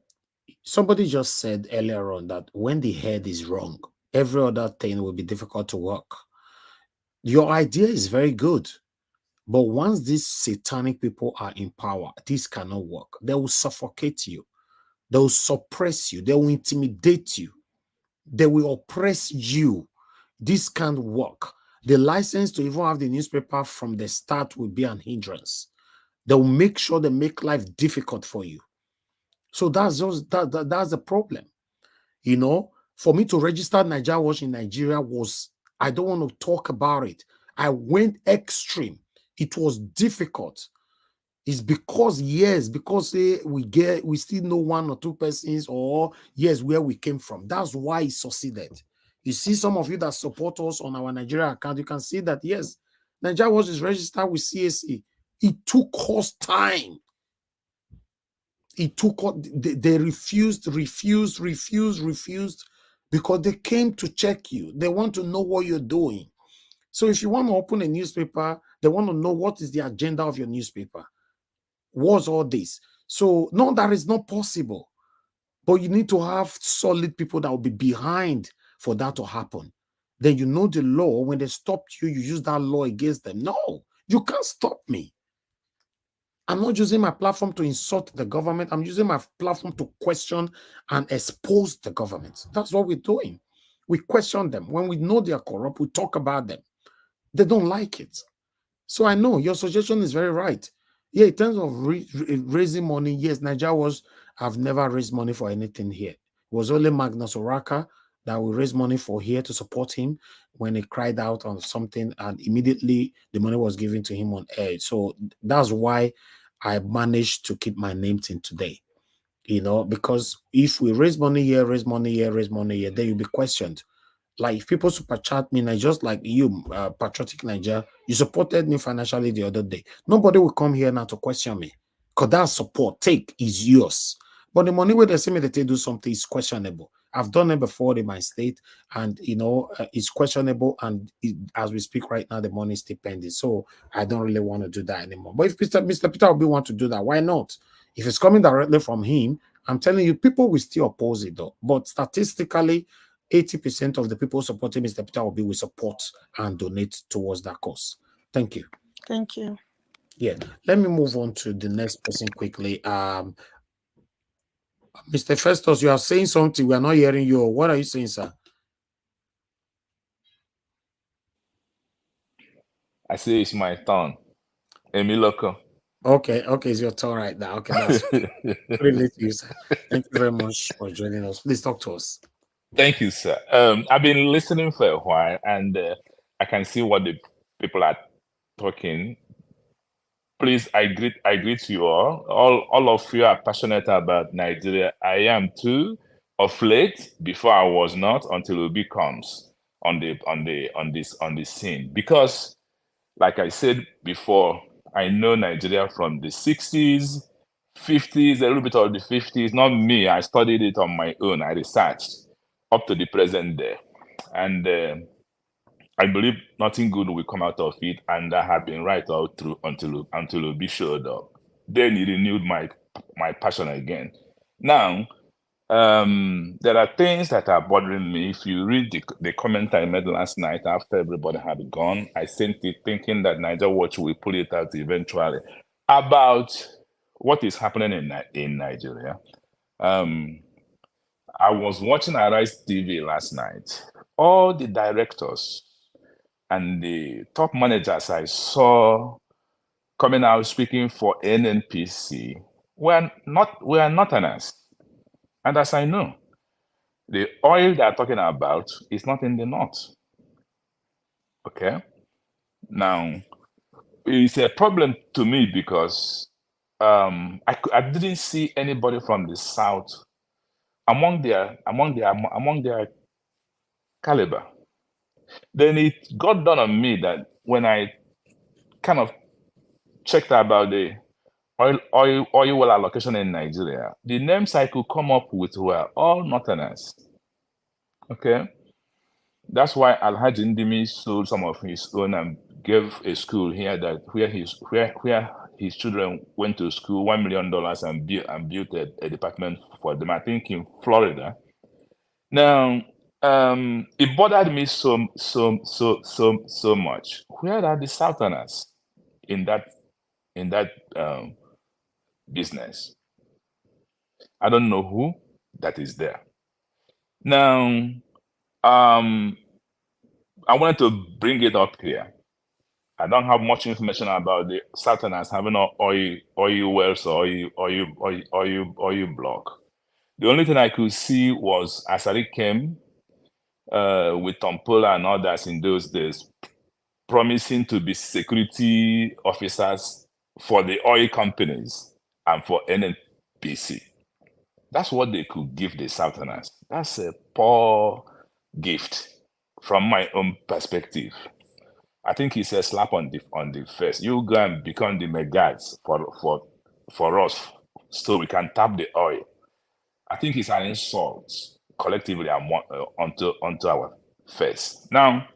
somebody just said earlier on that when the head is wrong, every other thing will be difficult to work. Your idea is very good. But once these satanic people are in power, this cannot work. They will suffocate you. They will suppress you. They will intimidate you. They will oppress you. This can't work. The license to even have the newspaper from the start will be an hindrance. They will make sure they make life difficult for you. So that's just that's the problem. You know, for me to register Nigeria Watch in Nigeria was, I don't want to talk about it. I went extreme. It was difficult. It's because, yes, because we still know one or two persons, or yes, where we came from. That's why it succeeded. You see, some of you that support us on our Nigeria account, you can see that yes, Nigeria Watch is registered with CSE. It took us time. It took they refused because they came to check you. They want to know what you're doing. So if you want to open a newspaper, they want to know what is the agenda of your newspaper. What's all this? So no, that is not possible. But you need to have solid people that will be behind for that to happen. Then you know the law. When they stopped you, you use that law against them. No, you can't stop me. I'm not using my platform to insult the government. I'm using my platform to question and expose the government. That's what we're doing. We question them. When we know they are corrupt, we talk about them. They don't like it. So I know your suggestion is very right. Yeah, in terms of raising money, yes, Nigeria I've never raised money for anything here. It was only Magnus Oraka that we raised money for here to support him when he cried out on something, and immediately the money was given to him on air. So that's why I managed to keep my name till today. You know, because if we raise money here, raise money here, raise money here, then you'll be questioned. Like if people super chat me, and just like you, Patriotic Niger, you supported me financially the other day. Nobody will come here now to question me, because that support take is yours. But the money where they say me that they do something is questionable. I've done it before in my state, and you know it's questionable. And as we speak right now, the money is still pending. So I don't really want to do that anymore. But if Mr. Peter Obi want to do that, why not? If it's coming directly from him, I'm telling you, people will still oppose it though. But statistically, 80% of the people supporting Mr. Peter Obi will support and donate towards that cause. Thank you. Thank you. Yeah, let me move on to the next person quickly. Mr. Festus, you are saying something. We are not hearing you. What are you saying, sir? I say it's my turn. Emiloko. Okay, it's your turn right now. Okay, that's really you, sir. Thank you very much for joining us. Please talk to us. Thank you, sir. I've been listening for a while, and I can see what the people are talking. Please, I greet you all. All of you are passionate about Nigeria. I am too. Of late, before I was not, until Obi comes on the scene. Because, like I said before, I know Nigeria from the 60s, 50s, a little bit of the 50s. Not me. I studied it on my own. I researched up to the present day. And I believe nothing good will come out of it. And I have been right all through until Obi showed up. Then he renewed my passion again. Now, there are things that are bothering me. If you read the comment I made last night after everybody had gone, I sent it thinking that Niger Watch will pull it out eventually about what is happening in Nigeria. I was watching Arise TV last night. All the directors and the top managers I saw coming out speaking for NNPC were Northerners. And as I know, the oil they're talking about is not in the north. Okay? Now, it's a problem to me because I didn't see anybody from the south among their caliber. Then it got done on me that when I kind of checked about the oil well allocation in Nigeria, the names I could come up with were all Northerners. Okay? That's why Alhaji Ndimi sold some of his own and gave a school here that where his children went to school $1 million and built a department for them, I think in Florida. Now, it bothered me so much. Where are the Southerners in that business? I don't know who that is there. Now, I wanted to bring it up here. I don't have much information about the Southerners having oil wells or oil block. The only thing I could see was Asari came with Tompola and others in those days, promising to be security officers for the oil companies and for NNPC. That's what they could give the Southerners. That's a poor gift from my own perspective. I think it's a slap on the face. You go and become the megads for us so we can tap the oil. I think it's an insult collectively onto our face. Now,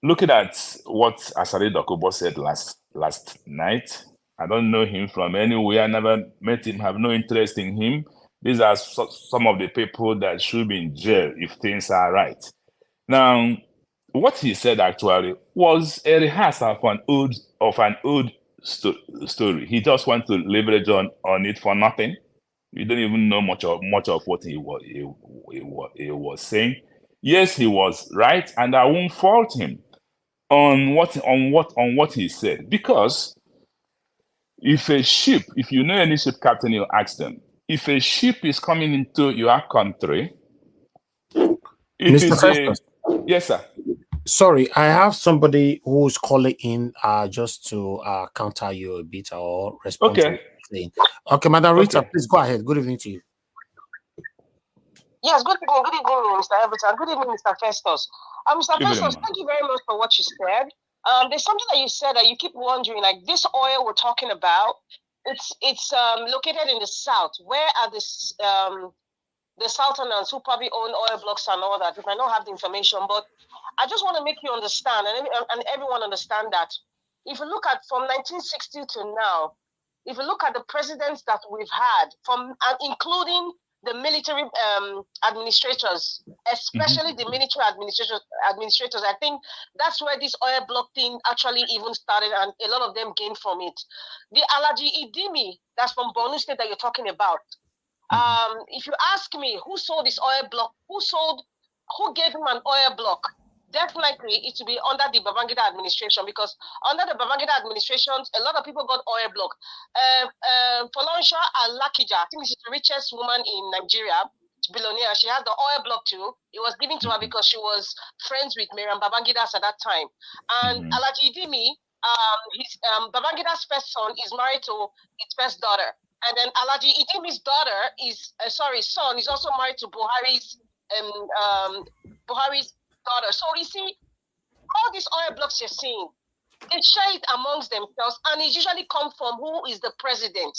looking at what Asari Dokubo said last night, I don't know him from anywhere, never met him, have no interest in him. These are some of the people that should be in jail if things are right. Now, what he said actually was a rehearsal of an old story. He just wants to leverage on it for nothing. You don't even know much of what he was saying. Yes, he was right, and I won't fault him on what he said, because if you know any ship captain, you ask them, if a ship is coming into your country, Mr. Festus. Yes, sir. Sorry, I have somebody who's calling in just to counter you a bit or respond to what you're saying. Okay, Madam Rita, please go ahead. Good evening to you. Yes, good evening, Mr. Everton. Good evening, Mr. Festus. Mr. Festus, thank you very much for what you said. There's something that you said that you keep wondering, like this oil we're talking about, it's located in the south. Where are the Southerners who probably own oil blocks and all that? We might not have the information, but I just want to make you understand and everyone understand that if you look at from 1960 to now, if you look at the presidents that we've had, from including the military administrators, especially the military administrators, I think that's where this oil block thing actually even started, and a lot of them gained from it. The Alhaji Idimi, that's from Borno State that you're talking about. If you ask me who sold this oil block, who gave him an oil block, definitely it will be under the Babangida administration, because under the Babangida administration, a lot of people got oil block. Folansha Alakija, I think she's the richest woman in Nigeria, billionaire. She has the oil block too. It was given to her because she was friends with Miriam Babangidas at that time. And Alhaji Idimi, Babangida's first son is married to his first daughter. And then Alhaji Idimi's son is also married to Buhari's daughter. So you see, all these oil blocks you're seeing, They share it amongst themselves, and it usually comes from who is the president.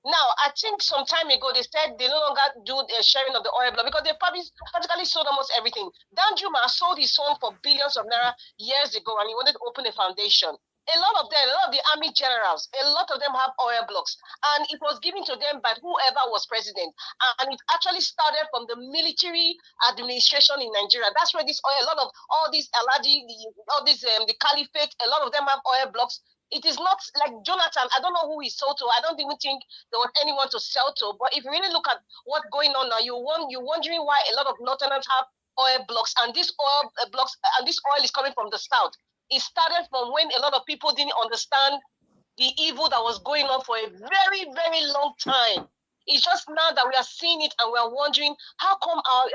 Now, I think some time ago they said they no longer do the sharing of the oil block because they practically sold almost everything. Dan Juma sold his home for billions of naira years ago, and he wanted to open a foundation. A lot of the army generals, a lot of them have oil blocks, and it was given to them by whoever was president. And it actually started from the military administration in Nigeria. That's where this oil, a lot of all these Aladi, the caliphate, a lot of them have oil blocks. It is not like Jonathan. I don't know who he sold to. I don't even think there was anyone to sell to. But if you really look at what's going on now, you're wondering why a lot of Northerners have oil blocks, and this oil blocks, and this oil is coming from the south. It started from when a lot of people didn't understand the evil that was going on for a very, very long time. It's just now that we are seeing it and we are wondering how come our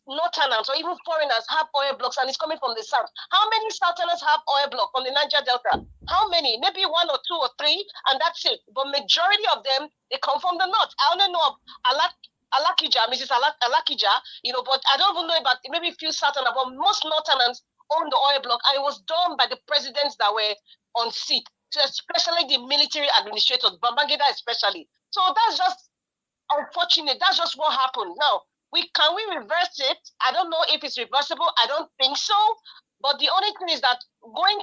Northerners or even foreigners have oil blocks and it's coming from the south. How many Southerners have oil blocks from the Niger Delta? How many? Maybe 1 or 2 or 3, and that's it. But majority of them, they come from the north. I only know of Alakija, Mrs. Alakija, but I don't even know about maybe a few Southerners, but most Northerners own the oil block, and it was done by the presidents that were on seat, so especially the military administrators, Babangida especially. So that's just unfortunate. That's just what happened. Now, can we reverse it? I don't know if it's reversible. I don't think so. But the only thing is that going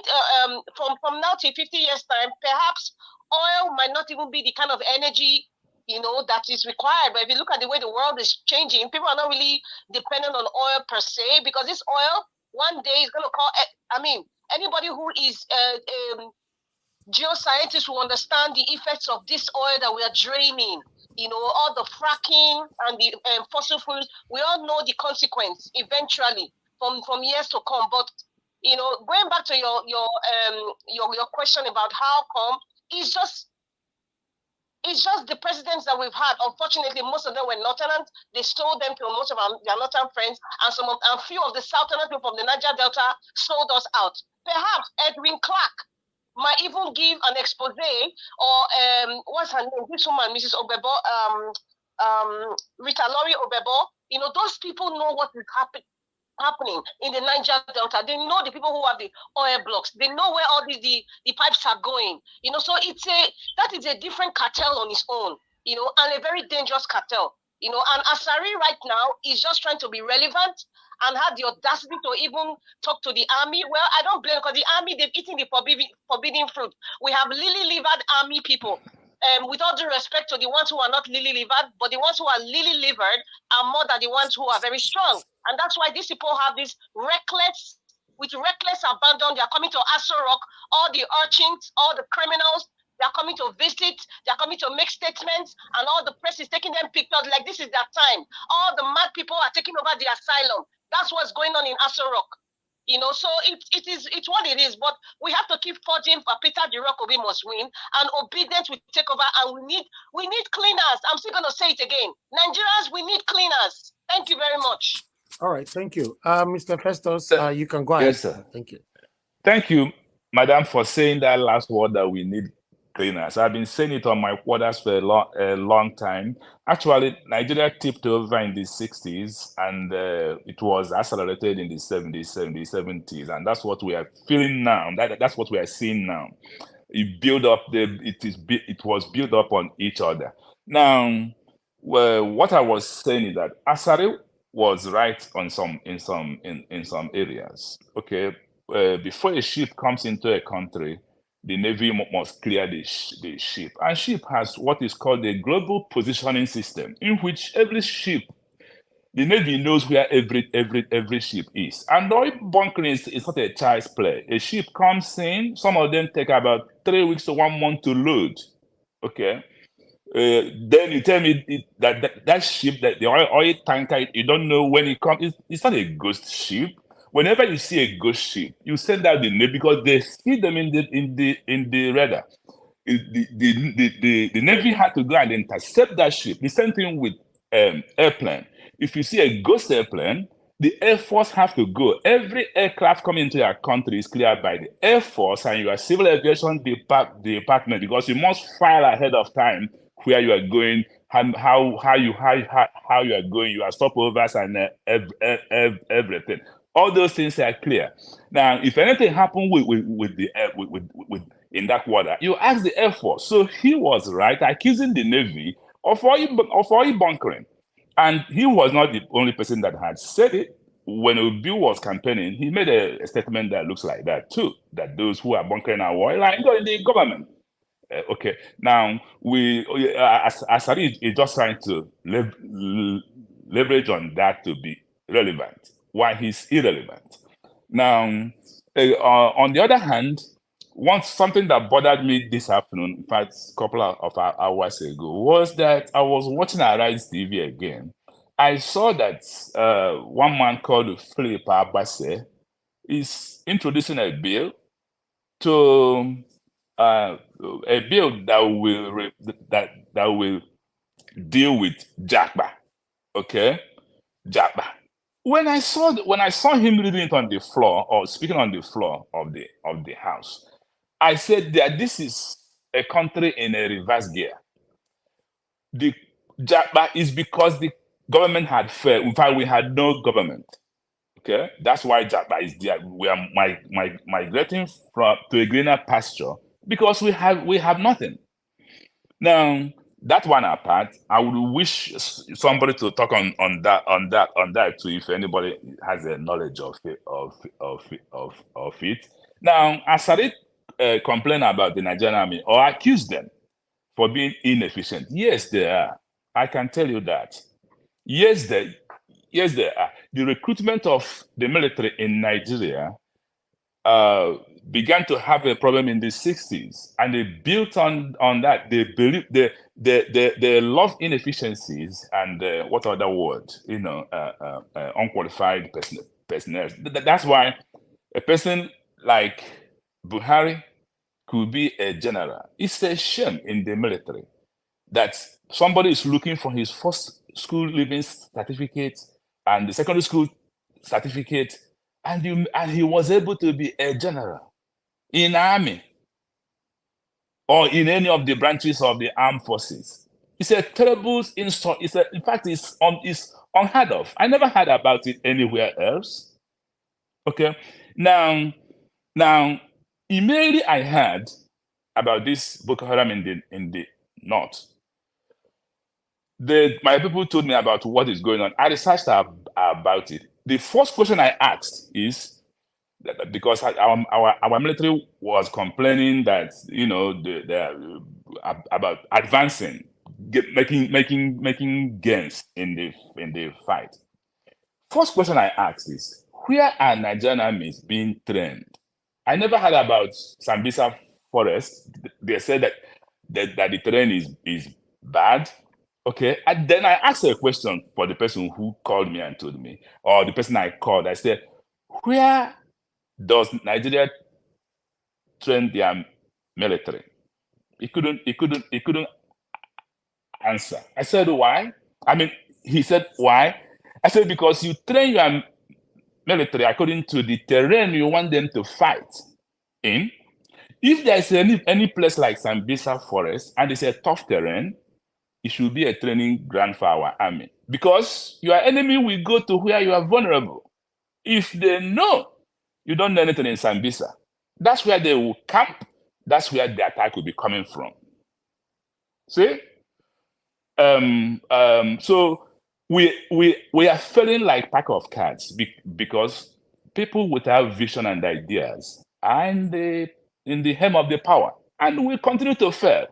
from now to 50 years' time, perhaps oil might not even be the kind of energy that is required. But if you look at the way the world is changing, people are not really dependent on oil per se, because this oil one day is going to call. I mean, anybody who is geoscientists will understand the effects of this oil that we are draining. All the fracking and the fossil fuels, we all know the consequence eventually from years to come. But going back to your question about how come, it's just the presidents that we've had. Unfortunately, most of them were Northerners. They sold them to most of their Northern friends, and few of the Southerners people from the Niger Delta sold us out. Perhaps Edwin Clark might even give an expose, or what's her name? This woman, Mrs. Obebo, Rita Lori Obebo. Those people know what is happening in the Niger Delta. They know the people who have the oil blocks. They know where all the pipes are going. So that is a different cartel on its own. And a very dangerous cartel. And Asari right now is just trying to be relevant and had the audacity to even talk to the army. Well, I don't blame, because the army, they've eaten the forbidden fruit. We have lily-livered army people. With all due respect to the ones who are not lily-livered, but the ones who are lily-livered are more than the ones who are very strong. And that's why these people have this reckless abandon. They are coming to Asari, all the urchins, all the criminals. They are coming to visit, they are coming to make statements, and all the press is taking them pictures like this is their time. All the mad people are taking over the asylum. That's what's going on in Asari. So it's what it is. But we have to keep forging for Peter the Rock Obi must win, and obedience will take over, and we need cleaners. I'm still gonna say it again. Nigerians, we need cleaners. Thank you very much. All right, thank you. Mr. Festus, you can go ahead. Yes, sir. Thank you. Thank you, madam, for saying that last word, that we need cleaners. I've been saying it on my quarters for a long time. Actually, Nigeria tipped over in the 60s, and it was accelerated in the 70s, and that's what we are feeling now. That's what we are seeing now. It was built up on each other. Now, what I was saying is that Asari was right in some areas. Okay, before a ship comes into a country, the Navy must clear the ship. And ship has what is called a global positioning system, in which every ship, the Navy knows where every ship is. And oil bunkering is not a child's play. A ship comes in, some of them take about 3 weeks to 1 month to load. Okay. Then you tell me that ship, that the oil tanker, you don't know when it comes. It's not a ghost ship. Whenever you see a ghost ship, you send out the Navy, because they see them in the radar. The Navy had to go and intercept that ship. The same thing with airplane. If you see a ghost airplane, the Air Force have to go. Every aircraft coming into your country is cleared by the Air Force and your civil aviation department, because you must file ahead of time where you are going, how you are going, your stopovers and everything. All those things are clear. Now, if anything happened with in that water, you ask the Air Force. So he was right, accusing the Navy of oil bunkering. And he was not the only person that had said it. When Obi was campaigning, he made a statement that looks like that too, that those who are bunkering our oil are in the government. Okay, now Asari is just trying to leverage on that to be relevant, while he's irrelevant. Now, on the other hand, something that bothered me this afternoon, in fact, a couple of hours ago, was that I was watching Arise TV again. I saw that one man called Philip Abase is introducing a bill to a bill that will deal with Japa. Okay, Japa. When I saw him reading it on the floor or speaking on the floor of the house, I said that this is a country in a reverse gear. The Japa is because the government had failed. In fact, we had no government. Okay, that's why Japa is there. We are migrating to a greener pasture because we have nothing. Now, that one apart, I would wish somebody to talk on that too, if anybody has a knowledge of it. Now, Asari complain about the Nigerian army or accuse them for being inefficient. Yes, they are. I can tell you that. Yes, they are. The recruitment of the military in Nigeria began to have a problem in the 60s, and they built on that. They believe they love inefficiencies and what other word, unqualified personnel. That's why a person like Buhari could be a general. It's a shame in the military that somebody is looking for his first school leaving certificate and the secondary school certificate, and he was able to be a general in army or in any of the branches of the armed forces. It's a terrible insult. In fact, it's unheard of. I never heard about it anywhere else. Okay, now immediately I heard about this Boko Haram in the north. My people told me about what is going on. I researched about it. The first question I asked is that because our military was complaining that about advancing, making gains in the fight. First question I asked is, where are Nigerian armies being trained? I never heard about Sambisa Forest. They said that the terrain is bad. Okay, and then I asked a question for the person who called me and told me, or the person I called. I said, where does Nigeria train their military? He couldn't answer. I said, why? He said, why? I said, because you train your military according to the terrain you want them to fight in. If there's any place like Sambisa Forest and it's a tough terrain, it should be a training ground for our army. Because your enemy will go to where you are vulnerable. If they know you don't know anything in Sambisa, that's where they will camp. That's where the attack will be coming from. See? So we are feeling like pack of cards because people without vision and ideas are in the hem of the power, and we continue to fail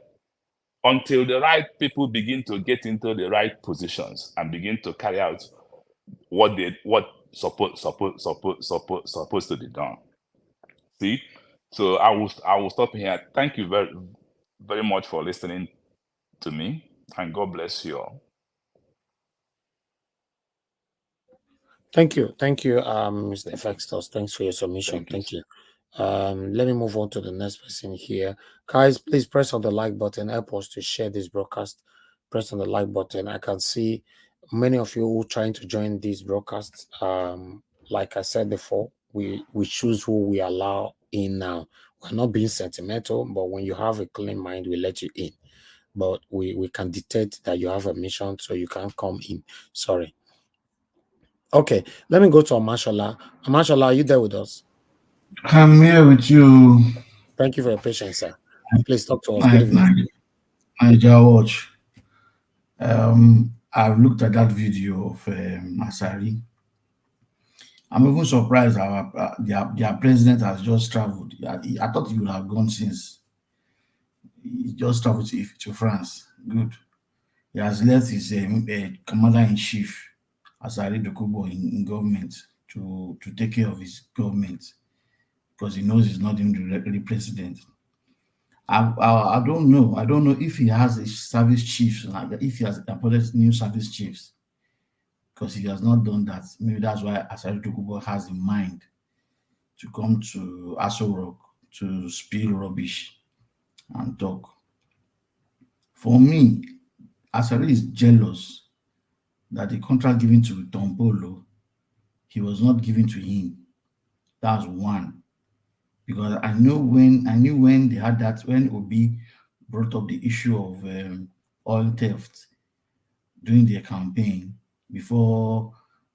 until the right people begin to get into the right positions and begin to carry out what supposed to be done. See, so I will stop here. Thank you very, very much for listening to me, and God bless you all. Thank you, Mr. Effectus. Thanks for your submission. Thank you. Let me move on to the next person here. Guys, please press on the like button. Help us to share this broadcast. Press on the like button. I can see many of you who are trying to join these broadcasts. Like I said before, we choose who we allow in now. We're not being sentimental, but when you have a clean mind, we let you in. But we can detect that you have a mission, so you can't come in. Sorry. Okay, let me go to Amashola. Amashola, are you there with us? I'm here with you. Thank you for your patience, sir. Please talk to us. Good evening. Niger Watch. I've looked at that video of Asari. I'm even surprised their president has just traveled. I thought he would have gone since. He just traveled to France. Good. He has left his commander-in-chief, Asari Dokubo, in government to take care of his government because he knows he's not even the president. I don't know. I don't know if he has a service chiefs, like if he has appointed new service chiefs, because he has not done that. Maybe that's why Asari Dokubo has in mind to come to Aso Rock to spill rubbish and talk. For me, Asari is jealous that the contract given to Tombolo, he was not given to him. That's one. Because I knew when they had that, when Obi brought up the issue of oil theft during their campaign, before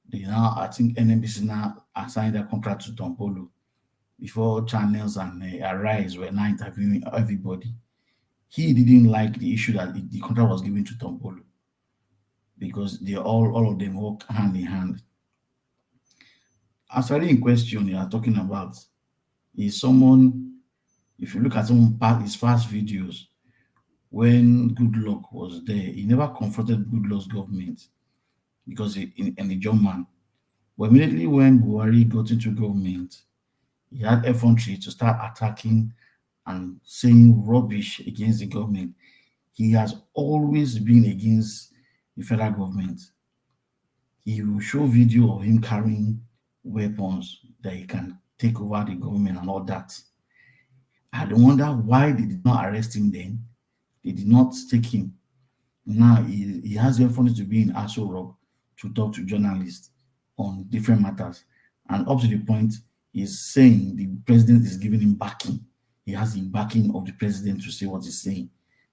they now, I think NNBC now assigned that contract to Tombolo, before channels and Arise were now interviewing everybody. He didn't like the issue that the contract was given to Tombolo because they all of them work hand in hand. Asari in question you are talking about is someone, if you look at his past videos, when Goodluck was there, he never confronted Goodluck's government because in a German. But immediately when Buhari got into government, he had effrontery to start attacking and saying rubbish against the government. He has always been against the federal government. He will show video of him carrying weapons that he can take over the government and all that. I wonder why they did not arrest him then. They did not take him. Now he has the opportunity to be in Aso Rock to talk to journalists on different matters. And up to the point, he's saying the president is giving him backing. He has the backing of the president to say what he's saying.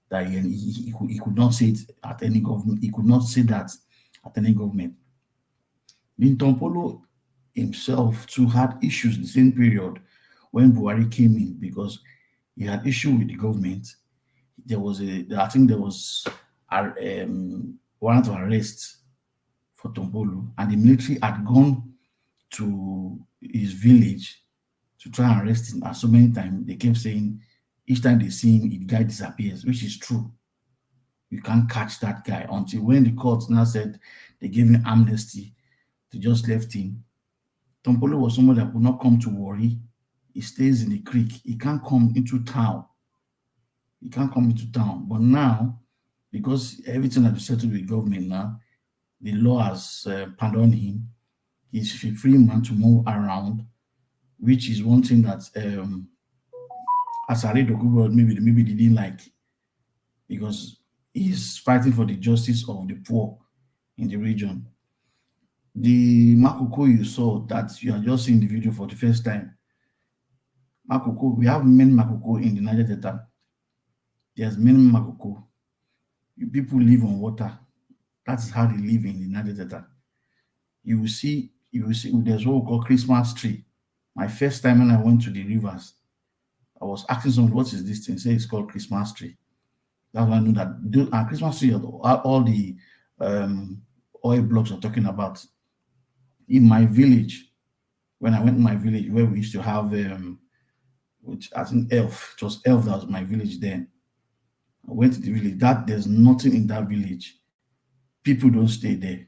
That he could not say it at any government. He could not say that at any government. Tombolo himself too had issues the same period when Buhari came in because he had issue with the government. There was I think there was a warrant of arrest for Tombolo, and the military had gone to his village to try and arrest him. And so many times they kept saying each time they see him, the guy disappears, which is true. You can't catch that guy until when the court now said they gave him amnesty, they just left him. Tombolo was someone that could not come to Warri. He stays in the creek. He can't come into town. He can't come into town. But now, because everything has been settled with government now, the law has pardoned him. He's a free man to move around, which is one thing that Asari Dokubo maybe they didn't like, because he's fighting for the justice of the poor in the region. The Makoko you saw that you are just seeing the video for the first time. Makoko, we have many Makoko in the Niger Delta. There's many Makoko. People live on water. That's how they live in the Niger Delta. You will see there's what we call Christmas tree. My first time when I went to the rivers, I was asking someone, what is this thing? Say it's called Christmas tree. That's why I know that Christmas tree are all the oil blocks are talking about. In my village, when I went to my village where we used to have which I think Elf, it was Elf that was my village then. I went to the village. There's nothing in that village. People don't stay there.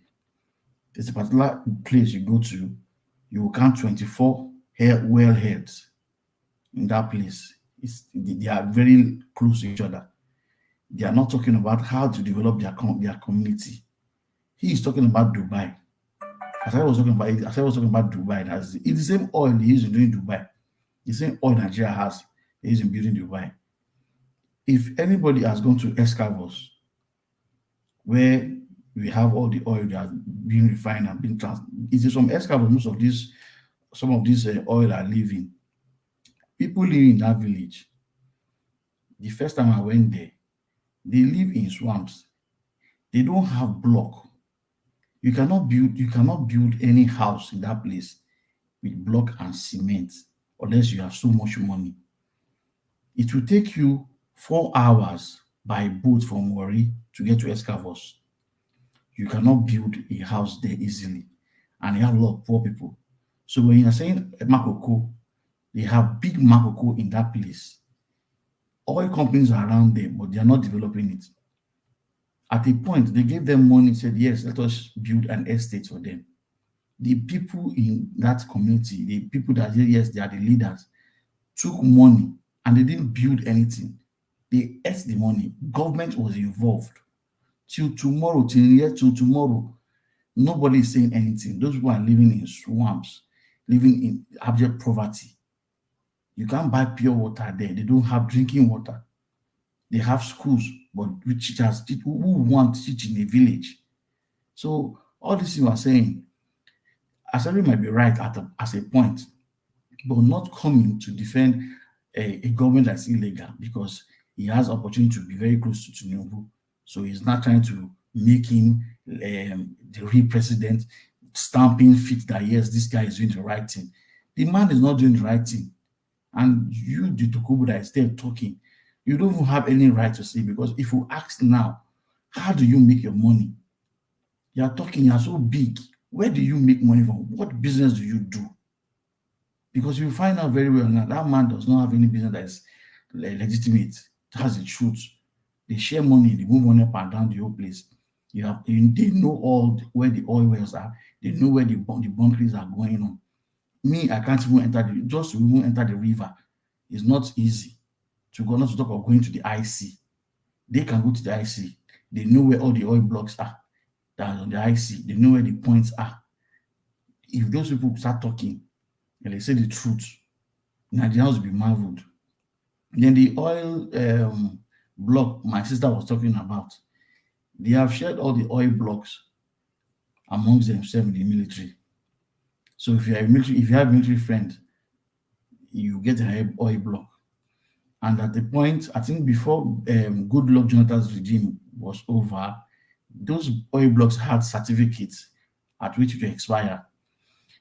There's a particular place you go to, you will count 24 wellheads in that place. They are very close to each other. They are not talking about how to develop their community. He is talking about Dubai. As I was talking about Dubai. It's the same oil they use in doing Dubai. The same oil Nigeria has, they use in building Dubai. If anybody has gone to Escavos, where we have all the oil that are being refined and being it is from Escavos some of these oil are leaving. People living in that village, the first time I went there, they live in swamps. They don't have block. You cannot build any house in that place with block and cement unless you have so much money. It will take you 4 hours by boat from Warri to get to Escavos. You cannot build a house there easily, and you have a lot of poor people. So when you are saying Makoko, they have big Makoko in that place. Oil companies are around there, but they are not developing it. At a point, they gave them money, said, yes, let us build an estate for them. The people in that community, the people that say, yes, they are the leaders, took money and they didn't build anything. They ate the money. Government was involved. Till tomorrow, nobody is saying anything. Those people are living in swamps, living in abject poverty. You can't buy pure water there. They don't have drinking water. They have schools, but with teachers who want to teach in a village. So all this you are saying, Asari might be right as a point, but not coming to defend a government that's illegal because he has opportunity to be very close to Tinubu. So he's not trying to make him the real president, stamping feet that yes, this guy is doing the right thing. The man is not doing the right thing. And you, the Tukubu that is there talking, you don't even have any right to say, because if you ask now, how do you make your money? You are talking, you are so big. Where do you make money from? What business do you do? Because you find out very well now, that man does not have any business that is legitimate. That's the truth. They share money, they move money up and down the whole place. They know all where the oil wells are. They know where the bunkeries are going on. Me, I can't even enter just to even enter the river. It's not easy. To go, not to talk of going to the IC. They can go to the IC. They know where all the oil blocks are that are on the IC. They know where the points are. If those people start talking and they say the truth, Nigerians will be marveled. Then the oil block my sister was talking about, they have shared all the oil blocks amongst themselves in the military. So if you have a military friend, you get an oil block. And at the point, I think before Goodluck Jonathan's regime was over, those oil blocks had certificates at which to expire.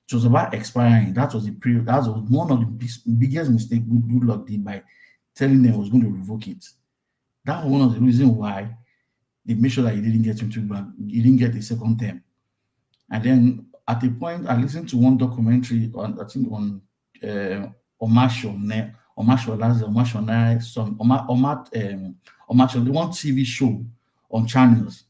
It was about expiring. That was the period. That was one of the biggest mistakes Goodluck did by telling them he was going to revoke it. That was one of the reasons why they made sure that he didn't get into back. He didn't get a second term. And then at a point, I listened to one documentary on, I think on Omasho, the one TV show on channels.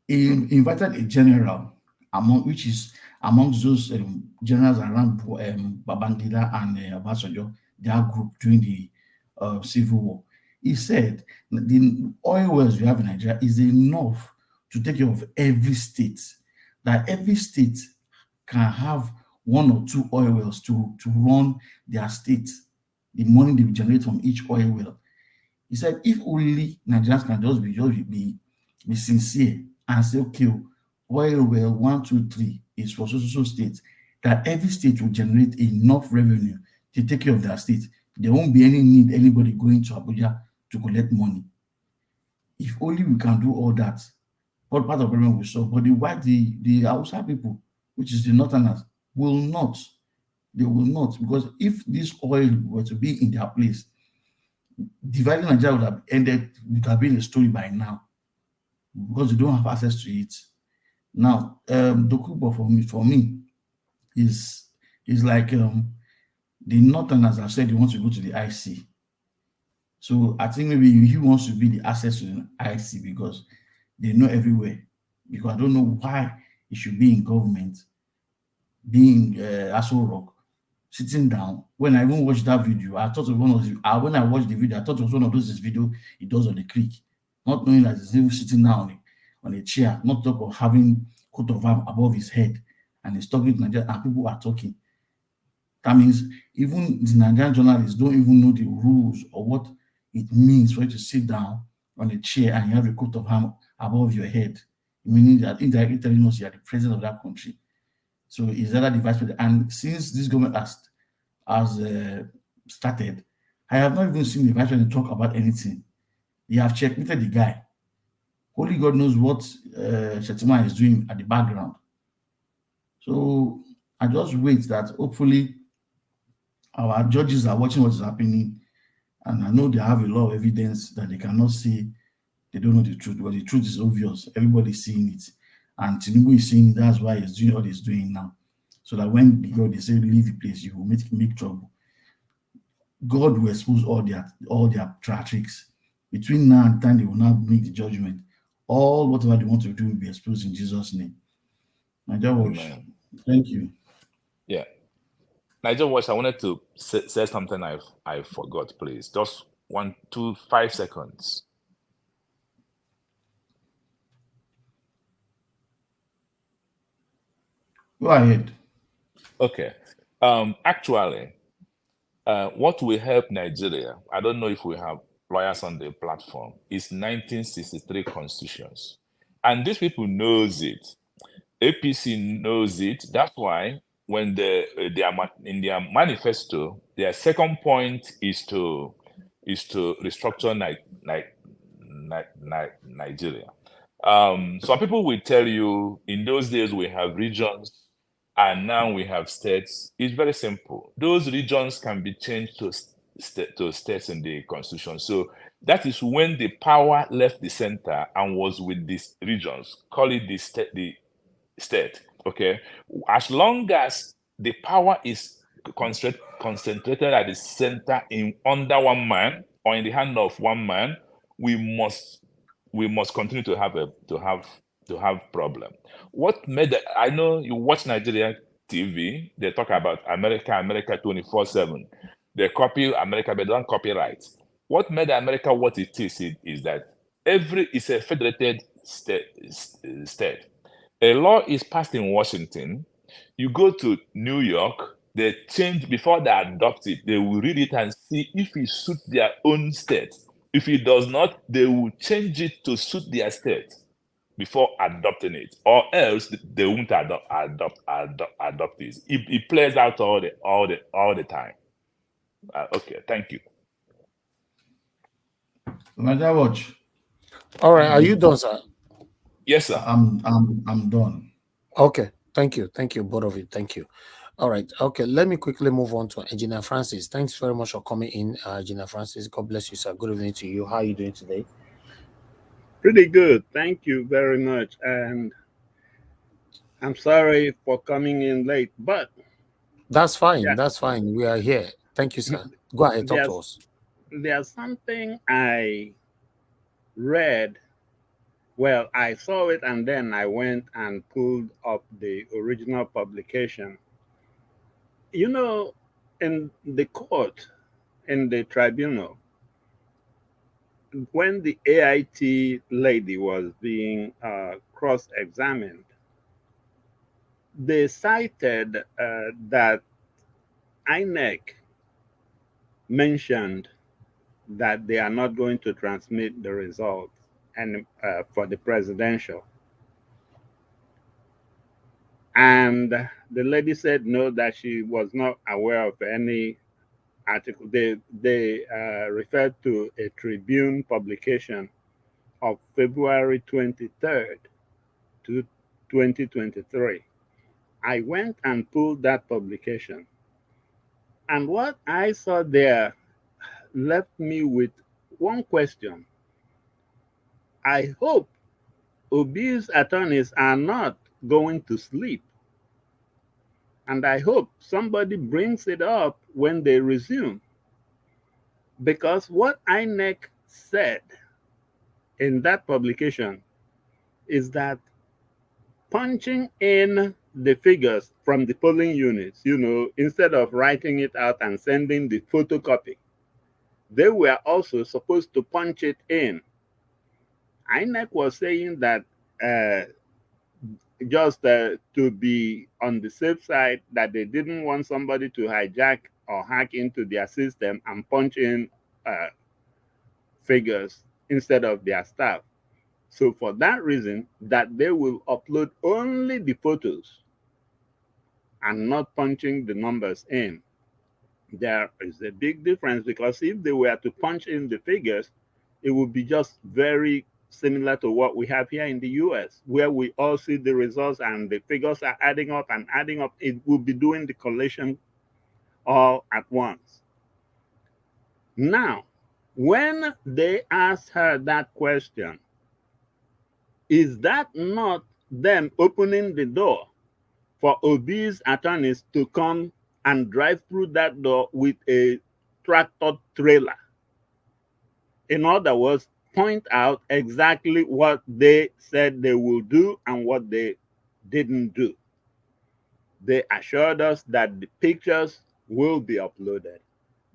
He invited a general amongst those generals around Babangida and Obasanjo, their group during the civil war. He said the oil wells we have in Nigeria is enough to take care of every state. That every state can have 1 or 2 oil wells to run their state, the money they generate from each oil well. He said, if only Nigerians can just be sincere and say, okay, oil well 1, 2, 3 is for so states, that every state will generate enough revenue to take care of their state. There won't be any need anybody going to Abuja to collect money. If only we can do all that, what part of the problem we solve? But the Hausa people, which is the Northerners, will not. They will not, because if this oil were to be in their place, dividing Nigeria would have ended, would have been a story by now, because they don't have access to it. Now, Dokubo for me is like the Northerners have said they want to go to the IC. So I think maybe he wants to be the access to the IC because they know everywhere. Because I don't know why he should be in government, being Aso Rock, sitting down. When I even watched that video, I thought it was when I watched the video, I thought it was one of those videos he does on the creek, not knowing that he's even sitting down on a chair, not talk of having coat of arm above his head, and he's talking to Nigeria, and people are talking. That means even the Nigerian journalists don't even know the rules or what it means for you to sit down on a chair and you have a coat of arm above your head, meaning that indirectly telling us you are the president of that country. So is that the vice president? And since this government has started, I have not even seen the vice president talk about anything. They have checkmated the guy. Only God knows what Shetima is doing at the background. So I just wait that hopefully our judges are watching what is happening, and I know they have a lot of evidence that they cannot say they don't know the truth, but the truth is obvious. Everybody's seeing it, and Tinubu is seeing it. That's why he's doing what he's doing now, so that when God they say leave the place, you will make trouble. God will expose all their tricks. Between now and time, they will now make the judgment. All whatever they want to do will be exposed in Jesus' name. Nigeria Watch. Thank you. Yeah. Nigeria Watch, I wanted to say something I forgot, please. Just 1, 2, 5 seconds. Go ahead. Okay. Actually, what will help Nigeria, I don't know if we have lawyers on the platform, is 1963 constitutions. And these people knows it. APC knows it. That's why when in their manifesto, their second point is to restructure Nigeria. Some people will tell you in those days we have regions and now we have states. It's very simple. Those regions can be changed to states in the constitution. So that is when the power left the center and was with these regions. Call it the state. Okay, as long as the power is concentrated at the center under one man or in the hand of one man, we must continue to have problem. What made I know you watch Nigerian TV, they talk about America 24/7. They copy America, but they don't copyright. What made America what it is that it's a federated state. A law is passed in Washington. You go to New York, they change before they adopt it. They will read it and see if it suits their own state. If it does not, they will change it to suit their state before adopting it, or else they won't adopt it. It plays out all the time. Okay, thank you. Nigeria Watch. All right, are you done, sir? Yes, sir. I'm done. Okay, thank you, both of you. Thank you. All right, okay, let me quickly move on to Engineer Francis. Thanks very much for coming in, Engineer Francis. God bless you, sir. Good evening to you. How are you doing today? Pretty good. Thank you very much. And I'm sorry for coming in late, but that's fine. Yeah. That's fine. We are here. Thank you, sir. Go ahead, talk to us. There's something I read. Well, I saw it and then I went and pulled up the original publication. You know, in the court, in the tribunal, when the AIT lady was being cross-examined, they cited that INEC mentioned that they are not going to transmit the results and for the presidential. And the lady said no, that she was not aware of any article. They referred to a Tribune publication of February 23rd to 2023. I went and pulled that publication. And what I saw there left me with one question. I hope Obi's attorneys are not going to sleep. And I hope somebody brings it up when they resume. Because what INEC said in that publication is that punching in the figures from the polling units, instead of writing it out and sending the photocopy, they were also supposed to punch it in. INEC was saying that just to be on the safe side, that they didn't want somebody to hijack or hack into their system and punch in figures instead of their staff. So for that reason, that they will upload only the photos and not punching the numbers in. There is a big difference, because if they were to punch in the figures, it would be just very similar to what we have here in the US, where we all see the results and the figures are adding up and adding up. It will be doing the collation all at once. Now, when they asked her that question, is that not them opening the door for OB's attorneys to come and drive through that door with a tractor trailer? In other words, point out exactly what they said they will do and what they didn't do. They assured us that the pictures will be uploaded,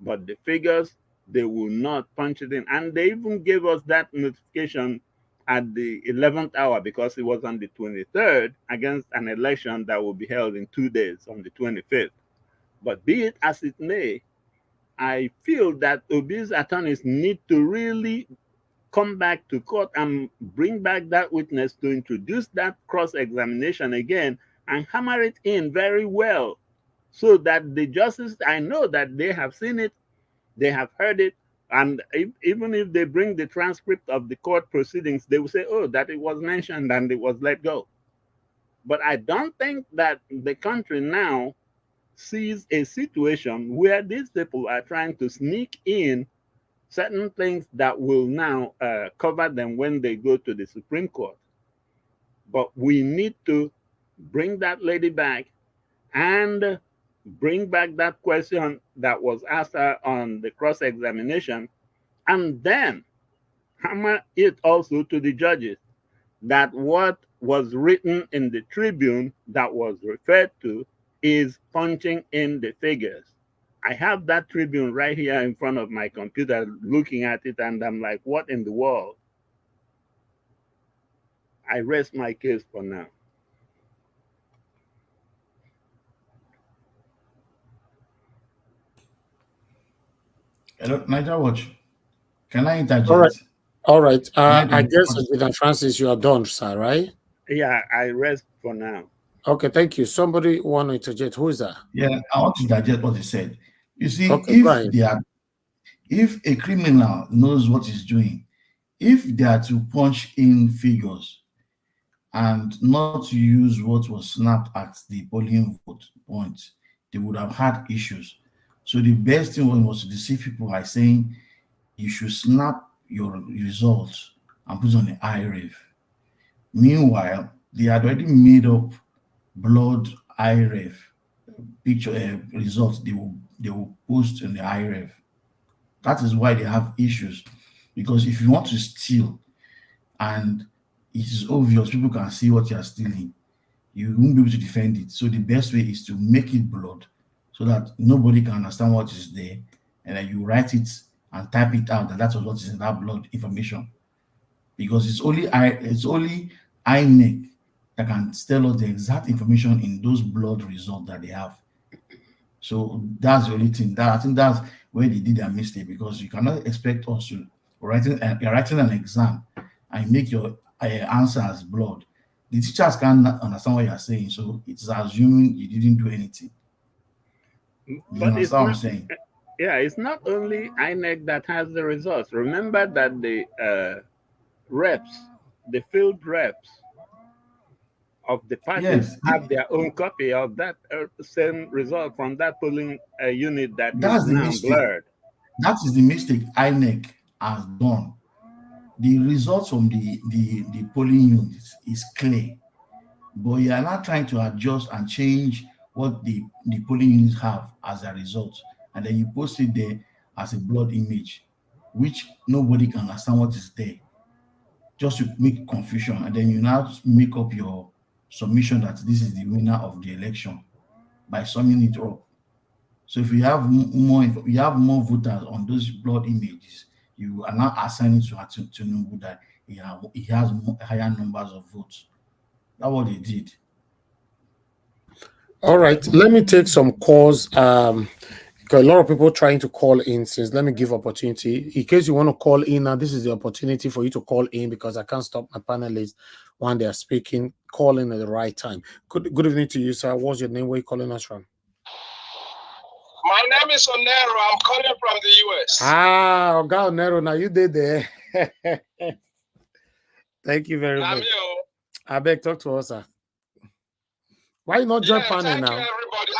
but the figures, they will not punch it in. And they even gave us that notification at the 11th hour because it was on the 23rd against an election that will be held in 2 days on the 25th. But be it as it may, I feel that OB's attorneys need to really come back to court and bring back that witness to introduce that cross-examination again and hammer it in very well so that the justice, I know that they have seen it, they have heard it, and even if they bring the transcript of the court proceedings, they will say, oh, that it was mentioned and it was let go. But I don't think that the country now sees a situation where these people are trying to sneak in certain things that will now cover them when they go to the Supreme Court. But we need to bring that lady back and bring back that question that was asked her on the cross-examination, and then hammer it also to the judges that what was written in the Tribune that was referred to is punching in the figures. I have that Tribune right here in front of my computer looking at it, and I'm like, what in the world? I rest my case for now. Hello, Niger Watch. Can I interject? All right. All right. I Niger guess, Watch. Francis, you are done, sir, right? Yeah, I rest for now. Okay, thank you. Somebody want to interject. Who is that? Yeah, I want to digest what he said. You see, Okay, go ahead. if a criminal knows what he's doing, if they are to punch in figures and not to use what was snapped at the polling vote point, they would have had issues. So the best thing was to deceive people by saying you should snap your results and put it on the IREF. Meanwhile, they had already made up blood IREF picture results they will post in the IREF. That is why they have issues, because if you want to steal and it is obvious, people can see what you are stealing, you won't be able to defend it. So the best way is to make it blood so that nobody can understand what is there, and then you write it and type it out, and that's what is in that blood information. Because it's only INEC that can tell us the exact information in those blood results that they have. So that's the only thing. I think that's where they did their mistake, because you cannot expect us to you're writing an exam and make your answer as blood. The teachers can't understand what you're saying, so it's assuming you didn't do anything. You understand what I'm saying? Yeah, it's not only INEC that has the results. Remember that the reps, the field reps of the parties have their own copy of that same result from that polling unit that is now blurred. That is the mistake INEC has done. The results from the polling units is clear, but you are not trying to adjust and change what the polling units have as a result, and then you post it there as a blood image, which nobody can understand what is there, just to make confusion, and then you now make up your submission that this is the winner of the election by summing it up. So if you have more voters on those blood images, you are now assigning to Tinubu that he has higher numbers of votes. That's what they did. All right, let me take some calls. Because a lot of people trying to call in. Since let me give opportunity in case you want to call in now. This is the opportunity for you to call in, because I can't stop my panelists when they are speaking. Call in at the right time. Good evening to you, sir. What's your name? Where are you calling us from? My name is Onero. I'm calling from the US. Ah, God, Onero. Now you did there. Thank you very much. I beg, talk to us, sir. Why you not join panel thank now? you, everybody.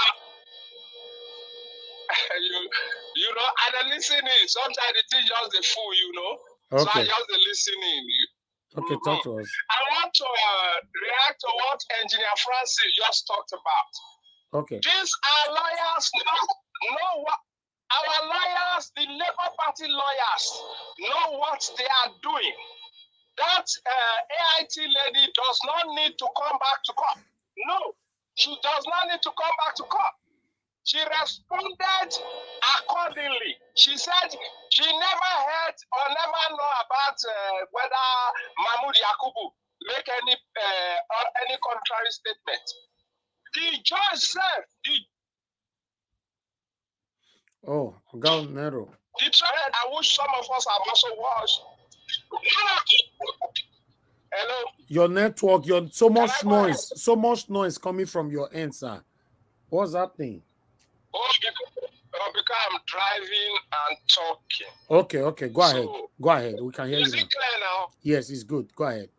you know, and the listening, sometimes the thing just the fool, you know. So I Okay. just the listening. Okay, talk to us. I want to react to what Engineer Francis just talked about. Okay. These are lawyers know what our lawyers, the Labour Party lawyers, know what they are doing. That AIT lady does not need to come back to court. No, she does not need to come back to court. She responded accordingly. She said she never heard or never know about whether Mahmoud Yakubu make any contrary statement. The judge said Oh, go narrow. the trend I wish some of us have also watched. Hello. Your network, so much noise coming from your end, sir. What's happening? Oh, because I'm driving and talking. Okay, go ahead. Go ahead. We can hear you Is now. it clear now? Yes, it's good. Go ahead.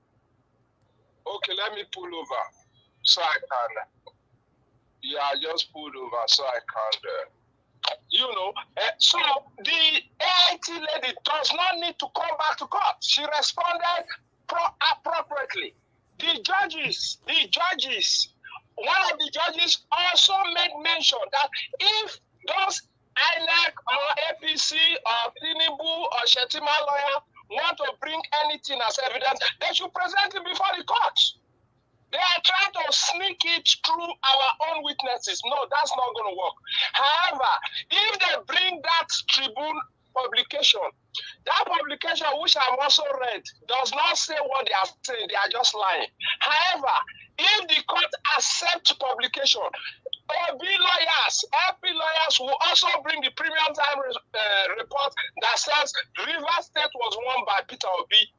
Okay, let me pull over so I can. Yeah, I just pulled over so I can. So the AIT lady does not need to come back to court. She responded appropriately. The judges, one of the judges also made mention that if those INEC or APC or Tinubu or Shetima lawyer want to bring anything as evidence, they should present it before the court. They are trying to sneak it through our own witnesses. No, that's not going to work. However, if they bring that Tribune publication, that publication, which I've also read, does not say what they are saying. They are just lying. However, if the court accepts publication, OB lawyers, LP lawyers will also bring the premium time report that says Rivers State was won by Peter Obi.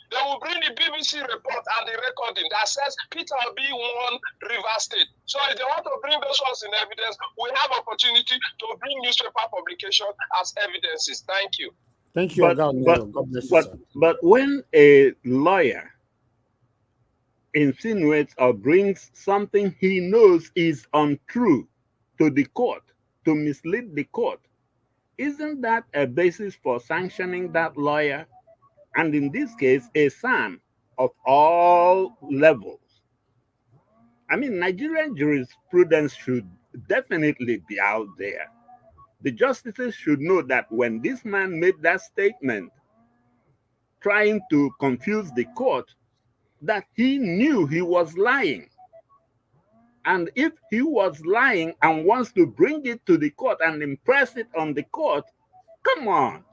They will bring the BBC report and the recording that says Peter Obi won Rivers State. So if they want to bring those ones in evidence, we have opportunity to bring newspaper publication as evidences. Thank you. Thank you, God bless you, sir. But when a lawyer insinuates or brings something he knows is untrue to the court, to mislead the court, isn't that a basis for sanctioning that lawyer? And in this case, a SAN of all levels. I mean, Nigerian jurisprudence should definitely be out there. The justices should know that when this man made that statement, trying to confuse the court, that he knew he was lying. And if he was lying and wants to bring it to the court and impress it on the court, come on.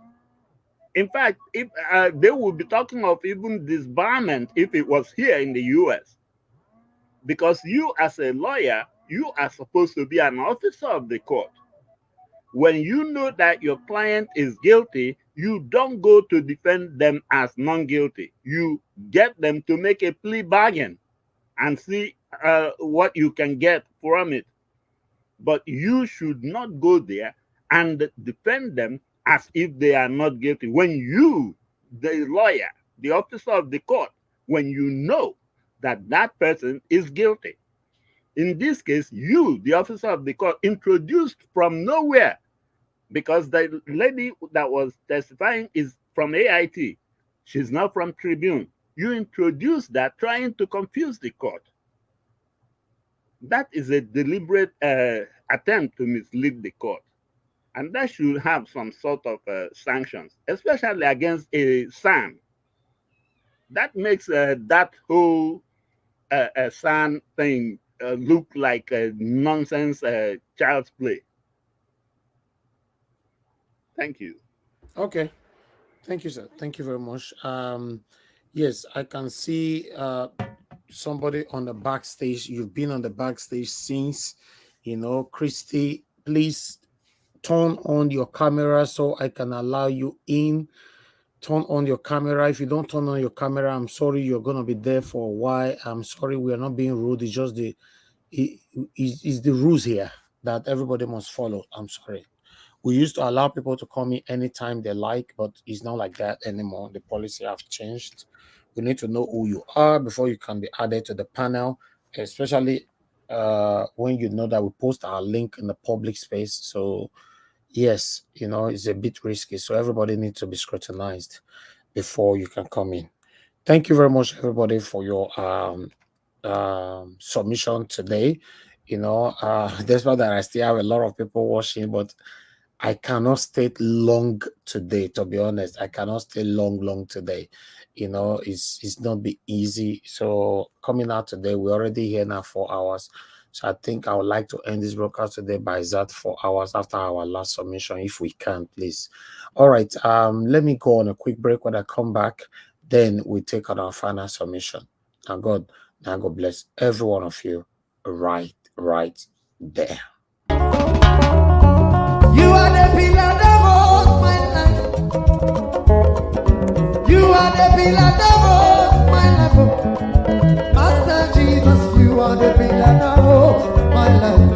In fact, if they would be talking of even disbarment if it was here in the US. Because you as a lawyer, you are supposed to be an officer of the court. When you know that your client is guilty, you don't go to defend them as non-guilty. You get them to make a plea bargain and see what you can get from it. But you should not go there and defend them as if they are not guilty. When you, the lawyer, the officer of the court, when you know that that person is guilty. In this case, you, the officer of the court, introduced from nowhere, because the lady that was testifying is from AIT. She's not from Tribune. You introduced that trying to confuse the court. That is a deliberate attempt to mislead the court. And that should have some sort of sanctions, especially against a SAN. That makes that whole SAN thing look like a nonsense child's play. Thank you. Okay. Thank you, sir. Thank you very much. Yes, I can see somebody on the backstage. You've been on the backstage since, Christy, please turn on your camera so I can allow you in. Turn on your camera. If you don't turn on your camera, I'm sorry, you're going to be there for a while. I'm sorry, we are not being rude. It's just it's the rules here that everybody must follow. I'm sorry. We used to allow people to come in anytime they like, but it's not like that anymore. The policy have changed. We need to know who you are before you can be added to the panel, especially when you know that we post our link in the public space. So yes, it's a bit risky. So everybody needs to be scrutinized before you can come in. Thank you very much, everybody, for your submission today. Despite that I still have a lot of people watching, but I cannot stay long today, to be honest. I cannot stay long today. It's not be easy. So coming out today, we're already here now 4 hours. So I think I would like to end this broadcast today by that 4 hours after our last submission, if we can, please. All right. Let me go on a quick break. When I come back, then we take on our final submission. Now God bless every one of you right there. You are the pillar that holds my life. You are the pillar that holds my life. Master Jesus, you are the pillar that holds my life.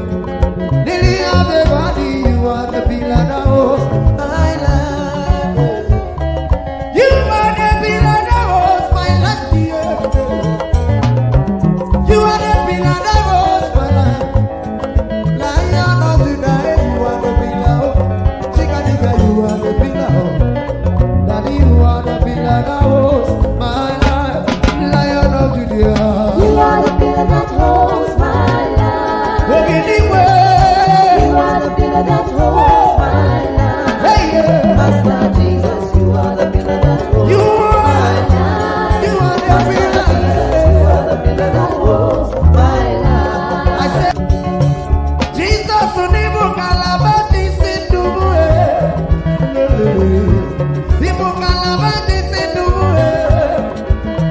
Lily of the body, you are the pillar that holds my life. You are the pillar that holds my life. You are the pillar that holds my life. Lion of the night, you are the pillar. Chickadee, you are the pillar. Daddy, you are the pillar that holds my life. Lion of Judea, You are the pillar that holds my life. anyway. You are the pillar that holds my life. Hey, yeah. Master Jesus, you are the pillar that holds You my are, life. you are the Master pillar. Jesus, you are the pillar that holds my life. I said, Jesus, unibu kalabati sinduwe. Nibu kalabati sinduwe.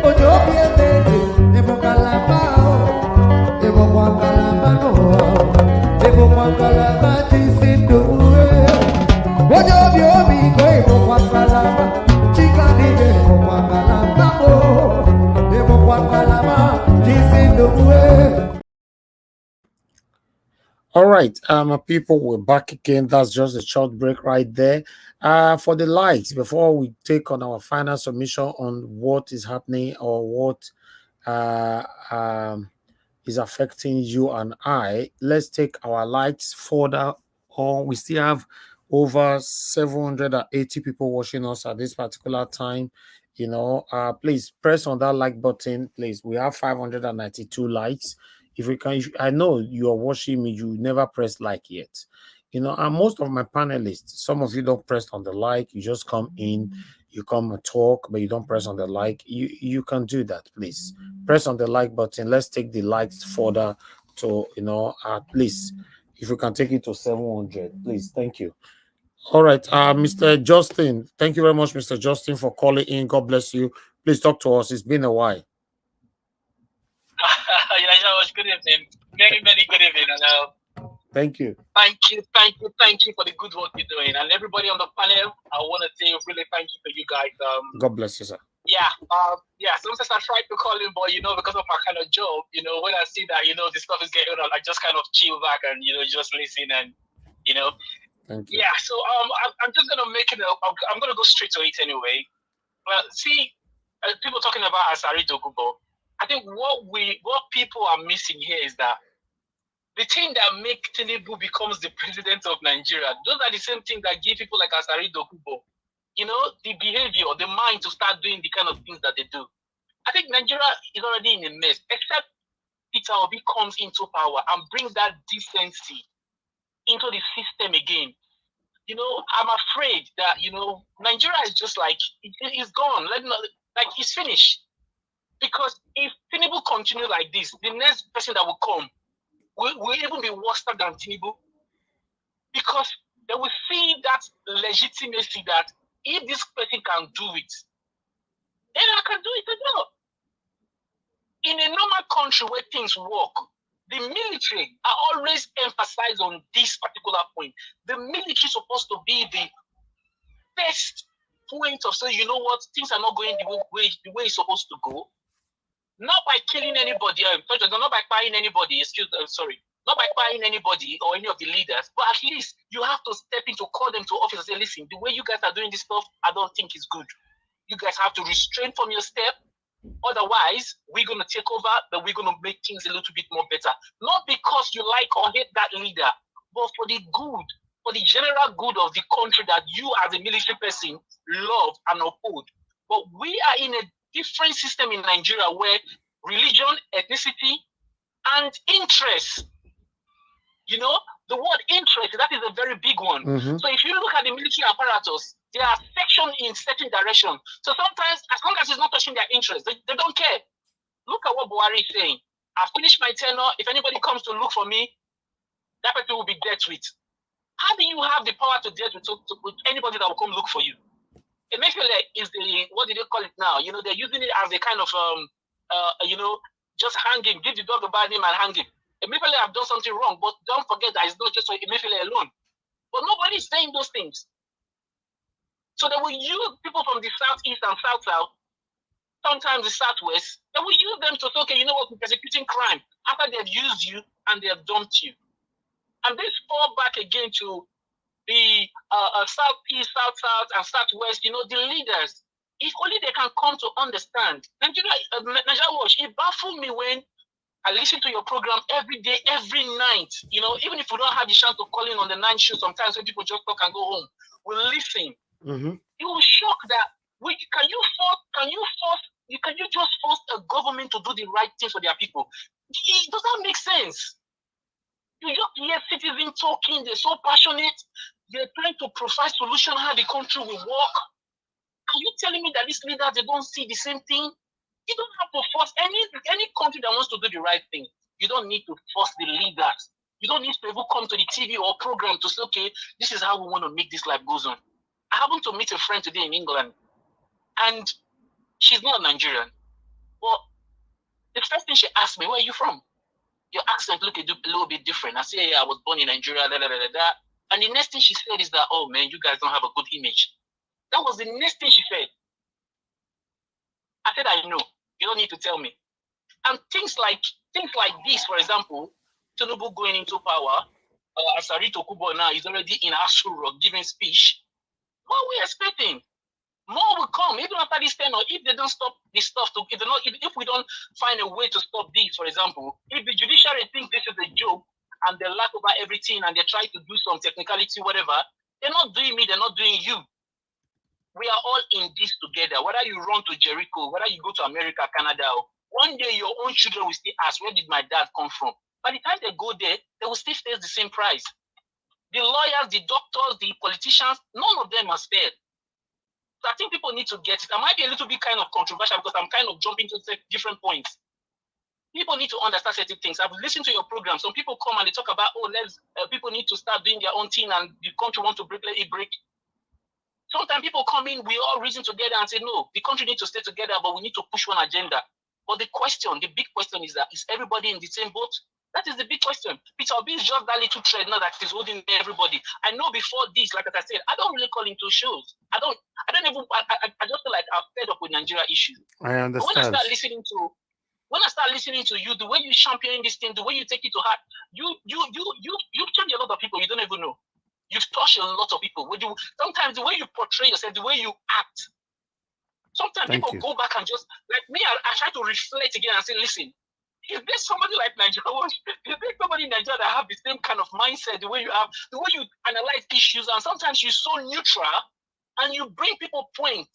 Ojo biemede, nibu kalabao. Nibu kwa kalabano. Nibu kwa kalabati sinduwe. Ojo biomi ko nibu kwa kalaba. Chikanige nibu kwa kalabao. Nibu kwa kalabati sinduwe. All right, people, we're back again. That's just a short break right there. For the likes, before we take on our final submission on what is happening or what is affecting you and I, let's take our likes further on. We still have over 780 people watching us at this particular time. Please press on that like button, please. We have 592 likes. If we can, I know you are watching me, you never press like yet. And most of my panelists, some of you don't press on the like, you just come in, you come and talk, but you don't press on the like. You can do that, please. Press on the like button. Let's take the likes further to, at least if you can take it to 700, please. Thank you. All right, Mr. Justin, thank you very much, Mr. Justin, for calling in. God bless you. Please talk to us. It's been a while. Good evening. Many good evening. And thank you for the good work you're doing. And everybody on the panel, I want to say really thank you for you guys. God bless you, sir. Sometimes I try to call in, but because of my kind of job, when I see that the stuff is getting on, I just kind of chill back and just listen and Thank you. Yeah, so I'm just gonna make it. I'm gonna go straight to it anyway. People talking about Asari Dokubo. I think what people are missing here is that the thing that makes Tinubu becomes the president of Nigeria, those are the same things that give people like Asari Dokubo, the behavior, the mind to start doing the kind of things that they do. I think Nigeria is already in a mess, except Peter Obi comes into power and brings that decency into the system again. I'm afraid that, Nigeria is just like, it's gone. It's finished. Because if Tinubu continue like this, the next person that will come will even be worse than Tinubu. Because they will see that legitimacy that if this person can do it, then I can do it as well. In a normal country where things work, the military are always emphasized on this particular point. The military is supposed to be the first point of saying, things are not going the way it's supposed to go. Not by killing anybody, not by firing anybody, not by firing anybody or any of the leaders, but at least you have to step in to call them to office and say, listen, the way you guys are doing this stuff, I don't think is good. You guys have to restrain from your step. Otherwise, we're going to take over, but we're going to make things a little bit more better. Not because you like or hate that leader, but for the good, for the general good of the country that you as a military person love and uphold. But we are in a different system in Nigeria where religion, ethnicity, and interest, you know, the word interest, that is a very big one. So if you look at the military apparatus, they are sectioned in certain direction. So sometimes, as long as it's not touching their interest, they don't care. Look at what Buhari is saying. I've finished my tenure. If anybody comes to look for me, that person will be dealt with. How do you have the power to deal with anybody that will come look for you? Emefiele is the, what do they call it now? You know, they're using it as a kind of, you know, just hang him, give the dog a bad name and hang him. Emefiele have done something wrong, but don't forget that it's not just for Emefiele alone. But nobody is saying those things. So they will use people from the southeast and south-south, sometimes the southwest, they will use them to say, okay, you know what, we're persecuting crime after they've used you and they have dumped you. And this fall back again to the southeast, south-south, and southwest, you know, the leaders. If only they can come to understand. Nigeria Watch, it baffled me when I listen to your program every day, every night. You know, even if we don't have the chance to call in on the night show, sometimes when people just talk and go home, we listen. You will shock that can you just force a government to do the right thing for their people? It doesn't make sense. You just hear citizens talking, they're so passionate, they're trying to provide solution how the country will work. Are you telling me that these leaders, they don't see the same thing? You don't have to force any country that wants to do the right thing. You don't need to force the leaders. You don't need to even come to the TV or program to say, okay, this is how we want to make this life goes on. I happened to meet a friend today in England, and she's not Nigerian. But the first thing she asked me, where are you from? Your accent look a little bit different. I say, yeah, I was born in Nigeria, da, da, da, da, da. And the next thing she said is that, oh man, you guys don't have a good image. That was the next thing she said. I said, I know. You don't need to tell me. And things like this, for example, Tinubu going into power, Asari Tokubo now is already in Asari giving speech. What are we expecting? More will come even after this tenure. If they don't stop this stuff, if we don't find a way to stop this, for example, if the judiciary thinks this is a joke and they laugh over everything and they try to do some technicality, whatever, they're not doing me, they're not doing you. We are all in this together. Whether you run to Jericho, whether you go to America, Canada, one day your own children will still ask, where did my dad come from? By the time they go there, they will still face the same price. The lawyers, the doctors, the politicians, none of them are spared. So I think people need to get it. I might be a little bit kind of controversial because I'm kind of jumping to different points. People need to understand certain things. I've listened to your program. Some people come and they talk about, oh, people need to start doing their own thing and the country wants to break, let it break. Sometimes people come in, we all reason together and say, no, the country needs to stay together, but we need to push one agenda. But the big question is that, is everybody in the same boat? That is the big question. Peter Obi is just that little thread now that is holding everybody. I know before this, like I said, I don't really call into shows. I just feel like I'm fed up with Nigeria issues. I understand. But when I start listening to you, the way you champion this thing, the way you take it to heart, you've changed a lot of people you don't even know. You've touched a lot of people. Sometimes the way you portray yourself, the way you act, sometimes people go back and just, like me, I try to reflect again and say, listen, is there somebody like Nigeria? Is there somebody in Nigeria that have the same kind of mindset, the way you have, the way you analyze issues, and sometimes you're so neutral and you bring people point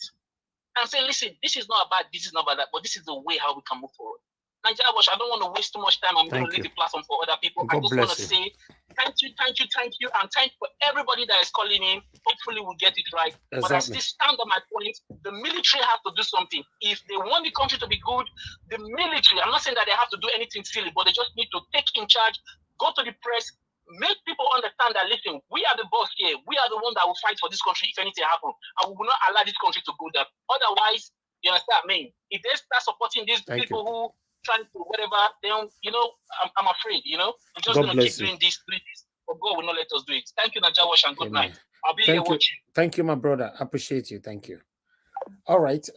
and say, listen, this is not about this, is not about that, but this is the way how we can move forward. Nigeria Watch, I don't want to waste too much time. I'm going to leave the platform for other people. I just want to say thank you, and thank for everybody that is calling in. Hopefully we'll get it right. Exactly. But I still stand on my point. The military have to do something. If they want the country to be good, the military, I'm not saying that they have to do anything silly, but they just need to take in charge, go to the press, make people understand that, listen, we are the boss here. We are the one that will fight for this country if anything happens. And we will not allow this country to go down. Otherwise, you understand me? If they start supporting these people who trying to whatever, then, I'm afraid, we're just going to keep doing this, but God will not let us do it. Thank you, Nigeria Watch, and good night. I'll be here watching. Thank you, my brother. I appreciate you. Thank you. All right,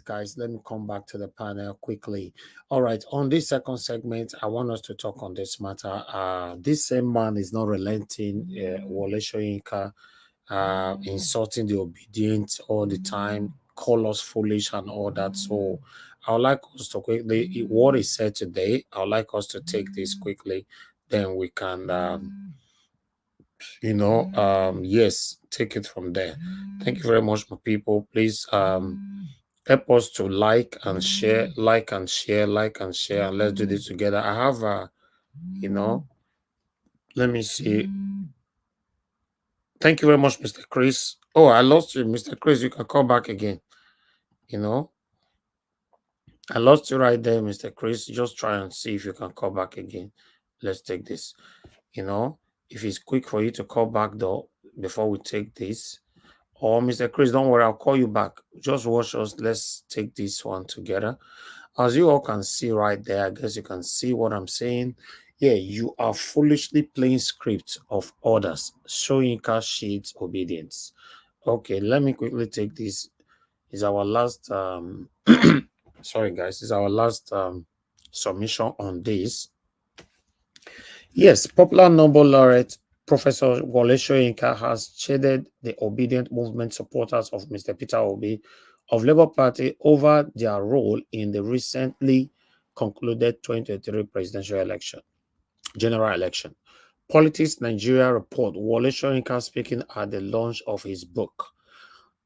guys. Let me come back to the panel quickly. All right, on this second segment, I want us to talk on this matter. This same man is not relenting. Wole Soyinka, insulting the obedient all the time, call us foolish and all that. So I would like us to quickly, what is said today, I would like us to take this quickly, then we can, yes, take it from there. Thank you very much, my people. Please help us to like and share, like and share, and let's do this together. I have, let me see. Thank you very much, Mr. Chris. Oh, I lost you, Mr. Chris. You can call back again. I lost you right there, Mr. Chris. Just try and see if you can call back again. Let's take this. If it's quick for you to call back though, before we take this. Or Mr. Chris, don't worry, I'll call you back. Just watch us. Let's take this one together. As you all can see right there, I guess you can see what I'm saying. Yeah, you are foolishly playing scripts of others, showing cash sheets obedience. Okay, let me quickly take this. Is our last sorry guys, is our last submission on this. Yes, popular Nobel laureate Professor Wole Soyinka has chided the obedient movement supporters of Mr. Peter Obi of Labour Party over their role in the recently concluded 2023 presidential election, general election. Politics Nigeria report Wole Soyinka speaking at the launch of his book,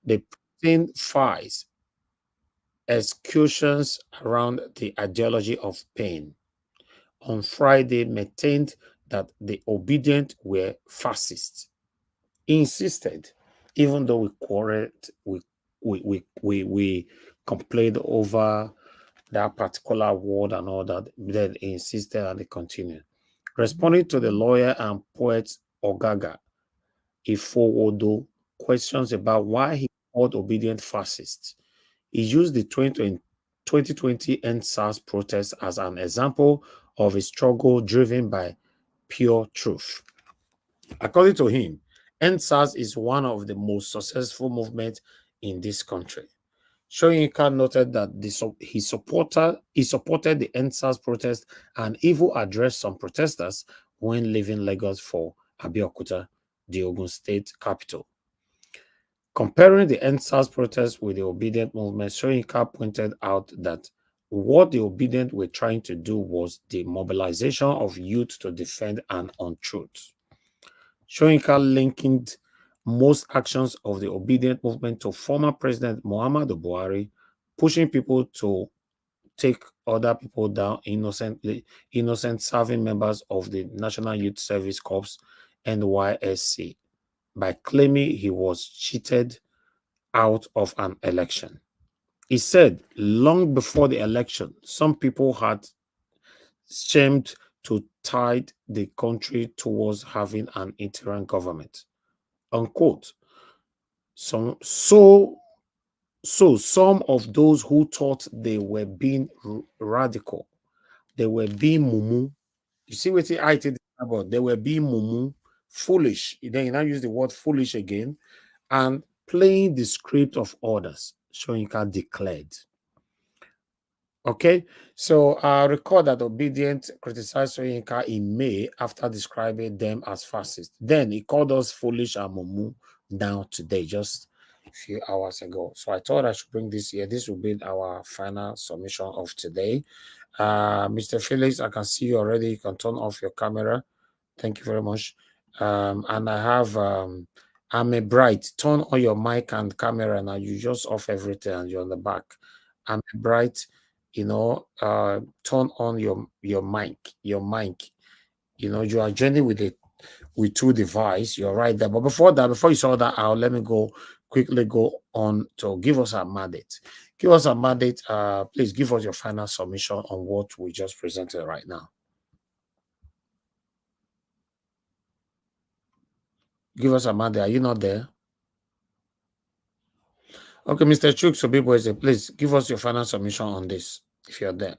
The Prison Files, Executions Around the Ideology of Pain, on Friday maintained that the obedient were fascists. He insisted, even though we quarreled, we complained over that particular word and all that, then he insisted and he continued. Responding to the lawyer and poet Ogaga Ifowodo questions about why he called obedient fascists, he used the 2020 EndSARS protest as an example of a struggle driven by pure truth. According to him, EndSARS is one of the most successful movements in this country. Soyinka noted that he supported the EndSARS protest and even addressed some protesters when leaving Lagos for Abeokuta, the Ogun State capital. Comparing the EndSARS protest with the obedient movement, Soyinka pointed out that what the obedient were trying to do was the mobilization of youth to defend an untruth. Soyinka linked most actions of the obedient movement to former President Muhammadu Buhari, pushing people to take other people down innocent serving members of the National Youth Service Corps, NYSC, by claiming he was cheated out of an election. He said long before the election, some people had schemed to tide the country towards having an interim government. Unquote. Some of those who thought they were being radical, they were being mumu. You see what I did about? They were being mumu, foolish. Then you now use the word foolish again, and playing the script of others. Soyinka declared. Okay, so I record that Obedient criticized Soyinka in May after describing them as fascists. Then he called us foolish and mumu down today, just a few hours ago. So I thought I should bring this here. This will be our final submission of today. Mr. Felix, I can see you already. You can turn off your camera. Thank you very much. And I have I'm a bright. Turn on your mic and camera now. You just off everything and you're on the back. I'm a bright. Turn on your mic. You are joining with two devices. You're right there. But before you saw that out, let me quickly go on to give us a mandate. Give us a mandate. Please give us your final submission on what we just presented right now. Give us a mandate. Are you not there? Okay, Mr. Chuk Sobiboise, please give us your final submission on this, if you're there.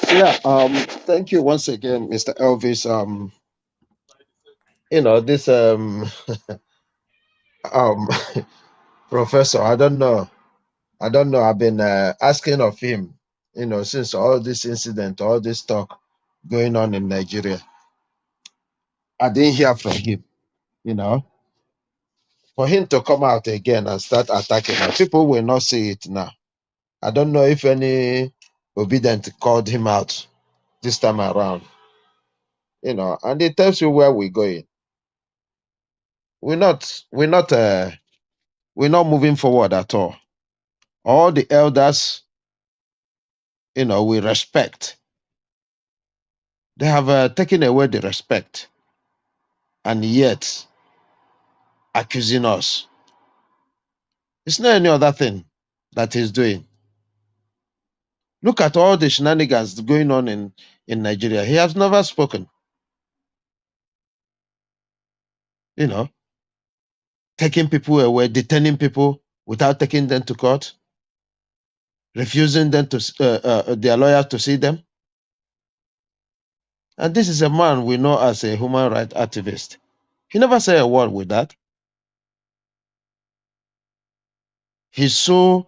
Yeah, thank you once again, Mr. Elvis. This professor, I don't know. I've been asking of him, since all this incident, all this talk going on in Nigeria. I didn't hear from him, For him to come out again and start attacking us, people will not see it now. I don't know if any obedient called him out this time around, and it tells you where we're going. We're not moving forward at all. All the elders, we respect. They have taken away the respect, and yet accusing us. It's not any other thing that he's doing. Look at all the shenanigans going on in Nigeria. He has never spoken. Taking people away, detaining people without taking them to court, refusing them to their lawyers to see them. And this is a man we know as a human rights activist. He never said a word with that. He's so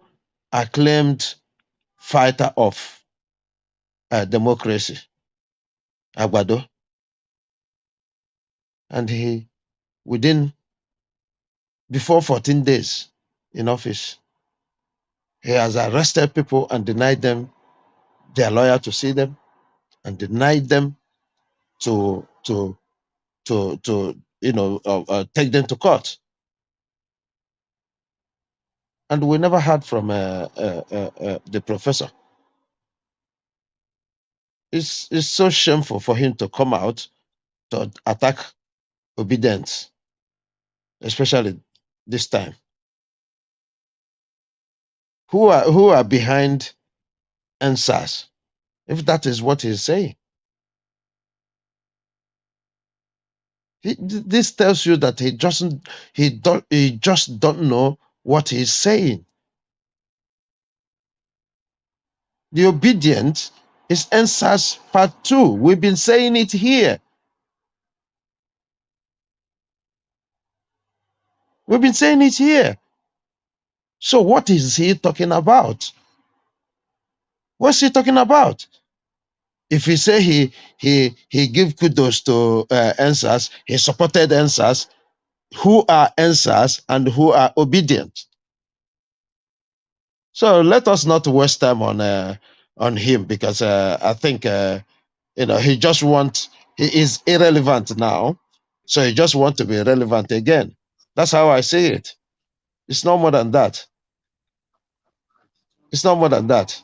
acclaimed fighter of democracy, Agbado. And he, before 14 days in office, he has arrested people and denied them their lawyer to see them, and denied them to take them to court. And we never heard from the professor. It's so shameful for him to come out to attack obedience, especially this time. Who are behind NSAS? If that is what he's saying, this tells you that he just don't know what he's saying. The obedience is NSAS part 2. We've been saying it here. We've been saying it here. So what is he talking about? What's he talking about? If he say he give kudos to NSAS, he supported NSAS, who are NSAS and who are obedient? So let us not waste time on him, because I think he is irrelevant now, so he just want to be relevant again. That's how I see it. It's no more than that. It's no more than that.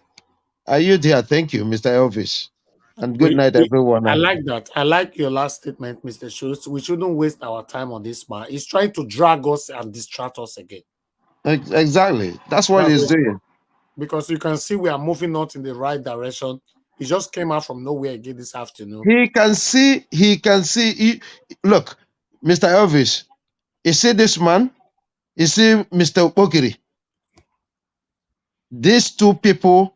Are you there? Thank you, Mr. Elvis. And good night, everyone. I like that. I like your last statement, Mr. Schultz. We shouldn't waste our time on this man. He's trying to drag us and distract us again. Exactly. That's what he's doing. Because you can see we are moving not in the right direction. He just came out from nowhere again this afternoon. He can see. Look, Mr. Elvis, you see this man? You see Mr. Okiri? These two people,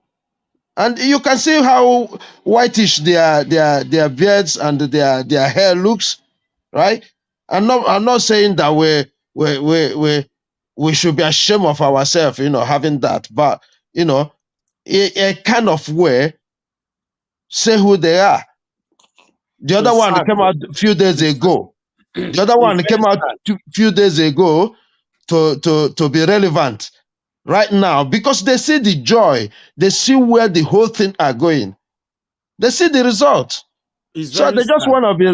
and you can see how whitish their beards and their hair looks, right? I'm not saying that we should be ashamed of ourselves, having that, but a kind of way, say who they are. The other one came out a few days ago. The other one came out a few days ago to be relevant right now, because they see the joy, they see where the whole thing are going, they see the result. So they just want to be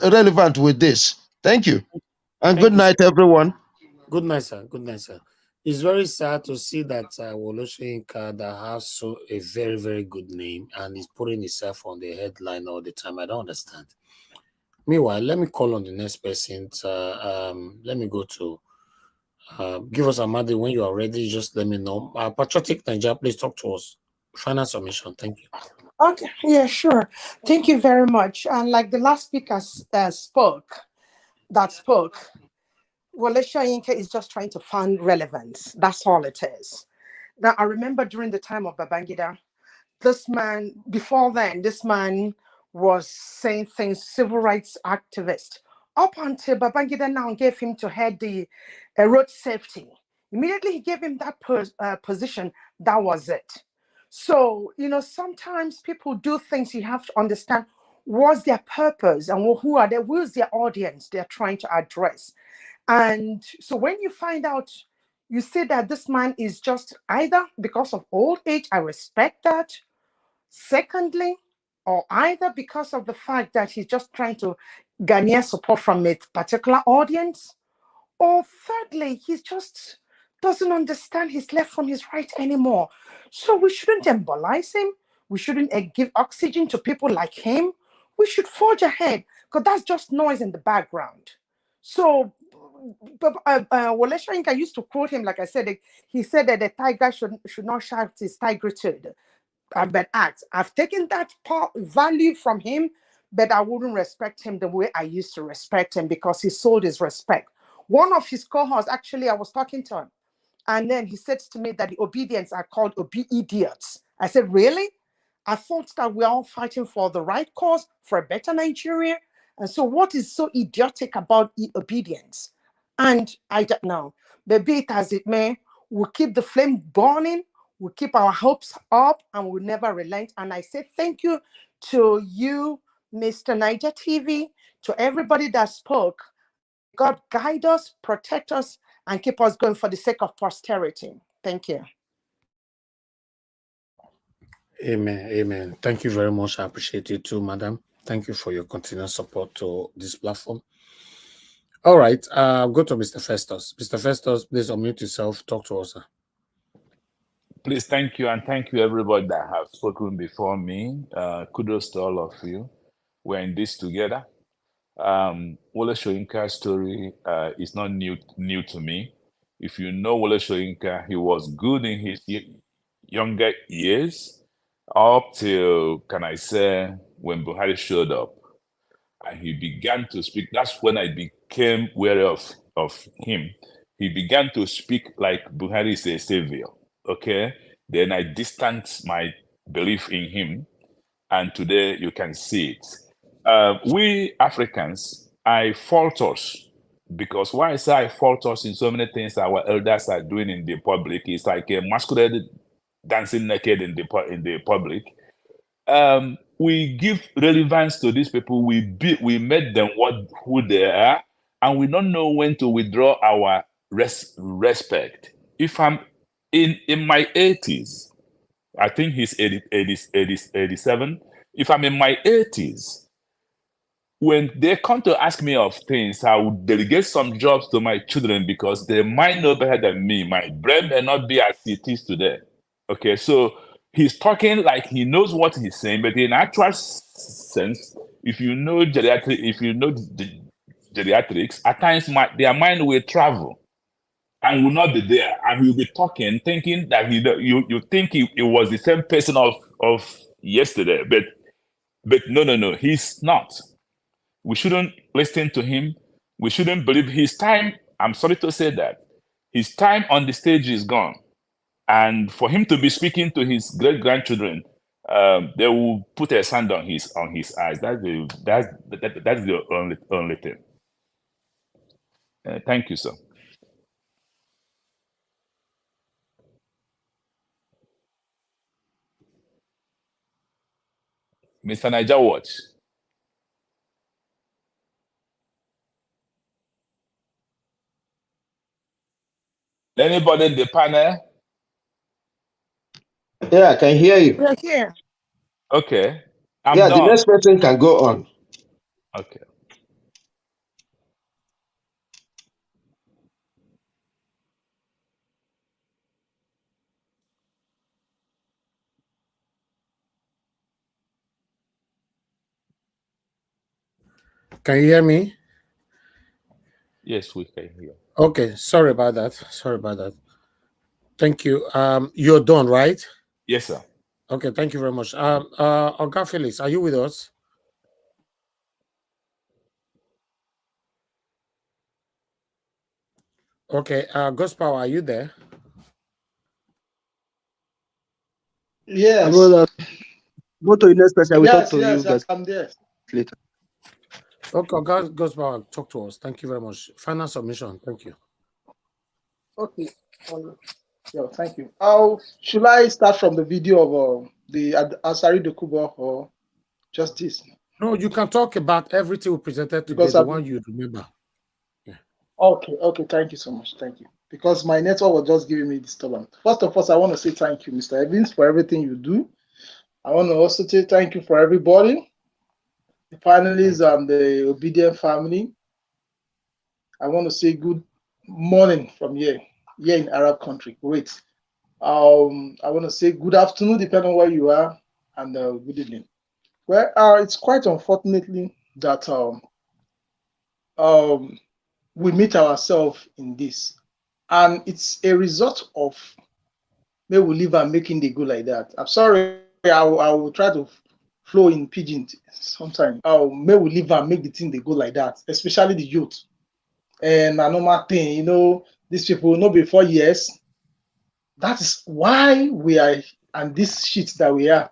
relevant with this. Thank you. And good night, everyone. Good night, sir. Good night, sir. It's very sad to see that Woloshoyinka, that has a very, very good name, and is putting himself on the headline all the time. I don't understand. Meanwhile, let me call on the next person. Let me go to give us a Amadi when you are ready. Just let me know. Patriotic Nigeria, please talk to us. Final submission. Thank you. Okay, yeah, sure. Thank you very much. And like the last speaker spoke, Wole Soyinka is just trying to find relevance. That's all it is. Now, I remember during the time of Babangida, this man was saying things, civil rights activist, up until Babangida now gave him to head the road safety. Immediately he gave him that position. That was it. So, sometimes people do things, you have to understand what's their purpose and who's their audience they're trying to address. And so when you find out you see that this man is just either because of old age, I respect that. Secondly, or either because of the fact that he's just trying to garner support from a particular audience, or thirdly, he just doesn't understand his left from his right anymore. So we shouldn't embolize him. We shouldn't give oxygen to people like him. We should forge ahead, because that's just noise in the background. So, Wole Soyinka used to quote him, like I said, he said that the tiger should not shout his tigritude. But I've taken that value from him, but I wouldn't respect him the way I used to respect him, because he sold his respect. One of his cohorts, actually, I was talking to him, and then he said to me that the obedience are called idiots. I said, really? I thought that we're all fighting for the right cause, for a better Nigeria. And so what is so idiotic about obedience? And I don't know. But be it as it may, we'll keep the flame burning, we'll keep our hopes up, and we'll never relent. And I say thank you to you, Mr. Niger TV, to everybody that spoke. God guide us, protect us, and keep us going for the sake of posterity. Thank you. Amen. Amen. Thank you very much. I appreciate you too, madam. Thank you for your continued support to this platform. All right. Go to Mr. Festus. Mr. Festus, please unmute yourself. Talk to us, sir. Please, thank you, and thank you everybody that have spoken before me. Kudos to all of you. We're in this together. Wole Soyinka's story is not new to me. If you know Wole Soyinka, he was good in his younger years, up till, can I say, when Buhari showed up and he began to speak. That's when I became wary of him. He began to speak like Buhari is a savior. Okay, then I distanced my belief in him, and today you can see it. We Africans, I fault us, because why I say I fault us in so many things our elders are doing in the public is like a masquerade dancing naked in the public. We give relevance to these people. We made them who they are, and we don't know when to withdraw our respect. If I'm in my 80s, I think he's 87. If I'm in my 80s, when they come to ask me of things, I would delegate some jobs to my children, because they might know better than me. My brain may not be as it is today. Okay, so he's talking like he knows what he's saying, but in actual sense, if you know geriatrics, at times their mind will travel and will not be there, and he'll be talking, thinking that you think it was the same person of yesterday, but no, he's not. We shouldn't listen to him. We shouldn't believe his time. I'm sorry to say that his time on the stage is gone, and for him to be speaking to his great-grandchildren, they will put a sand on his eyes. That's the only thing. Thank you, sir. Mr. Niger Watch. Anybody in the panel? Yeah, I can hear you. We're here. Okay. I'm yeah, done. the next person can go on. Okay. Can you hear me? Yes, we can hear. Okay, sorry about that. Thank you. You're done, right? Yes, sir. Okay, thank you very much. Oga Felix, are you with us? Okay, Gospel, are you there? Yes. Go to the next person. I will talk to yes, you guys I'm there. later. Okay, Gospel, talk to us. Thank you very much. Final submission. Thank you. Okay. Yeah, thank you. Should I start from the video of the Asari Dokubo or just this? No, you can talk about everything we presented today, Because the one you remember. Okay, thank you so much. Thank you. because my network was just giving me disturbance. First of all, I want to say thank you, Mr. Evans, for everything you do. I want to also say thank you for everybody, the panelists and the obedient family. I want to say good morning from here in Arab country. Great. I want to say good afternoon, depending on where you are, and good evening. Well, it's quite unfortunately that we meet ourselves in this, and it's a result of may we live and making the go like that. I'm sorry, I will try to flow in pidgin sometimes. May we live and make the thing they go like that, especially the youth. And a normal thing, you know, these people know before years. That is why we are and this shit that we are.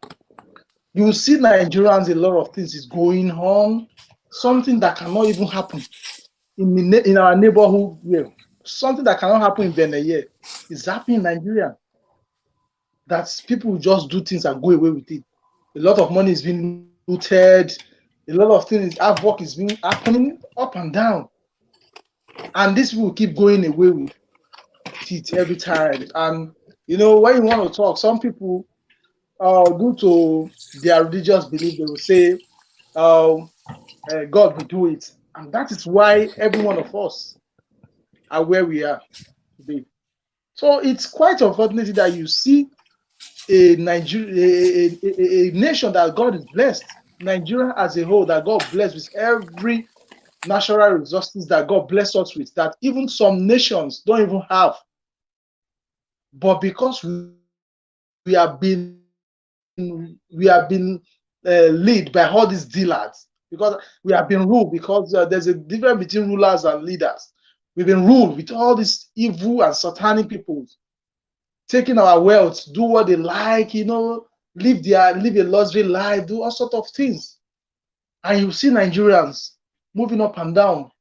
You see Nigerians, a lot of things is going on, something that cannot even happen in our neighborhood here. Something that cannot happen in Benin here is happening in Nigeria. That people just do things and go away with it. A lot of money is being looted. A lot of things, work is being happening up and down. And these people keep going away with it every time. And, you know, when you want to talk, some people, due to their religious belief, they will say, God will do it. And that is why every one of us are where we are today. So it's quite unfortunate that you see a nation that God is blessed, Nigeria as a whole, that God blessed with every natural resources that God bless us with, that even some nations don't even have. But because we have been led by all these dealers, because we have been ruled, because there's a difference between rulers and leaders. We've been ruled with all these evil and satanic people taking our wealth, do what they like, you know, live a luxury life, do all sorts of things. And you see Nigerians moving up and down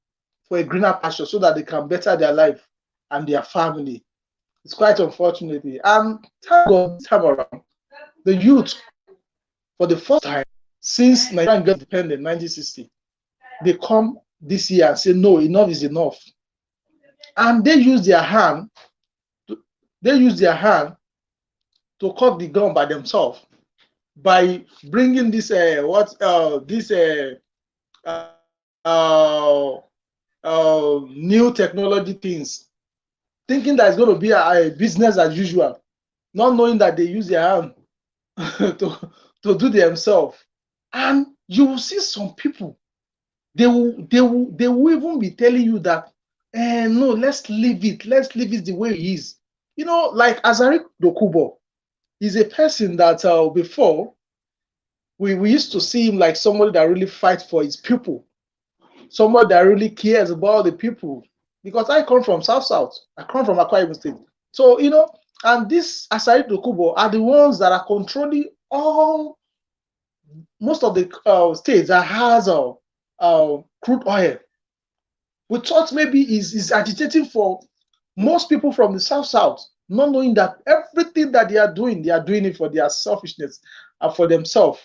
for a greener pasture so that they can better their life and their family. It's quite unfortunate. And thank God this time around, the youth, for the first time since Nigeria got independent in 1960, they come this year and say, no, enough is enough. And they use their hand to cut the gun by themselves by bringing this new technology things, thinking that it's going to be a business as usual, not knowing that they use their hand to do themselves. And you will see some people, they will even be telling you that no, let's leave it the way it is. You know, like Asari Dokubo is a person that before we used to see him like somebody that really fights for his people, somebody that really cares about the people. Because I come from South. I come from Akwa Ibom State. So, you know, and this Asari Dokubo are the ones that are controlling most of the states that has crude oil. We thought maybe he's agitating for most people from the South, not knowing that everything that they are doing it for their selfishness and for themselves.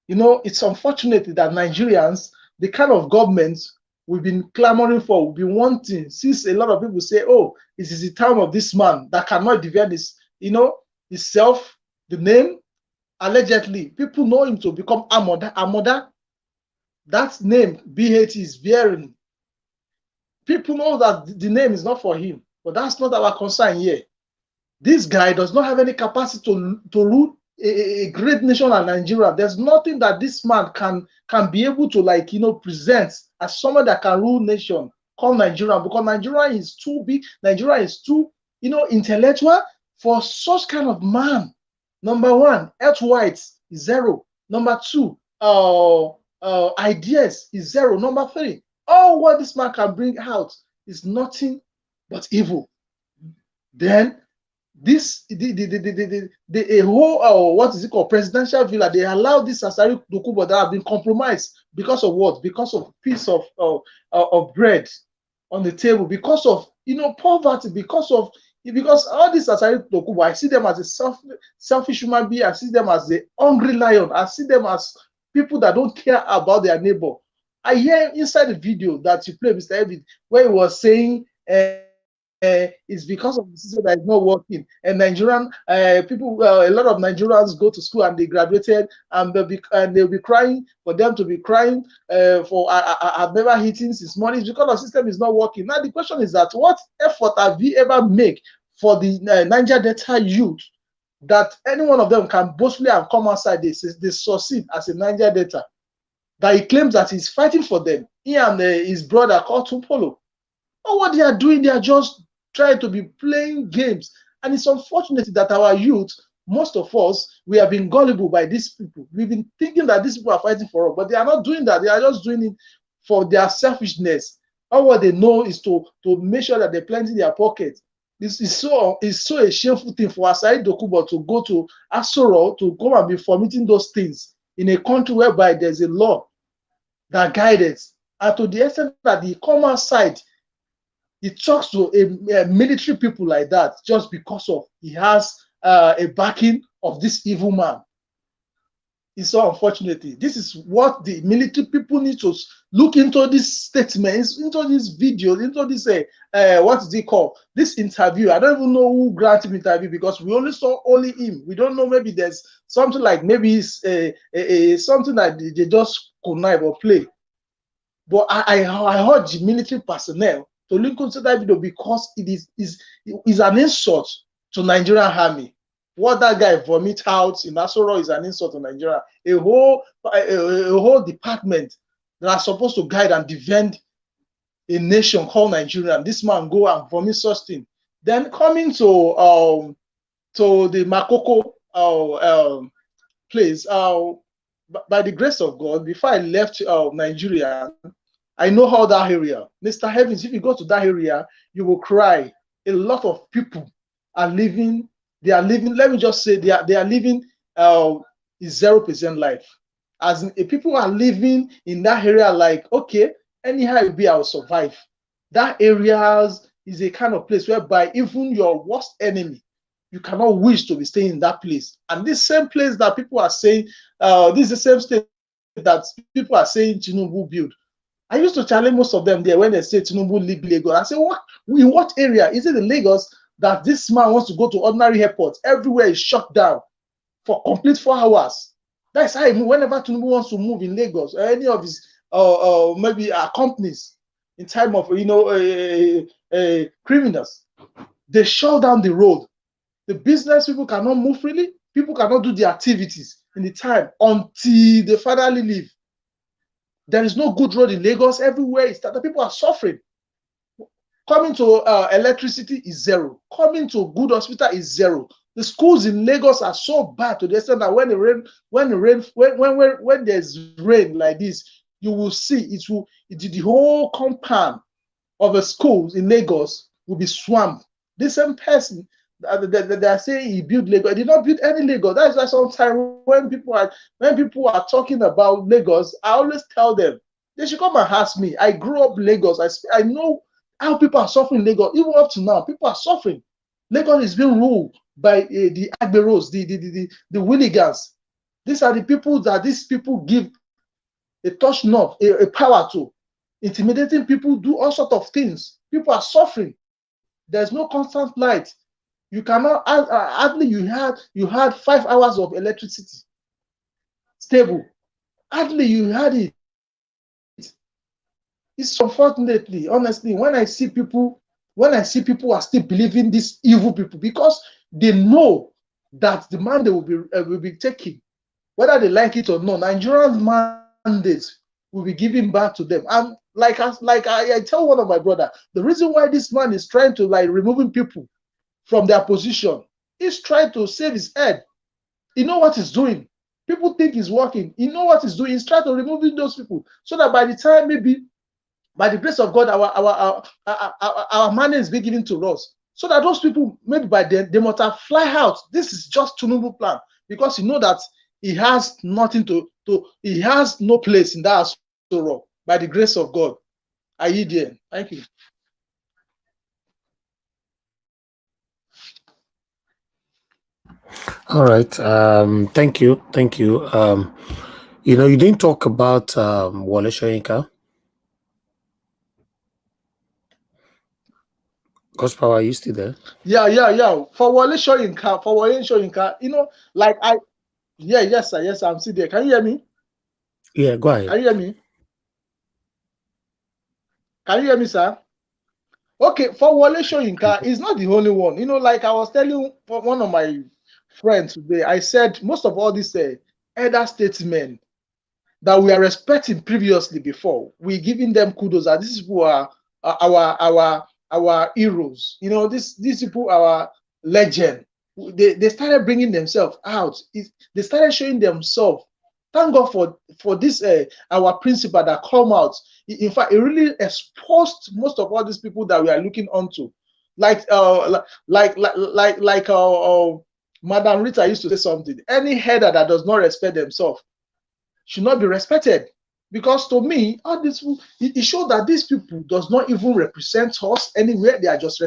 You know, it's unfortunate that Nigerians, the kind of government we've been clamoring for, we've been wanting, since a lot of people say, oh, this is the time of this man that cannot defend his, you know, himself, the name. Allegedly, people know him to become Amoda. That name, BHT, is bearing. People know that the name is not for him, but that's not our concern here. This guy does not have any capacity to rule a great nation like Nigeria. There's nothing that this man can be able to, like, you know, present as someone that can rule nation called Nigeria, because Nigeria is too big. Nigeria is too, you know, intellectual for such kind of man. Number one, earth whites is zero. Number two, ideas is zero. Number three, all what this man can bring out is nothing but evil. Then this a whole what is it called, presidential villa, they allow this Asari Dokubo that have been compromised because of what? Because of piece of bread on the table, because of, you know, poverty, because all these Asari Dokubo, I see them as a selfish human being. I see them as a hungry lion. I see them as people that don't care about their neighbor. I hear inside the video that you play, Mr. David, where he was saying it's because of the system that is not working. And Nigerian people, a lot of Nigerians go to school and they graduated, and they'll be crying for them to be crying for I've never eaten since morning. It's because the system is not working. Now the question is that what effort have we ever made for the Niger Delta youth that any one of them can boastfully and come outside they succeed as a Niger Delta? That he claims that he's fighting for them. He and his brother called Tupolo. But what they are doing, they are just trying to be playing games. And it's unfortunate that our youth, most of us, we have been gullible by these people. We've been thinking that these people are fighting for us, but they are not doing that. They are just doing it for their selfishness. All what they know is to make sure that they plenty their pockets. It's so a shameful thing for Asari Dokubo to go to Asoro to come and be permitting those things in a country whereby there's a law that guides it. And to the extent that he come outside, he talks to a military people like that just because of he has a backing of this evil man. It's so unfortunate. This is what the military people need to look into this statement, into this video, into this what is it called? This interview. I don't even know who granted him interview because we only saw only him. We don't know, maybe there's something like maybe it's something that they just connive or play. But I heard the military personnel to link into that video because it is an insult to Nigerian army. What that guy vomit out in Asoro is an insult to Nigeria. A whole department that are supposed to guide and defend a nation called Nigeria. This man go and vomit such thing. Then coming to the Makoko place, by the grace of God, before I left Nigeria, I know how that area. Mr. Heavens, if you go to that area, you will cry. A lot of people are living. They are living. Let me just say, they are living 0% life. As in, people are living in that area like, okay, anyhow it be, I'll survive. That area is a kind of place whereby even your worst enemy, you cannot wish to be staying in that place. And this same place that people are saying, this is the same state that people are saying Tinubu build. I used to challenge most of them there when they say Tinubu leave Lagos. I say, what? In what area? Is it in Lagos that this man wants to go to ordinary airport? Everywhere is shut down for complete 4 hours. That's how whenever Tinubu wants to move in Lagos or any of his maybe companies in time of criminals, they shut down the road. The business people cannot move freely. People cannot do their activities in the time until they finally leave. There is no good road in Lagos. Everywhere is that the people are suffering. Coming to electricity is zero. Coming to good hospital is zero. The schools in Lagos are so bad to the extent that when there's rain like this, you will see the whole compound of the schools in Lagos will be swamped. The same person they are saying he built Lagos. He did not build any Lagos. That is why sometimes when people are talking about Lagos, I always tell them they should come and ask me. I grew up in Lagos. I know how people are suffering in Lagos. Even up to now, people are suffering. Lagos is being ruled by the Agberos, the Willigans. These are the people that these people give a touch knob, a power to, intimidating people, do all sorts of things. People are suffering. There's no constant light. You cannot hardly you had 5 hours of electricity stable. Hardly you had it. It's unfortunately, honestly, when I see people are still believing these evil people because they know that the mandate will be taken, whether they like it or not. Nigerian mandates will be given back to them. And like I tell one of my brother, the reason why this man is trying to removing people from their position, he's trying to save his head. He know what he's doing. People think he's working. He know what he's doing. He's trying to remove those people so that by the time maybe by the grace of God, our money is being given to us, so that those people maybe by then they must have fly out. This is just Tinubu plan because you know that he has nothing he has no place in that sorrow. By the grace of God, are you there? Thank you. All right. Thank you. You didn't talk about Wole Soyinka. Gospel, are you still there? Yeah. For Wale Soyinka, you know, like yes, sir, I'm still there. Can you hear me? Yeah, go ahead. Can you hear me? Can you hear me, sir? Okay, for Wale Soyinka, he's not the only one. You know, like I was telling one of my friends today, I said most of all these elder statesmen that we are respecting previously before, we giving them kudos. That these people are our heroes. You know, these people are legend. They started bringing themselves out. They started showing themselves. Thank God for this our principal that come out. In fact, it really exposed most of all these people that we are looking onto. Like Madam Rita used to say something. Any header that does not respect themselves should not be respected, because to me, all this it shows that these people does not even represent us anywhere. They are just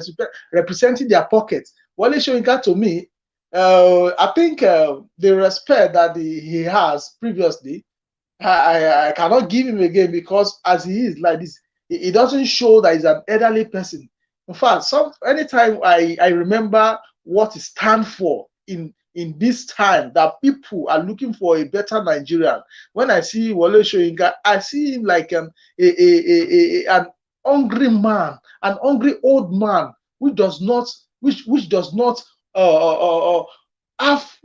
representing their pockets. Wale Soyinka, to me, I think the respect that he has previously, I cannot give him again, because as he is like this, it doesn't show that he's an elderly person. In fact, anytime I remember what he stands for in this time, that people are looking for a better Nigerian. When I see Wale Soyinka, I see him like an hungry man, an hungry old man which does not have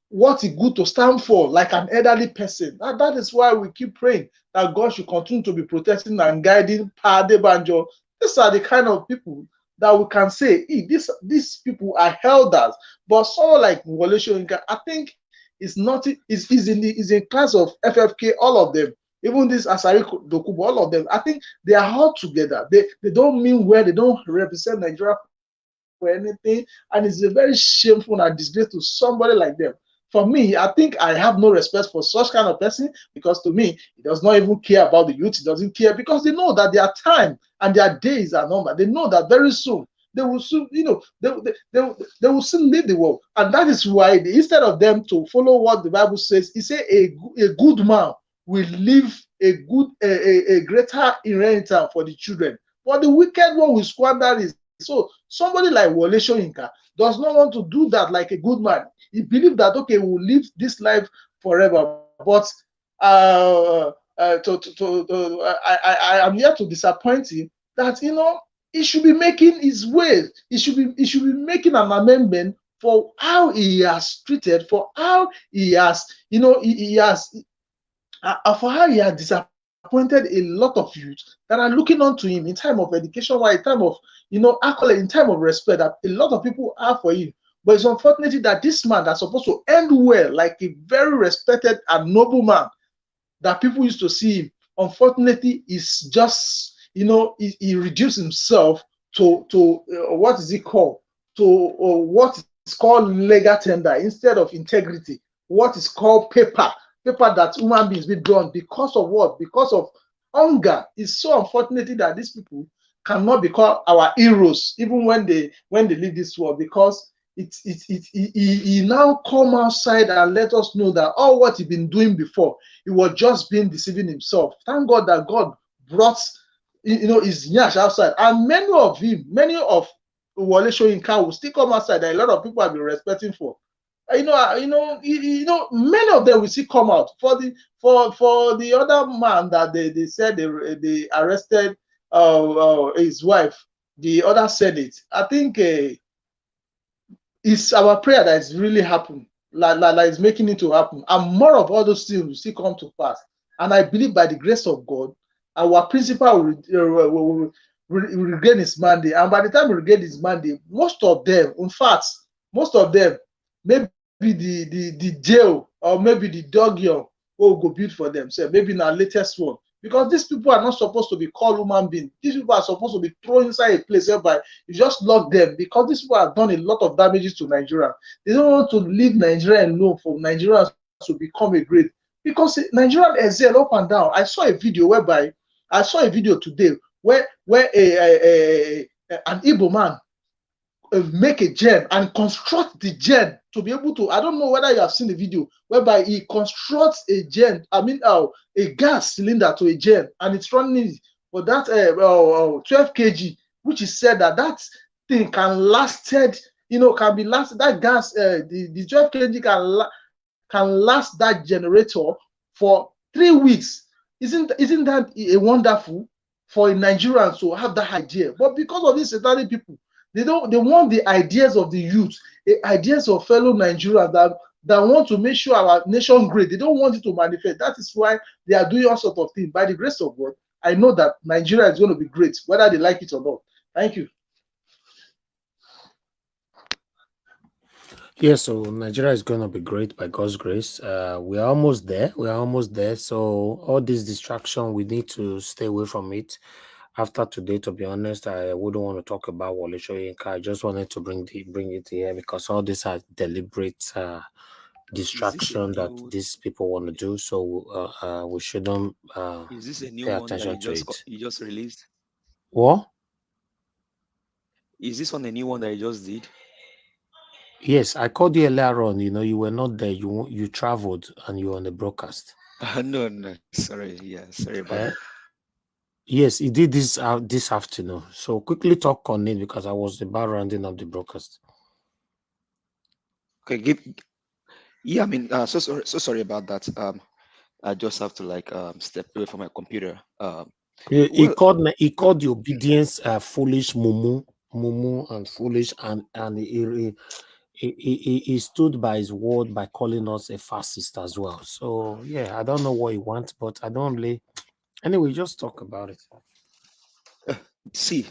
what is good to stand for, like an elderly person. That is why we keep praying that God should continue to be protecting and guiding Pa Adebanjo. These are the kind of people that we can say, hey, these people are elders. But someone like Wale Soyinka, I think is in class of FFK, all of them. Even this Asari Dokubo, all of them. I think they are all together. They don't mean well. They don't represent Nigeria for anything, and it's a very shameful and disgrace to somebody like them. For me, I think I have no respect for such kind of person, because to me, he does not even care about the youth. He doesn't care, because they know that their time and their days are numbered. They know that very soon they will soon, they will soon leave the world, and that is why instead of them to follow what the Bible says, it says a good man will leave a greater inheritance for the children, but the wicked one will squander it. So somebody like Wale Soyinka does not want to do that like a good man. He believes that, okay, we'll live this life forever. But I am here to disappoint him that, he should be making his way. He should be making an amendment for how he has treated, for how he has, for how he has disappointed a lot of youth that are looking on to him in time of education, in time of accolade, in time of respect that a lot of people have for him. But it's unfortunate that this man that's supposed to end well, like a very respected and noble man that people used to see him, unfortunately, is just, he reduced himself to what is it called? To what is called legal tender instead of integrity. What is called paper that human beings be drawn because of what? Because of hunger. It's so unfortunate that these people cannot be called our heroes even when they leave this world, because he now come outside and let us know that all what he's been doing before, he was just being deceiving himself. Thank God that God brought his nyash outside, and many of Wale Soyinka will still come outside that a lot of people have been respecting for. Many of them will still come out. For the other man that they said they arrested his wife, the other Senate, I think it's our prayer that it's really happened, like it's making it to happen, and more of all those things will still come to pass. And I believe by the grace of God, our principal will regain his mandate, and by the time we regain his mandate, most of them, maybe the jail or maybe the dog young will go build for themselves, maybe in our latest one. Because these people are not supposed to be called human beings. These people are supposed to be thrown inside a place whereby you just lock them, because these people have done a lot of damages to Nigeria. They don't want to leave Nigeria alone for Nigerians to become a great, because Nigerian excel up and down. I saw a video today where an Igbo man make a gen and construct the gen to be able to, I don't know whether you have seen the video, whereby he constructs a gas cylinder to a gen, and it's running for that 12 kg, which is said that thing can lasted, can be lasted. That gas, the 12 kg can last that generator for 3 weeks. Isn't that a wonderful for a Nigerian to have that idea? But because of these satanic people, they want the ideas of the youth, the ideas of fellow Nigerians that want to make sure our nation great. They don't want it to manifest. That is why they are doing all sorts of things. By the grace of God, I know that Nigeria is going to be great, whether they like it or not. Thank you. Yeah, so Nigeria is going to be great by God's grace. We are almost there. We are almost there. So all this distraction, we need to stay away from it. After today, to be honest, I wouldn't want to talk about Wole Soyinka. I just wanted to bring it here because all these are deliberate distraction that these people want to do. So we shouldn't Is this a new pay one that attention to it. you just released? What? Is this one a new one that you just did? Yes, I called you earlier on. You were not there. You traveled and you were on the broadcast. No, sorry. Yeah, sorry about that. Yes, he did this this afternoon. So quickly talk on it because I was about rounding up the broadcast. Okay, yeah, I mean, so sorry about that. I just have to step away from my computer. He called the obedience foolish, mumu, and foolish, and he stood by his word by calling us a fascist as well. So yeah, I don't know what he wants, but I don't really. Anyway, just talk about it. See,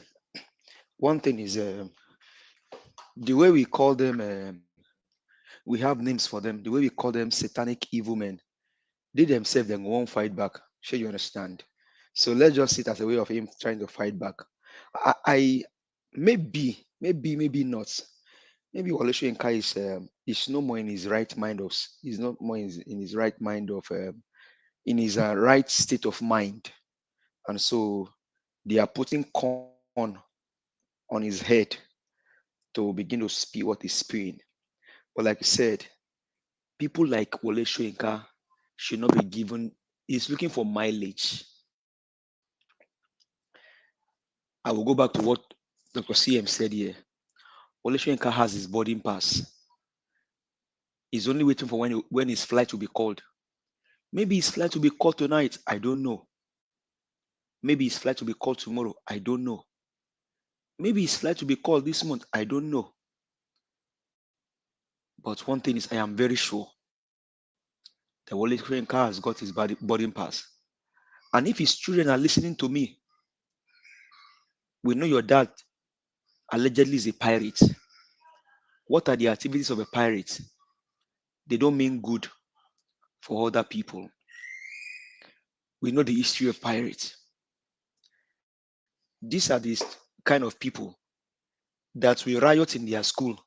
one thing is the way we call them. We have names for them. The way we call them satanic evil men, they themselves then won't fight back. Sure, you understand. So let's just see it as a way of him trying to fight back. I maybe not. Maybe Wole Soyinka is no more in his right mind of. He's not more in his right mind of. In his right state of mind, and so they are putting corn on his head to begin to spew what he's spewing. But like I said, people like Wole Soyinka should not be given. He's looking for mileage. I will go back to what Dr. CM said here. Wole Soyinka has his boarding pass. He's only waiting for when his flight will be called. Maybe his flight will be called tonight. I don't know. Maybe his flight will be called tomorrow. I don't know. Maybe his flight will be called this month. I don't know. But one thing is, I am very sure that Wole Soyinka has got his boarding pass. And if his children are listening to me, we know your dad allegedly is a pirate. What are the activities of a pirate? They don't mean good for other people. We know the history of pirates. These are the kind of people that will riot in their school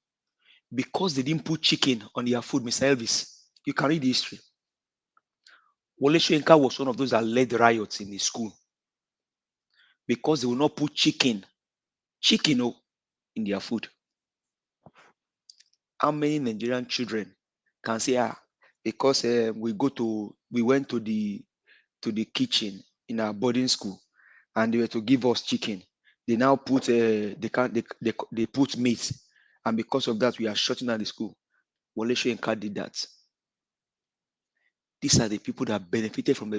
because they didn't put chicken on their food, Mr. Elvis. You can read the history. Wole Soyinka was one of those that led riots in his school because they will not put chicken in their food. How many Nigerian children can say, because we went to the kitchen in our boarding school and they were to give us chicken, they now put they put meat, and because of that we are shutting down the school. Wole Soyinka did that. These are the people that benefited from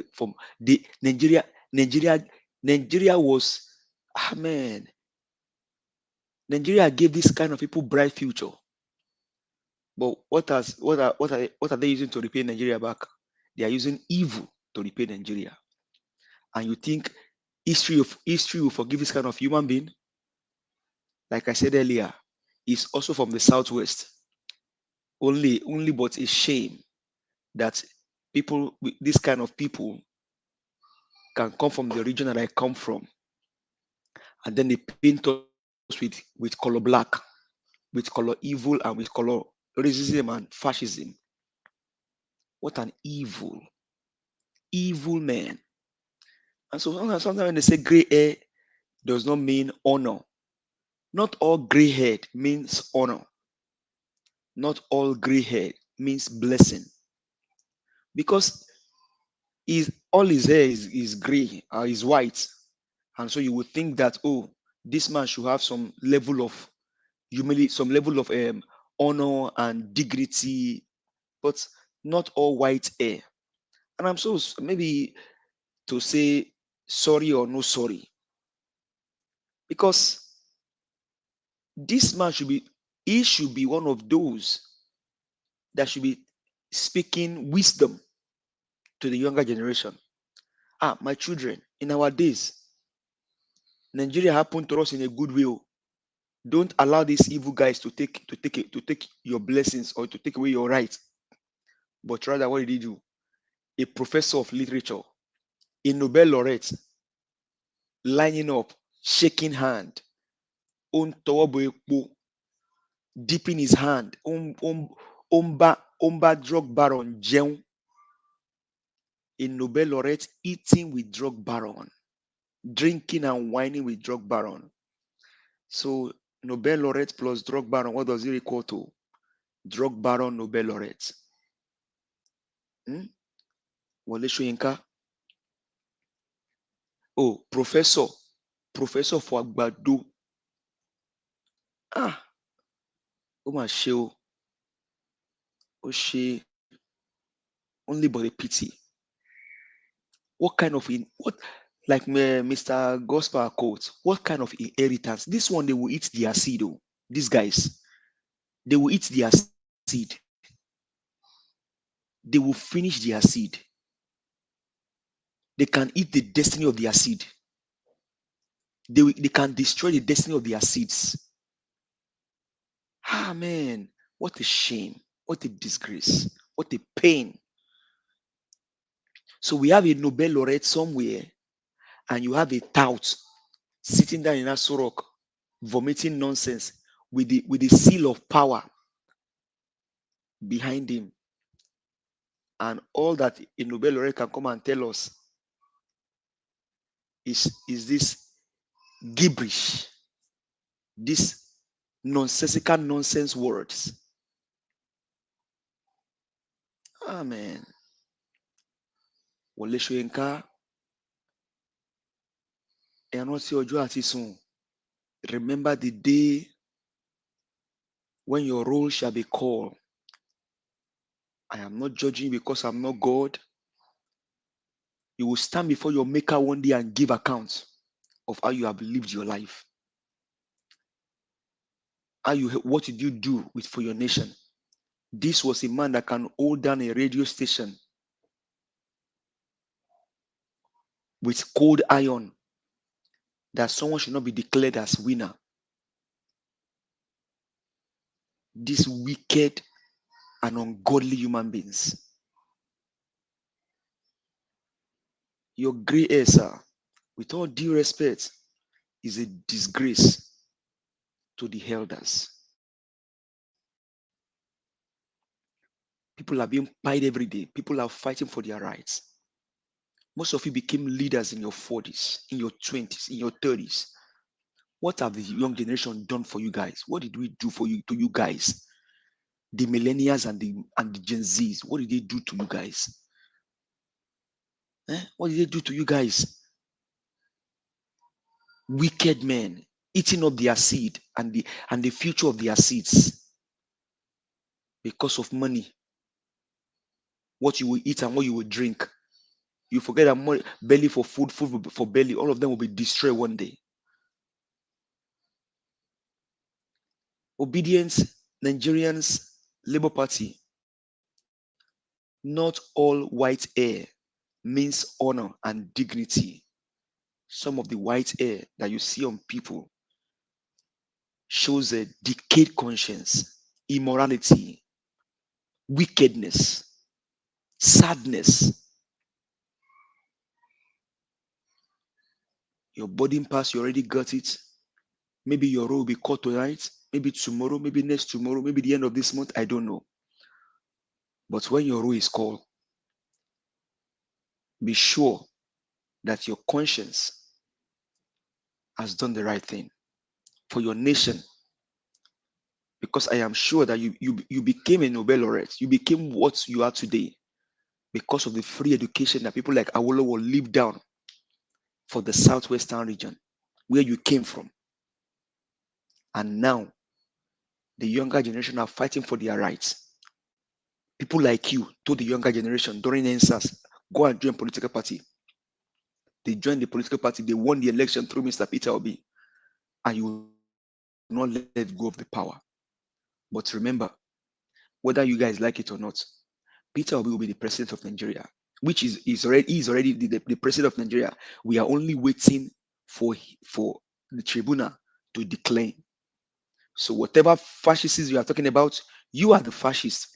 the Nigeria was, man. Nigeria gave this kind of people bright future. But what are they using to repay Nigeria back? They are using evil to repay Nigeria. And you think history will forgive this kind of human being? Like I said earlier, is also from the southwest. Only but a shame that this kind of people can come from the region that I come from, and then they paint us with color black, with color evil, and with color racism and fascism. What an evil man. And so sometimes when they say gray hair does not mean honor, not all gray hair means honor. Not all gray hair means blessing. Because all his hair is gray or is white. And so you would think that, oh, this man should have some level of humility, some level of honor and dignity, but not all white hair. And I'm so maybe to say sorry or no sorry, because this man should be one of those that should be speaking wisdom to the younger generation. My children, in our days, Nigeria happened to us in a good way. Don't allow these evil guys to take your blessings or to take away your rights. But rather, what did he do? A professor of literature, a Nobel laureate, lining up, shaking hand, dipping his hand, omba drug baron, jeun, a Nobel laureate eating with drug baron, drinking and whining with drug baron. So Nobel laureate plus drug baron, what does it equal to? Drug baron, Nobel laureate. Wole Soyinka. Oh, professor for Agbado. Oh my show. Oh she only but a pity. What kind of like Mr. Gospel quote? What kind of inheritance? This one they will eat their seed. Oh, these guys, they will eat their seed. They will finish their seed. They can eat the destiny of their seed. They can destroy the destiny of their seeds. Man, what a shame, what a disgrace, what a pain. So we have a Nobel laureate somewhere, and you have a tout sitting down in Aso Rock, vomiting nonsense with the seal of power behind him. And all that a Nobel laureate can come and tell us is this gibberish, this nonsensical nonsense words. Man. Wole Soyinka, remember the day when your roll shall be called. I am not judging you because I'm not God. You will stand before your maker one day and give account of how you have lived your life. What did you do for your nation? This was a man that can hold down a radio station with cold iron, that someone should not be declared as winner. These wicked and ungodly human beings. Your gray hair, sir, with all due respect, is a disgrace to the elders. People are being pied every day. People are fighting for their rights. Most of you became leaders in your 40s, in your 20s, in your 30s. What have the young generation done for you guys? What did we do to you guys? The millennials and the Gen Zs, what did they do to you guys? What did they do to you guys? Wicked men eating up their seed and the future of their seeds because of money. What you will eat and what you will drink. You forget that money, belly for food, food for belly, all of them will be destroyed one day. Obedience, Nigerians, Labour Party. Not all white hair means honor and dignity. Some of the white hair that you see on people shows a decayed conscience, immorality, wickedness, sadness. Your boarding pass, you already got it. Maybe your roll will be caught tonight, maybe tomorrow, maybe next tomorrow, maybe the end of this month, I don't know. But when your roll is called, be sure that your conscience has done the right thing for your nation. Because I am sure that you became a Nobel laureate. You became what you are today because of the free education that people like Awolowo lived down for the southwestern region where you came from. And now The younger generation are fighting for their rights. People like you told the younger generation during NSAS, go and join political party. They joined the political party. They won the election through Mr. Peter Obi. And you will not let go of the power. But remember, whether you guys like it or not, Peter Obi will be the president of Nigeria, which is already the president of Nigeria. We are only waiting for the tribunal to declare. So whatever fascists you are talking about, you are the fascist.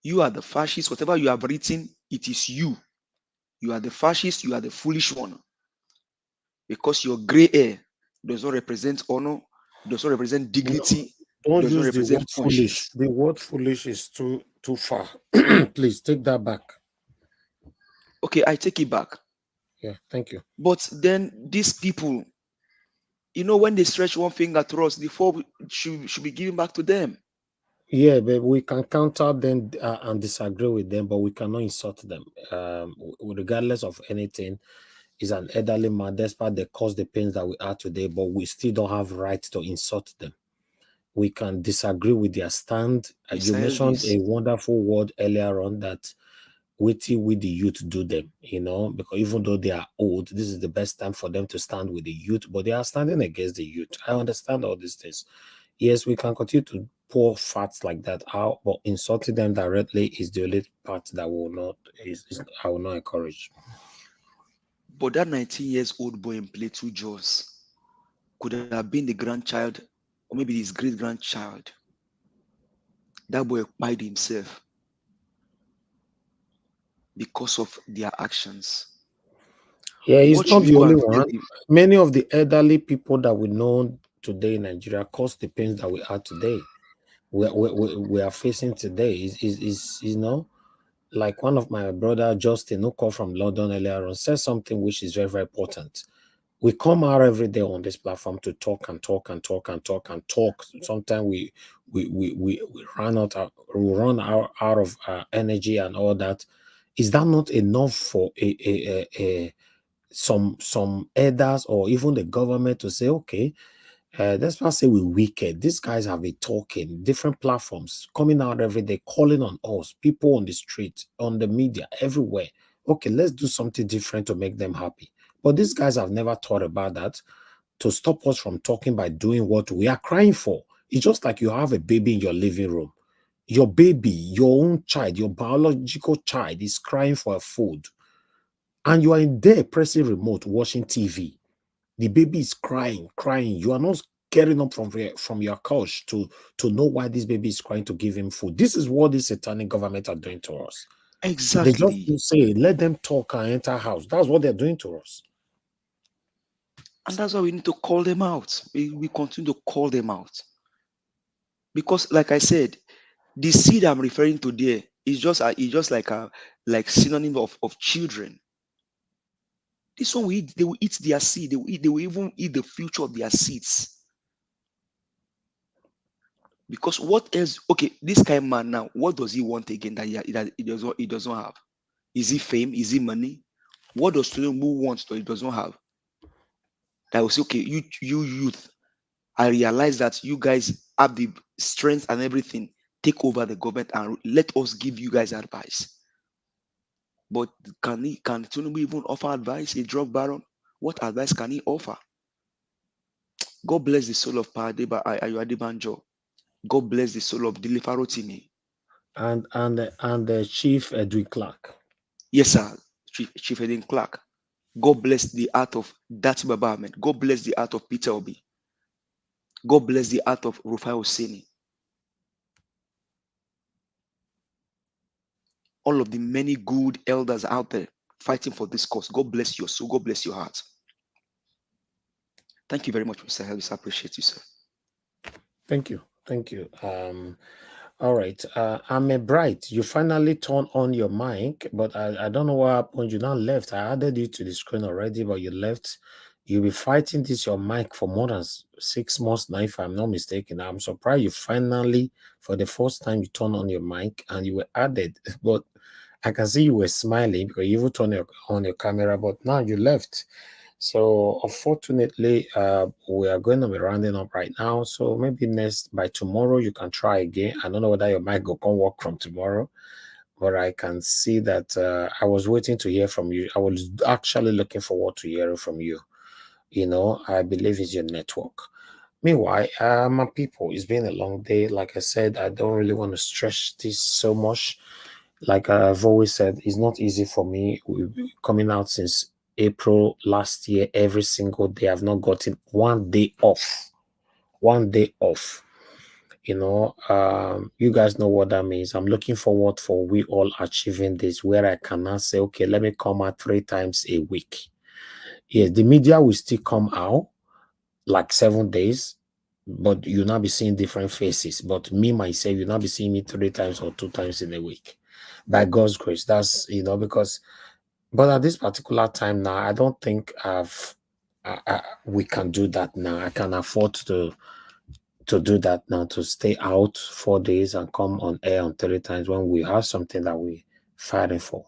You are the fascist. Whatever you have written, it is you. You are the fascist. You are the foolish one. Because your gray hair does not represent honor, does not represent dignity, Don't does not use the represent word foolish. conscience. The word foolish is too far. Please take that back. Okay, I take it back. Yeah, thank you. But then these people, when they stretch one finger to us, the four should be given back to them. Yeah, but we can counter them and disagree with them, but we cannot insult them. Regardless of anything, is an elderly man, despite the cause, the pains that we are today, but we still don't have right to insult them. We can disagree with their stand. You mentioned a wonderful word earlier on that waiting with the youth do them, because even though they are old, this is the best time for them to stand with the youth, but they are standing against the youth. I understand all these things. Yes, we can continue to pour facts like that out, but insulting them directly is the only part that I will not encourage. But that 19 years old boy in Plateau Jos could have been the grandchild or maybe his great grandchild. That boy pied himself because of their actions. Yeah, he's not the only one. Many of the elderly people that we know today in Nigeria cause the pains that we are today. We are facing today is like one of my brother Justin, who called from London earlier on, said something which is very, very important. We come out every day on this platform to talk and talk and talk and talk and talk. Sometimes we run out of energy and all that. Is that not enough for some elders or even the government to say, okay, let's not say we're wicked. These guys have been talking, different platforms, coming out every day, calling on us, people on the street, on the media, everywhere. Okay, let's do something different to make them happy. But these guys have never thought about that to stop us from talking by doing what we are crying for. It's just like you have a baby in your living room. Your baby, your own child, your biological child is crying for food. And you are in there pressing remote, watching TV. The baby is crying. You are not getting up from your couch to know why this baby is crying to give him food. This is what this satanic government are doing to us. Exactly. They just say, let them talk and enter house. That's what they're doing to us. And that's why we need to call them out. We continue to call them out. Because like I said, the seed I'm referring to there is just like synonym of children. This one they will eat their seed. They will even eat the future of their seeds. Because what else? Okay, this kind of man now, what does he want again that he doesn't have? Is he fame? Is he money? What does Tinubu want that he doesn't have? That will say, okay, you youth, I realize that you guys have the strength and everything. Take over the government and let us give you guys advice. But can Tinubu even offer advice? A drug baron? What advice can he offer? God bless the soul of Padeba Ayoadebanjo. God bless the soul of Dilifaro Timi. And Chief Edwin Clark. Yes, sir. Chief Edwin Clark. God bless the heart of Dati Baba Ahmed. God bless the heart of Peter Obi. God bless the heart of Rufai Oseni. All of the many good elders out there fighting for this cause. God bless your soul. God bless your heart. Thank you very much, Mr. Elvis. I appreciate you, sir. Thank you. Thank you. All right. I'm a bright. You finally turned on your mic, but I don't know what happened. You now left. I added you to the screen already, but you left. You'll be fighting this your mic for more than 6 months now, if I'm not mistaken. I'm surprised you finally, for the first time, you turned on your mic and you were added. But I can see you were smiling because you even turned on your camera, but now you left. So unfortunately, we are going to be rounding up right now. So maybe by tomorrow you can try again. I don't know whether your mic can work from tomorrow, but I can see that I was waiting to hear from you. I was actually looking forward to hearing from you. You know, I believe it's your network. Meanwhile, my people, it's been a long day. Like I said, I don't really want to stretch this so much. Like I've always said, it's not easy for me. We've been coming out since April last year, every single day. I've not gotten 1 day off. 1 day off. You know, you guys know what that means. I'm looking forward for we all achieving this, where I can now say, okay, let me come out 3 times a week. Yes, the media will still come out like 7 days, but you'll not be seeing different faces. But me, myself, you'll not be seeing me 3 times or 2 times in a week. By God's grace, that's, you know, because, but at this particular time now, I don't think we can do that now. I can afford to do that now, to stay out 4 days and come on air on 3 times when we have something that we're fighting for.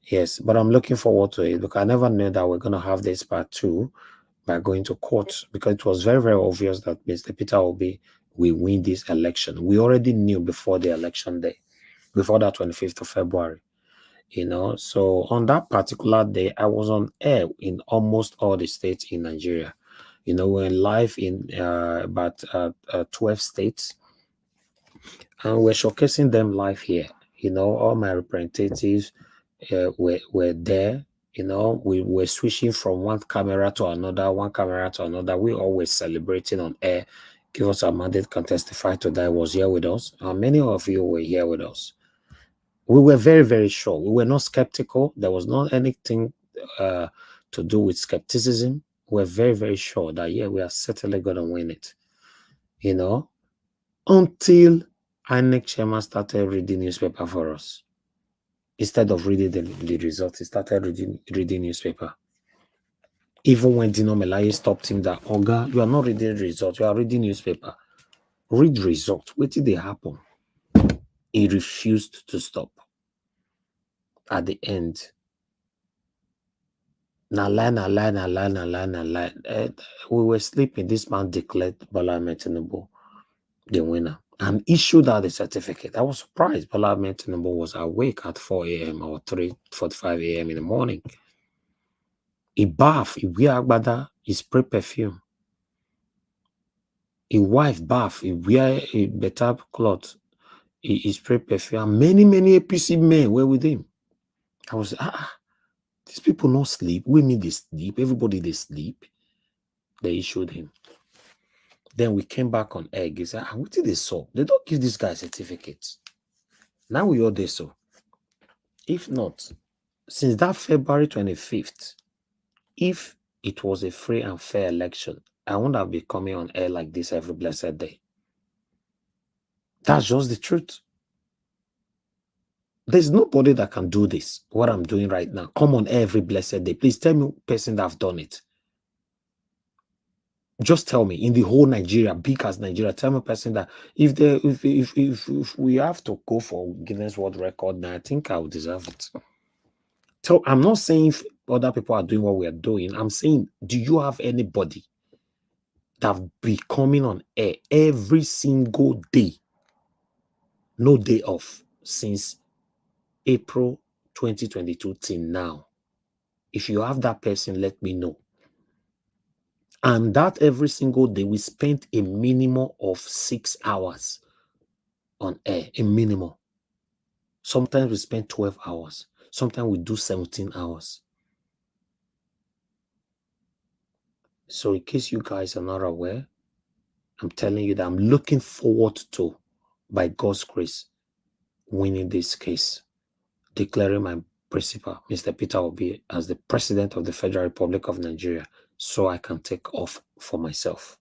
Yes, but I'm looking forward to it because I never knew that we're going to have this part 2 by going to court, because it was very, very obvious that Mr. Peter Obi will win this election. We already knew before the election day, before that 25th of February, you know. So on that particular day, I was on air in almost all the states in Nigeria. You know, we're live in about 12 states, and we're showcasing them live here. You know, all my representatives were there. You know, we were switching from one camera to another. We always celebrating on air. Give us a mandate, can testify to that was here with us. Many of you were here with us. We were very, very sure. We were not skeptical. There was not anything to do with skepticism. We're very, very sure that, yeah, we are certainly going to win it. You know, until INEC chairman started reading newspaper for us. Instead of reading the results, he started reading newspaper. Even when Dino Melaye stopped him, that, Oga, you are not reading results, you are reading newspaper. Read results. What did they happen? He refused to stop. At the end, we were sleeping. This man declared Bola Ahmed Tinubu the winner and issued out the certificate. I was surprised. Bola Ahmed Tinubu was awake at 4 a.m. or 3:45 a.m. in the morning. He bath, he wear agbada, he spray perfume. His wife bath, he wear a better cloth, he spray perfume. Many APC men were with him. I was, these people not sleep. Women, they sleep. Everybody, they sleep. They issued him. Then we came back on air. He said, what did they saw? They don't give this guy certificates. Now we all they saw. If not, since that February 25th, if it was a free and fair election, I wouldn't have been coming on air like this every blessed day. That's just the truth. There's nobody that can do this, what I'm doing right now. Come on every blessed day. Please tell me person that have done it. Just tell me, in the whole Nigeria, big as Nigeria, tell me person that if we have to go for Guinness World Record, now I think I would deserve it. So I'm not saying if other people are doing what we are doing. I'm saying, do you have anybody that have been coming on air every single day, no day off, since April 2022 till now? If you have that person, let me know. And that every single day, we spent a minimum of 6 hours on air, a minimum. Sometimes we spend 12 hours. Sometimes we do 17 hours. So in case you guys are not aware, I'm telling you that I'm looking forward to, by God's grace, winning this case, declaring my principal, Mr. Peter Obi, as the President of the Federal Republic of Nigeria, so I can take off for myself.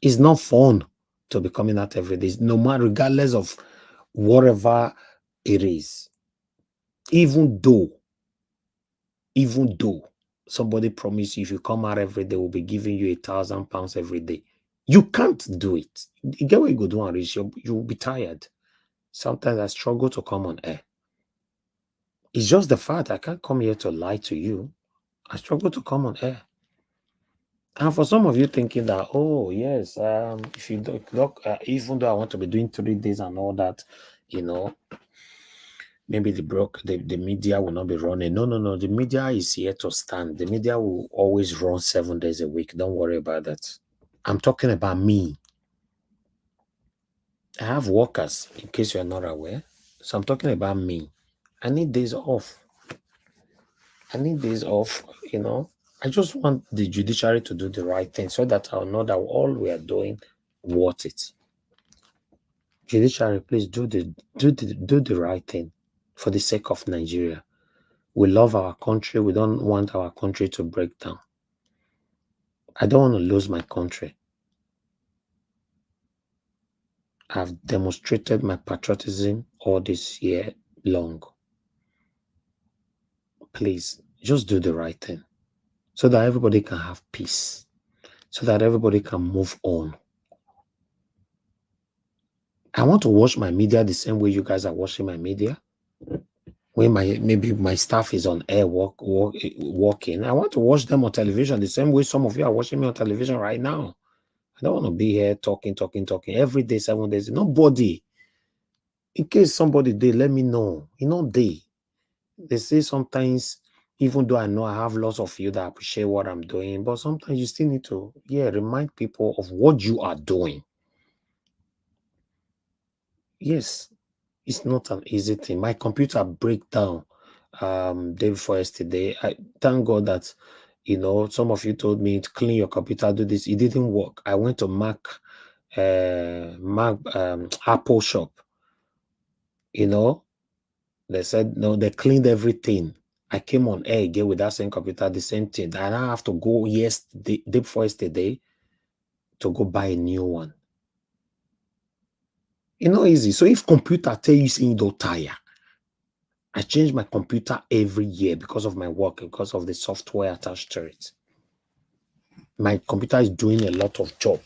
It's not fun to be coming out every day, no matter, regardless of whatever it is. Even though somebody promised you if you come out every day, we'll be giving you £1,000 every day. You can't do it. You get what you go do and reach, you'll be tired. Sometimes I struggle to come on air. It's just the fact I can't come here to lie to you. I struggle to come on air. And for some of you thinking that, oh yes, if you look, even though I want to be doing 3 days and all that, you know, maybe the media will not be running. No, no, no. The media is here to stand. The media will always run 7 days a week. Don't worry about that. I'm talking about me. I have workers, in case you're not aware. So I'm talking about me. I need days off. I need days off, you know. I just want the judiciary to do the right thing so that I'll know that all we are doing worth it. Judiciary, please do the right thing for the sake of Nigeria. We love our country. We don't want our country to break down. I don't want to lose my country. I've demonstrated my patriotism all this year long. Please, just do the right thing so that everybody can have peace, so that everybody can move on. I want to watch my media the same way you guys are watching my media. When maybe my staff is on air walking, I want to watch them on television the same way some of you are watching me on television right now. I don't want to be here talking every day, 7 days. Nobody. In case somebody did, let me know. You know, they say sometimes, even though I know I have lots of you that appreciate what I'm doing, but sometimes you still need to, remind people of what you are doing. Yes, it's not an easy thing. My computer break down day before yesterday. I thank God that, you know, some of you told me to clean your computer, do this. It didn't work. I went to Apple shop. You know, they said no, they cleaned everything. I came on air again with that same computer, the same thing. And I have to go day before yesterday to go buy a new one. It's not easy. So if computer tell you saying don't tire, I change my computer every year because of my work, because of the software attached to it. My computer is doing a lot of job.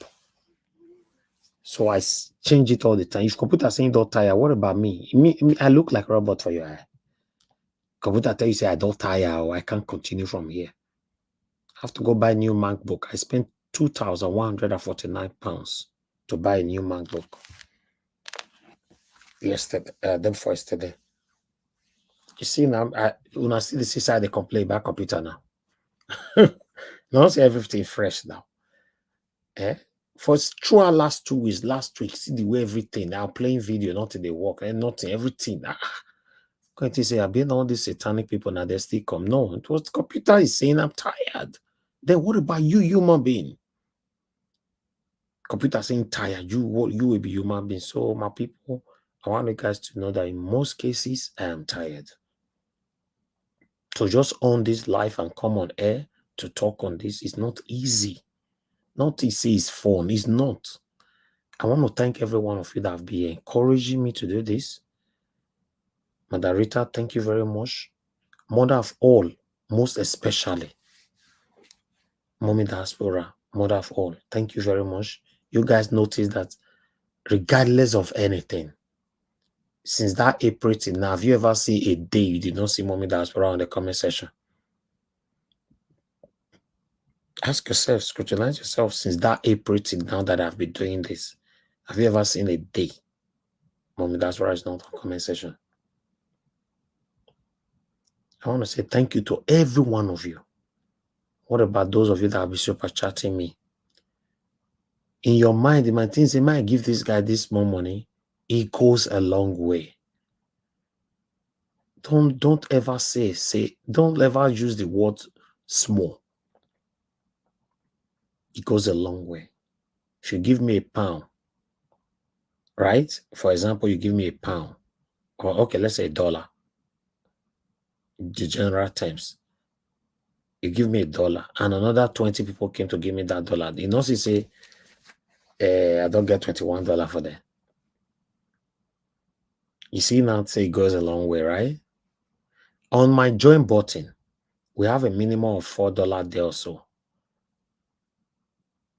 So I change it all the time. If computer saying don't tire, what about me? I look like a robot for your eye. Computer tell you say I don't tire or I can't continue from here. I have to go buy a new MacBook. I spent £2,149 to buy a new MacBook yesterday, for yesterday. You see now, when I see the side, they complain about computer now. Now see everything fresh now. For throughout last 2 weeks, last week, see the way everything now playing video, nothing they work, and nothing, everything. Can't you say I've been all these satanic people now they still come? No, it was the computer is saying I'm tired. Then what about you, human being? Computer saying tired, you will be human being. So my people, I want you guys to know that in most cases I am tired. So just own this life and come on air to talk on this is not easy. Not easy is fun. It's not. I want to thank every one of you that have been encouraging me to do this. Mother Rita, thank you very much. Mother of all, most especially, Mommy Diaspora, mother of all, thank you very much. You guys notice that regardless of anything, since that April till now, have you ever seen a day you did not see Mommy Diaspora on the comment section? Ask yourself, scrutinize yourself since that April till now that I've been doing this. Have you ever seen a day Mommy Diaspora is not on comment section? I want to say thank you to every one of you. What about those of you that have been super chatting me? In your mind, you might think, say, might give this guy this more money. It goes a long way. Don't ever don't ever use the word small. It goes a long way. If you give me £1, right? For example, you give me £1, or okay, let's say $1. The general terms. You give me $1, and another 20 people came to give me that $1. You know, say, I don't get $21 for that. You see now, say it goes a long way, right? On my join button, we have a minimum of $4 there or so.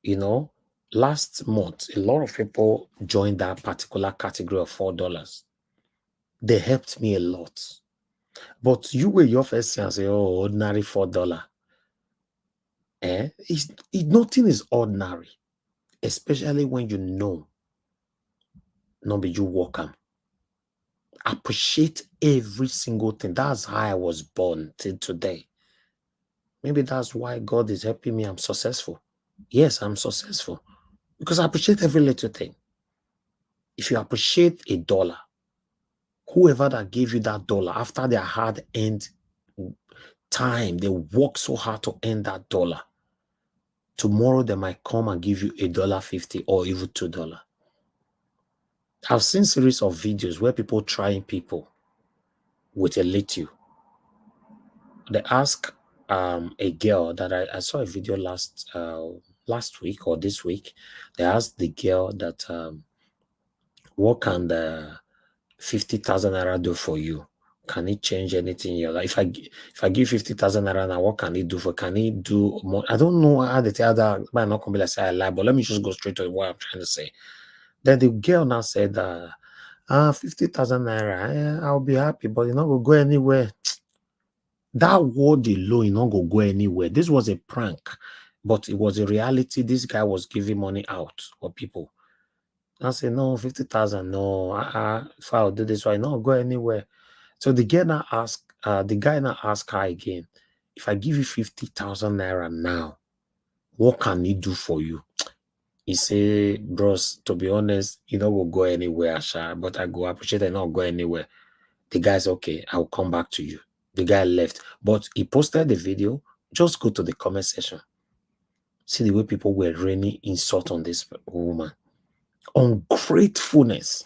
You know, last month, a lot of people joined that particular category of $4. They helped me a lot. But you were your first and say, oh, ordinary $4. Nothing is ordinary, especially when you know not be you walk am. Appreciate every single thing. That's how I was born till today. Maybe that's why God is helping me. I'm successful. Yes, I'm successful because I appreciate every little thing. If you appreciate $1, whoever that gave you that dollar after their hard-earned time, they work so hard to earn that dollar. Tomorrow they might come and give you $1.50 or even $2. I've seen series of videos where people trying people with a little. They ask a girl that I saw a video last week or this week. They asked the girl that what can the 50,000 naira do for you? Can it change anything in your life? If I give 50,000 naira now, what can it do for? Can it do more? I don't know how they tell that. Might not come be like say I lie, but let me just go straight to what I'm trying to say. Then the girl now said, 50,000 naira, I'll be happy, but you're not going to go anywhere. That word alone, you're not going to go anywhere. This was a prank, but it was a reality. This guy was giving money out for people. I said, no, 50,000, no. If I'll do this, why not go anywhere? So the guy now asked her again, if I give you 50,000 naira now, what can he do for you? He say, bros, to be honest, you know, we'll go anywhere, but I go appreciate it, not go anywhere. The guy's okay, I'll come back to you. The guy left, but he posted the video. Just go to the comment section. See the way people were raining insult on this woman. Ungratefulness.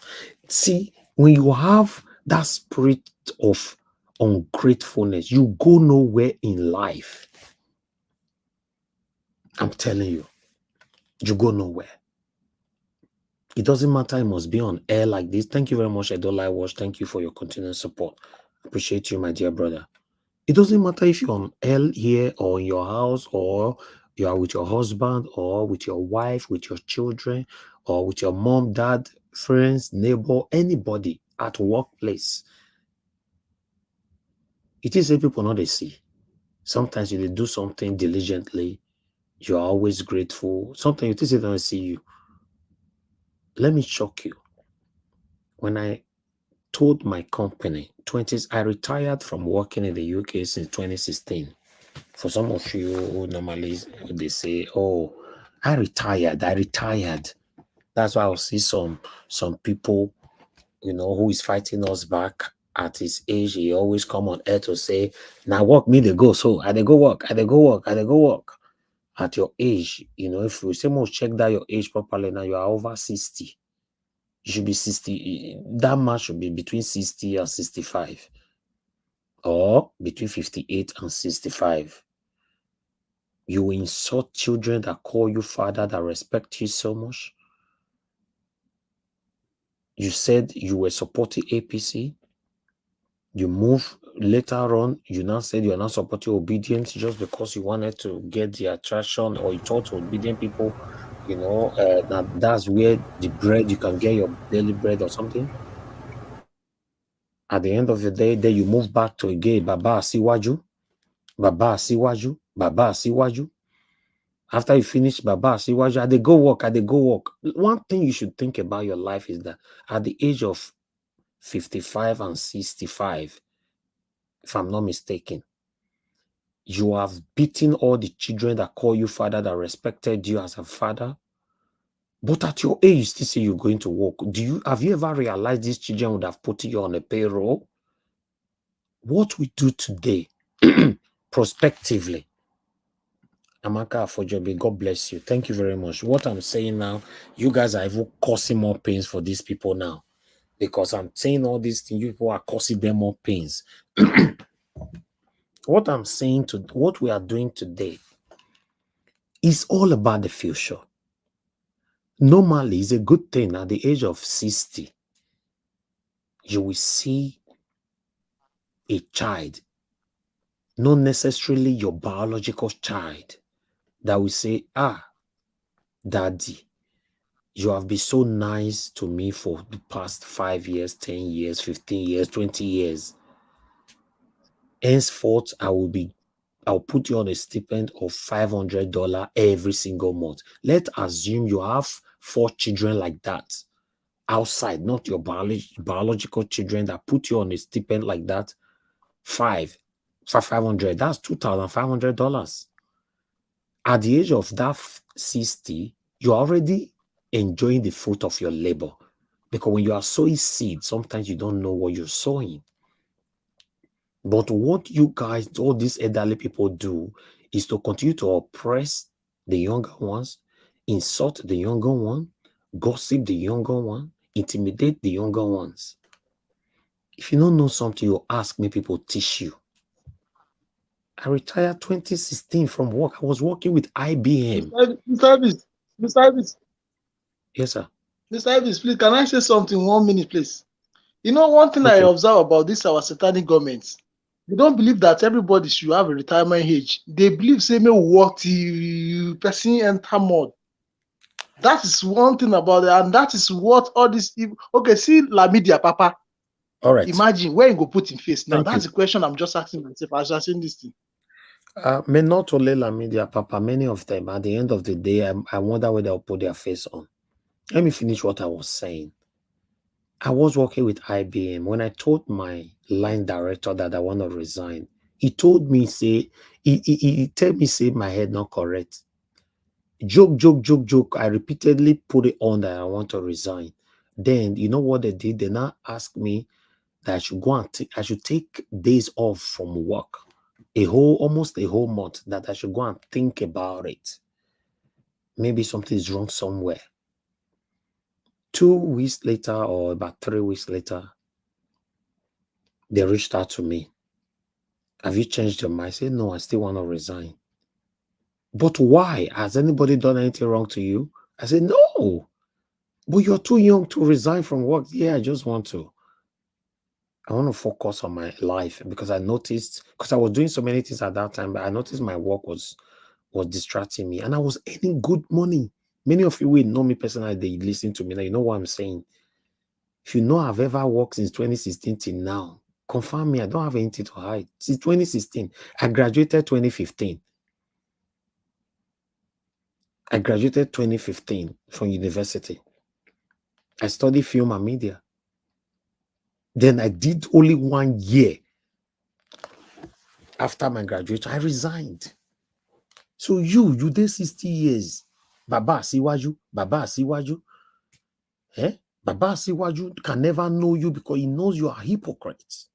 See, when you have that spirit of ungratefulness, you go nowhere in life. I'm telling you, you go nowhere. It doesn't matter. It must be on air like this. Thank you very much, Edola Watch. Thank you for your continued support. Appreciate you, my dear brother. It doesn't matter if you're on air here or in your house, or you are with your husband or with your wife, with your children, or with your mom, dad, friends, neighbor, anybody at workplace. It is a people not they see. Sometimes you do something diligently, you are always grateful. Sometimes you think they don't see you. Let me shock you. When I told my company, 20s, I retired from working in the UK since 2016. For some of you who normally they say, oh, I retired. That's why I'll see some people, you know, who is fighting us back at his age. He always come on air to say, now work me they go. So I they go work. At your age, you know, if you say most check that your age properly, now you are over 60. You should be 60. That much should be between 60 and 65. Or between 58 and 65. You insult children that call you father, that respect you so much. You said you were supporting APC. You move later on. You now said you are not supporting obedience just because you wanted to get the attraction, or you thought obedient people, you know, that's where the bread, you can get your daily bread or something. At the end of the day, then you move back to again, Baba Asiwaju. After you finish Baba Asiwaju, they go work. One thing you should think about your life is that at the age of 55 and 65, if I'm not mistaken, you have beaten all the children that call you father, that respected you as a father. But at your age, you still say you're going to work. Have you ever realized these children would have put you on a payroll? What we do today, prospectively, Amaka Afojobi, God bless you. Thank you very much. What I'm saying now, you guys are even causing more pains for these people now. Because I'm saying all these things, you people are causing them more pains. What I'm saying, what we are doing today is all about the future. Normally, it's a good thing at the age of 60, you will see a child, not necessarily your biological child, that will say, Daddy, you have been so nice to me for the past 5 years, 10 years, 15 years, 20 years. Henceforth, I will be I'll put you on a stipend of $500 every single month. Let's assume you have 4 children like that outside, not your biological children, that put you on a stipend like that. 500, that's $2,500. At the age of that 60, you're already enjoying the fruit of your labor. Because when you are sowing seed, sometimes you don't know what you're sowing. But what you guys, all these elderly people do, is to continue to oppress the younger ones, insult the younger one, gossip the younger one, intimidate the younger ones. If you don't know something, you ask me, people teach you. I retired 2016 from work. I was working with IBM. Mr. Elvis, Yes, sir. Mr. Elvis, please, can I say something 1 minute, please? You know, one thing I Okay. observe about this, our satanic governments, they don't believe that everybody should have a retirement age. They believe, say, me work till person enter mode. That is one thing about it, and that is what all this. Okay, see, La Media, Papa. All right. Imagine where you go put in face now. Thank That's you. the question I'm just asking myself as I'm saying this thing. May not only La Media, Papa, many of them, at the end of the day, I wonder where they'll put their face on. Let me finish what I was saying. I was working with IBM. When I told my line director that I want to resign, he told me, say, he told me, say, my head not correct. Joke. I repeatedly put it on that I want to resign. Then, you know what they did? They now asked me that I should go and I should take days off from work. Almost a whole month, that I should go and think about it. Maybe something is wrong somewhere. 2 weeks later, or about 3 weeks later, they reached out to me. Have you changed your mind? I said, no, I still want to resign. But why? Has anybody done anything wrong to you? I said, no. But you're too young to resign from work. Yeah, I just want to. I want to focus on my life, because I noticed, because I was doing so many things at that time, but I noticed my work was distracting me, and I was earning good money. Many of you will know me personally, they listen to me now, you know what I'm saying. If you know I've ever worked since 2016 till now, confirm me, I don't have anything to hide. Since 2016, I graduated 2015. I graduated 2015 from university. I studied film and media. Then I did only 1 year after my graduation. I resigned. So you did 60 years. Baba Asiwaju. Baba Asiwaju can never know you because he knows you are hypocrites.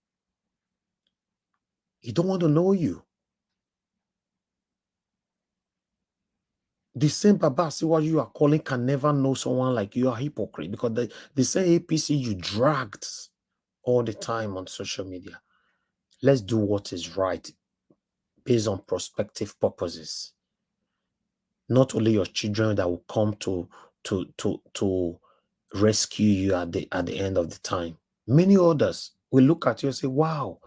He don't want to know you. The same Baba Asiwaju you are calling can never know someone like you are hypocrite, because the same APC you dragged all the time on social media. Let's do what is right based on prospective purposes. Not only your children that will come to rescue you at the end of the time. Many others will look at you and say, wow,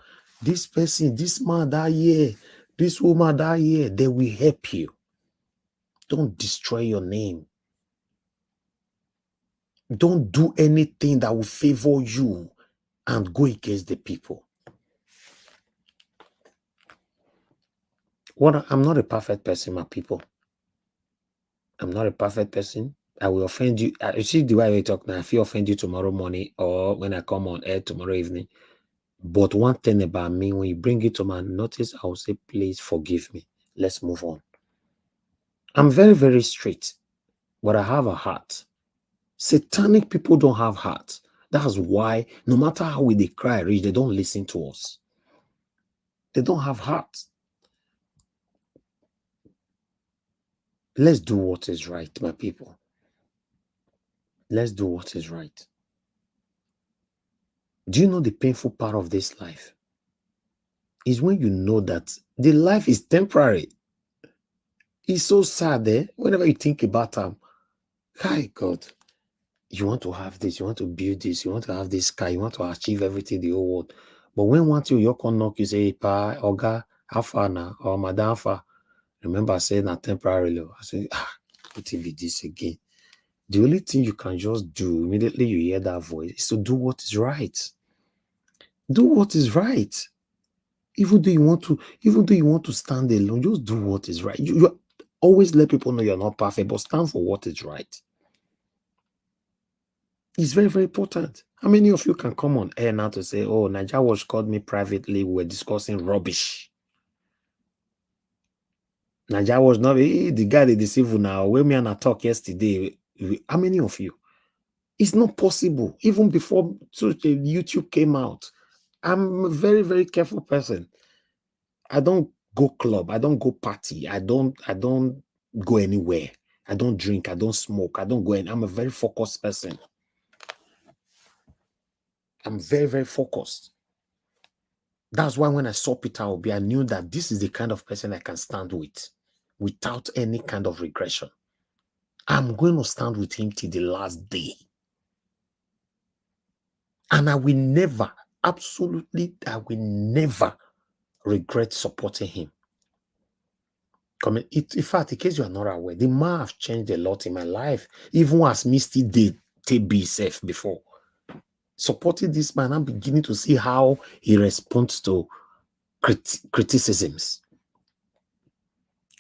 this person, this man that year, this woman that year, they will help you. Don't destroy your name. Don't do anything that will favor you and go against the people. I'm not a perfect person, my people. I'm not a perfect person. I will offend you. You see the way I talk now, I feel offend you tomorrow morning or when I come on air tomorrow evening. But one thing about me, when you bring it to my notice, I will say, please forgive me. Let's move on. I'm very, very straight, but I have a heart. Satanic people don't have heart. That's why no matter how they cry rich, they don't listen to us. They don't have heart. Let's do what is right, my people. Let's do what is right. Do you know the painful part of this life? Is when you know that the life is temporary. It's so sad, whenever you think about them. Hi, God. You want to have this, you want to build this, you want to have this car, you want to achieve everything the whole world. But when once you can knock, you say, Pa, Oga, how far now? Or Madam far. Remember I said not temporarily. I say, what will be this again? The only thing you can just do immediately you hear that voice is to do what is right. Do what is right. Even though you want to stand alone, just do what is right. You always let people know you're not perfect, but stand for what is right. It's very, very important. How many of you can come on air now to say, oh, Nigeria Watch called me privately, we were discussing rubbish. Nigeria was not the guy they deceive now. When me and I talk yesterday, how many of you? It's not possible. Even before YouTube came out, I'm a very, very careful person. I don't go club. I don't go party. I don't go anywhere. I don't drink. I don't smoke. I don't go in. I'm a very focused person. I'm very, very focused. That's why when I saw Peter Obi, I knew that this is the kind of person I can stand with without any kind of regression. I'm going to stand with him till the last day. And I will never, absolutely, I will never regret supporting him. In fact, in case you are not aware, the man have changed a lot in my life, even as Misty did TB self before. Supporting this man, I'm beginning to see how he responds to criticisms.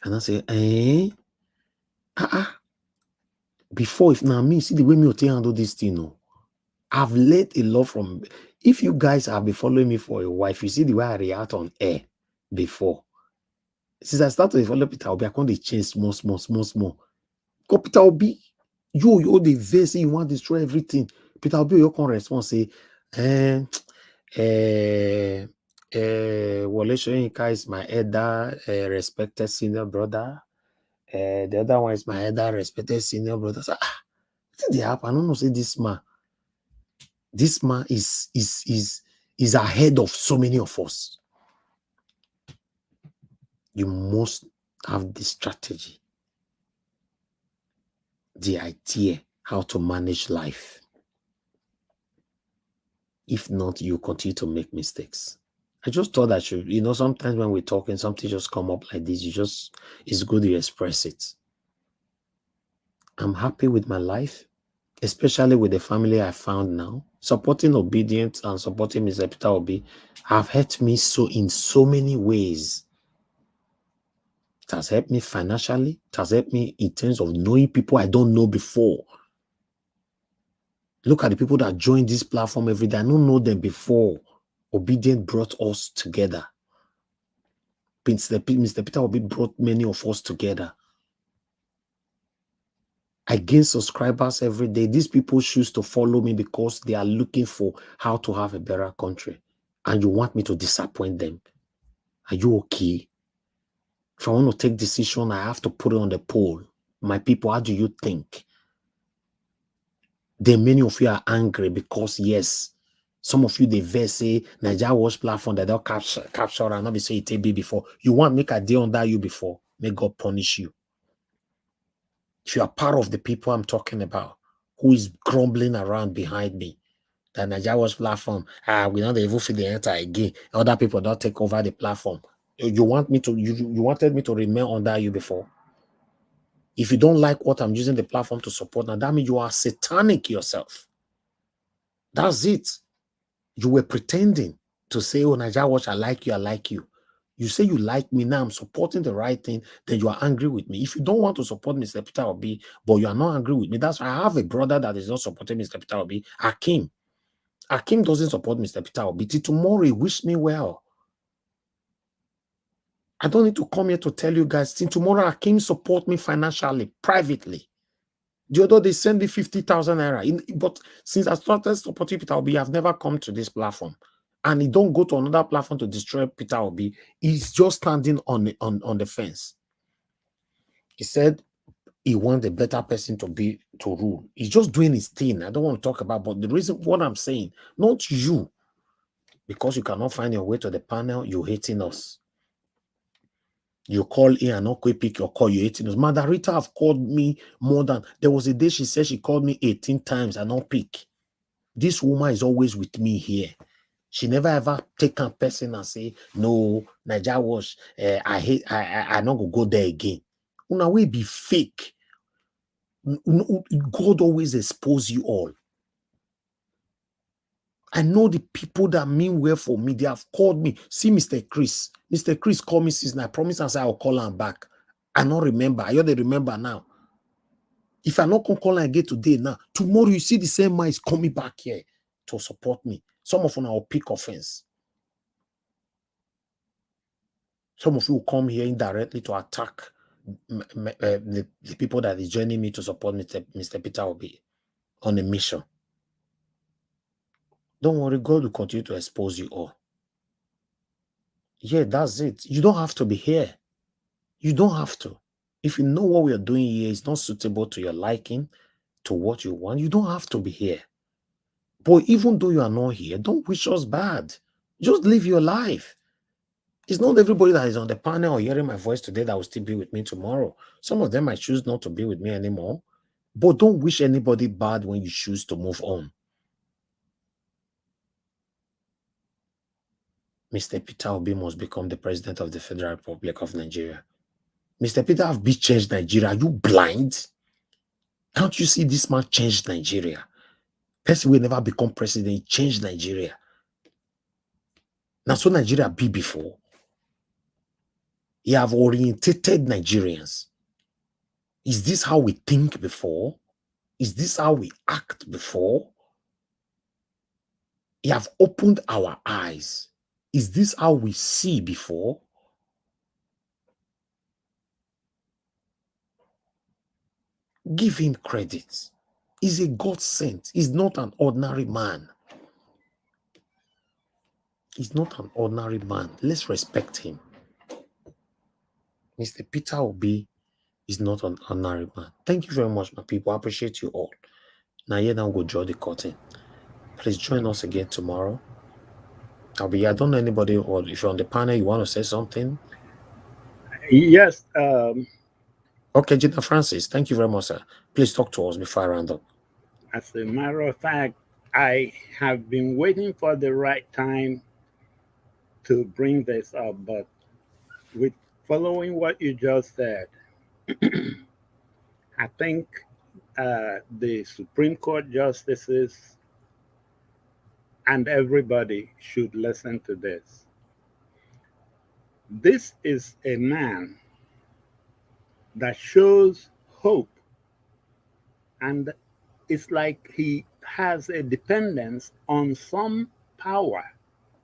And I say, before, if now me, see the way me handle this thing, no. I've learned a lot from, if you guys have been following me for a while, if you see the way I react on air before, since I started to follow Peter Obi, I can't change small. Because Peter Obi, you the verse, you want to destroy everything. Peter Obi, you can respond, say, Wole Soyinka is my elder, respected senior brother. The other one is my elder, respected senior brother. So, what did they happen? I don't know, say this man is ahead of so many of us. You must have the strategy, the idea how to manage life. If not, you continue to make mistakes. I just thought that sometimes when we're talking, something just come up like this. It's good you express it. I'm happy with my life, especially with the family I found now. Supporting obedience and supporting Mr. Peter Obi have helped me in so many ways. It has helped me financially. It has helped me in terms of knowing people I don't know before. Look at the people that join this platform every day. I don't know them before. Obedience brought us together. Mr. Peter Obi brought many of us together. I gain subscribers every day. These people choose to follow me because they are looking for how to have a better country. And you want me to disappoint them. Are you okay? If I want to take decision, I have to put it on the poll. My people, how do you think? Then many of you are angry because, yes, some of you, they say, Nigeria Watch platform that they'll capture and not be say it be before. You want make a deal under you before. May God punish you. If you are part of the people I'm talking about, who is grumbling around behind me, the Nigeria Watch platform, we not even feel the enter again. Other people don't take over the platform. You wanted me to remain under you before. If you don't like what I'm using the platform to support, now that means you are satanic yourself. That's it. You were pretending to say, oh, Nigeria Watch, I like you. You say you like me, now I'm supporting the right thing, then you are angry with me. If you don't want to support Mr. Peter Obi, but you are not angry with me, that's why I have a brother that is not supporting Mr. Peter Obi, Akim. Akim doesn't support Mr. Peter Obi. Till tomorrow, he wish me well. I don't need to come here to tell you guys, till tomorrow, Akim support me financially, privately. The other they send me 50,000 naira. But since I started supporting Peter Obi, I've never come to this platform. And he don't go to another platform to destroy Peter Obi. He's just standing on the fence. He said he wants a better person to rule. He's just doing his thing. I don't want to talk about, but the reason what I'm saying, not you, because you cannot find your way to the panel, you're hating us. You call in and not quick pick your call, you're hating us. Madarita have called me more than, there was a day she said she called me 18 times and not pick. This woman is always with me here. She never ever take a person and say, no, Nigeria Watch, I not go there again. Una we be fake. God always expose you all. I know the people that mean well for me. They have called me. See Mr. Chris. Mr. Chris called me since I promised and said I'll call him back. I don't remember. I only remember now. If I not can call him again today now, tomorrow you see the same man is coming back here to support me. Some of them will pick offense. Some of you will come here indirectly to attack the people that is joining me to support Mr. Peter Obi on a mission. Don't worry, God will continue to expose you all. Yeah, that's it. You don't have to be here. You don't have to. If you know what we are doing here is not suitable to your liking, to what you want, you don't have to be here. But even though you are not here, don't wish us bad. Just live your life. It's not everybody that is on the panel or hearing my voice today that will still be with me tomorrow. Some of them might choose not to be with me anymore. But don't wish anybody bad when you choose to move on. Mr. Peter Obi must become the president of the Federal Republic of Nigeria. Mr. Peter Obi changed Nigeria. Are you blind? Can't you see this man changed Nigeria? Person will never become president, changed Nigeria. Now, so Nigeria be before. He have orientated Nigerians. Is this how we think before? Is this how we act before? He have opened our eyes. Is this how we see before? Give him credit. He's a God sent. He's not an ordinary man. He's not an ordinary man. Let's respect him. Mr. Peter Obi is not an ordinary man. Thank you very much, my people. I appreciate you all. Now, here now go draw the curtain. Please join us again tomorrow. I'll be here. I don't know anybody, or if you're on the panel, you want to say something? Yes. Okay, Gina Francis, thank you very much, sir. Please talk to us before I round up. As a matter of fact, I have been waiting for the right time to bring this up, but with following what you just said, I think the Supreme Court justices and everybody should listen to this. This is a man that shows hope, and it's like he has a dependence on some power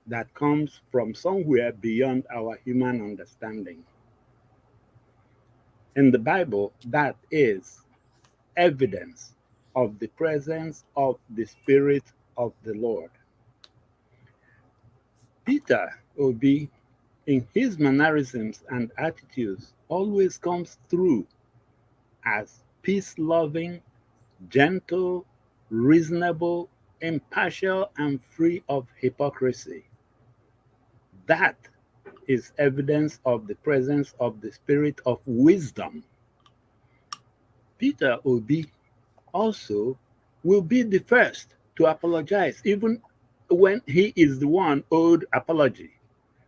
that comes from somewhere beyond our human understanding. In the Bible, that is evidence of the presence of the Spirit of the Lord. Peter Obi, in his mannerisms and attitudes, always comes through as peace-loving, gentle, reasonable, impartial, and free of hypocrisy. That is evidence of the presence of the Spirit of wisdom. Peter Obi also will be the first to apologize, even when he is the one owed apology.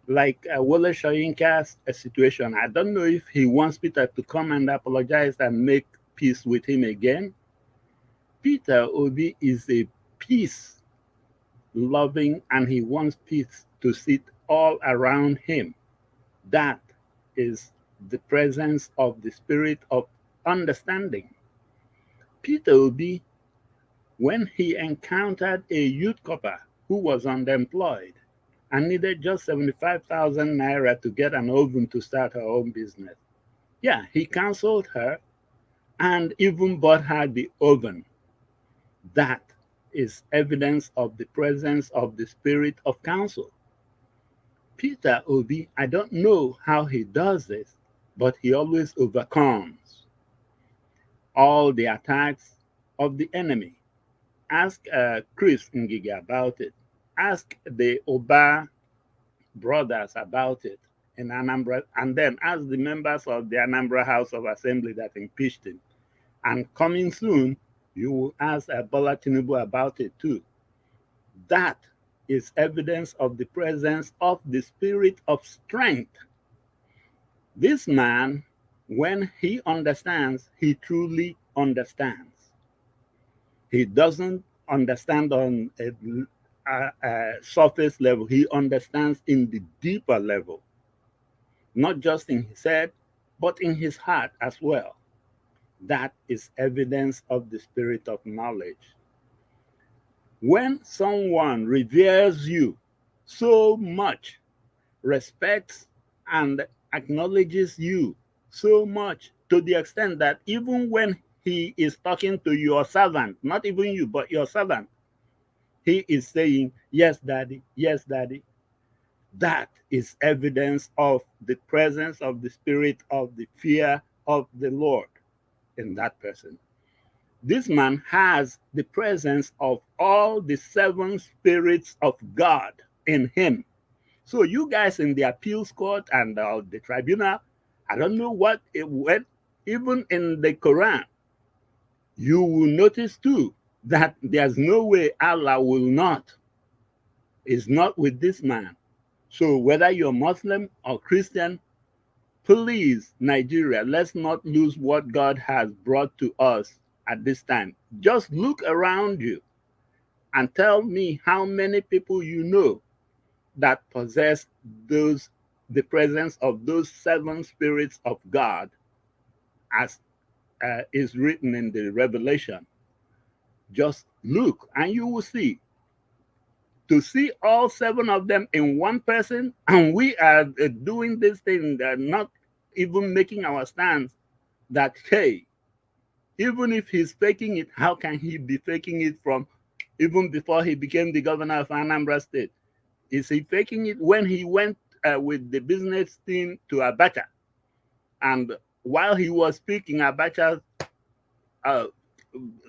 Like Wole Soyinka's situation. I don't know if he wants Peter to come and apologize and make peace with him again. Peter Obi is a peace-loving, and he wants peace to sit all around him. That is the presence of the Spirit of understanding. Peter Obi, when he encountered a youth copper who was underemployed and needed just 75,000 naira to get an oven to start her own business, yeah, he counseled her and even bought her the oven. That is evidence of the presence of the Spirit of counsel. Peter Obi, I don't know how he does this, but he always overcomes all the attacks of the enemy. Ask Chris Ngige about it. Ask the Oba brothers about it in Anambra, and then ask the members of the Anambra House of Assembly that impeached him. And coming soon, you will ask Bola Tinubu about it too. That is evidence of the presence of the Spirit of strength. This man, when he understands, he truly understands. He doesn't understand on surface level. He understands in the deeper level, not just in his head, but in his heart as well. That is evidence of the spirit of knowledge. When someone reveres you so much, respects and acknowledges you so much, to the extent that even when he is talking to your servant, not even you, but your servant, he is saying, yes, daddy, yes, daddy. That is evidence of the presence of the spirit of the fear of the Lord in that person. This man has the presence of all the 7 spirits of God in him. So you guys in the appeals court and the tribunal, I don't know what it went, even in the Quran, you will notice too that there's no way Allah is not with this man. So whether you're Muslim or Christian, please, Nigeria, let's not lose what God has brought to us at this time. Just look around you and tell me how many people you know that possess the presence of those 7 spirits of God, as is written in the Revelation. Just look and you will see. To see all 7 of them in one person, and we are doing this thing, not even making our stance that, hey, even if he's faking it, how can he be faking it from even before he became the governor of Anambra State? Is he faking it when he went with the business team to Abacha? And while he was speaking, Abacha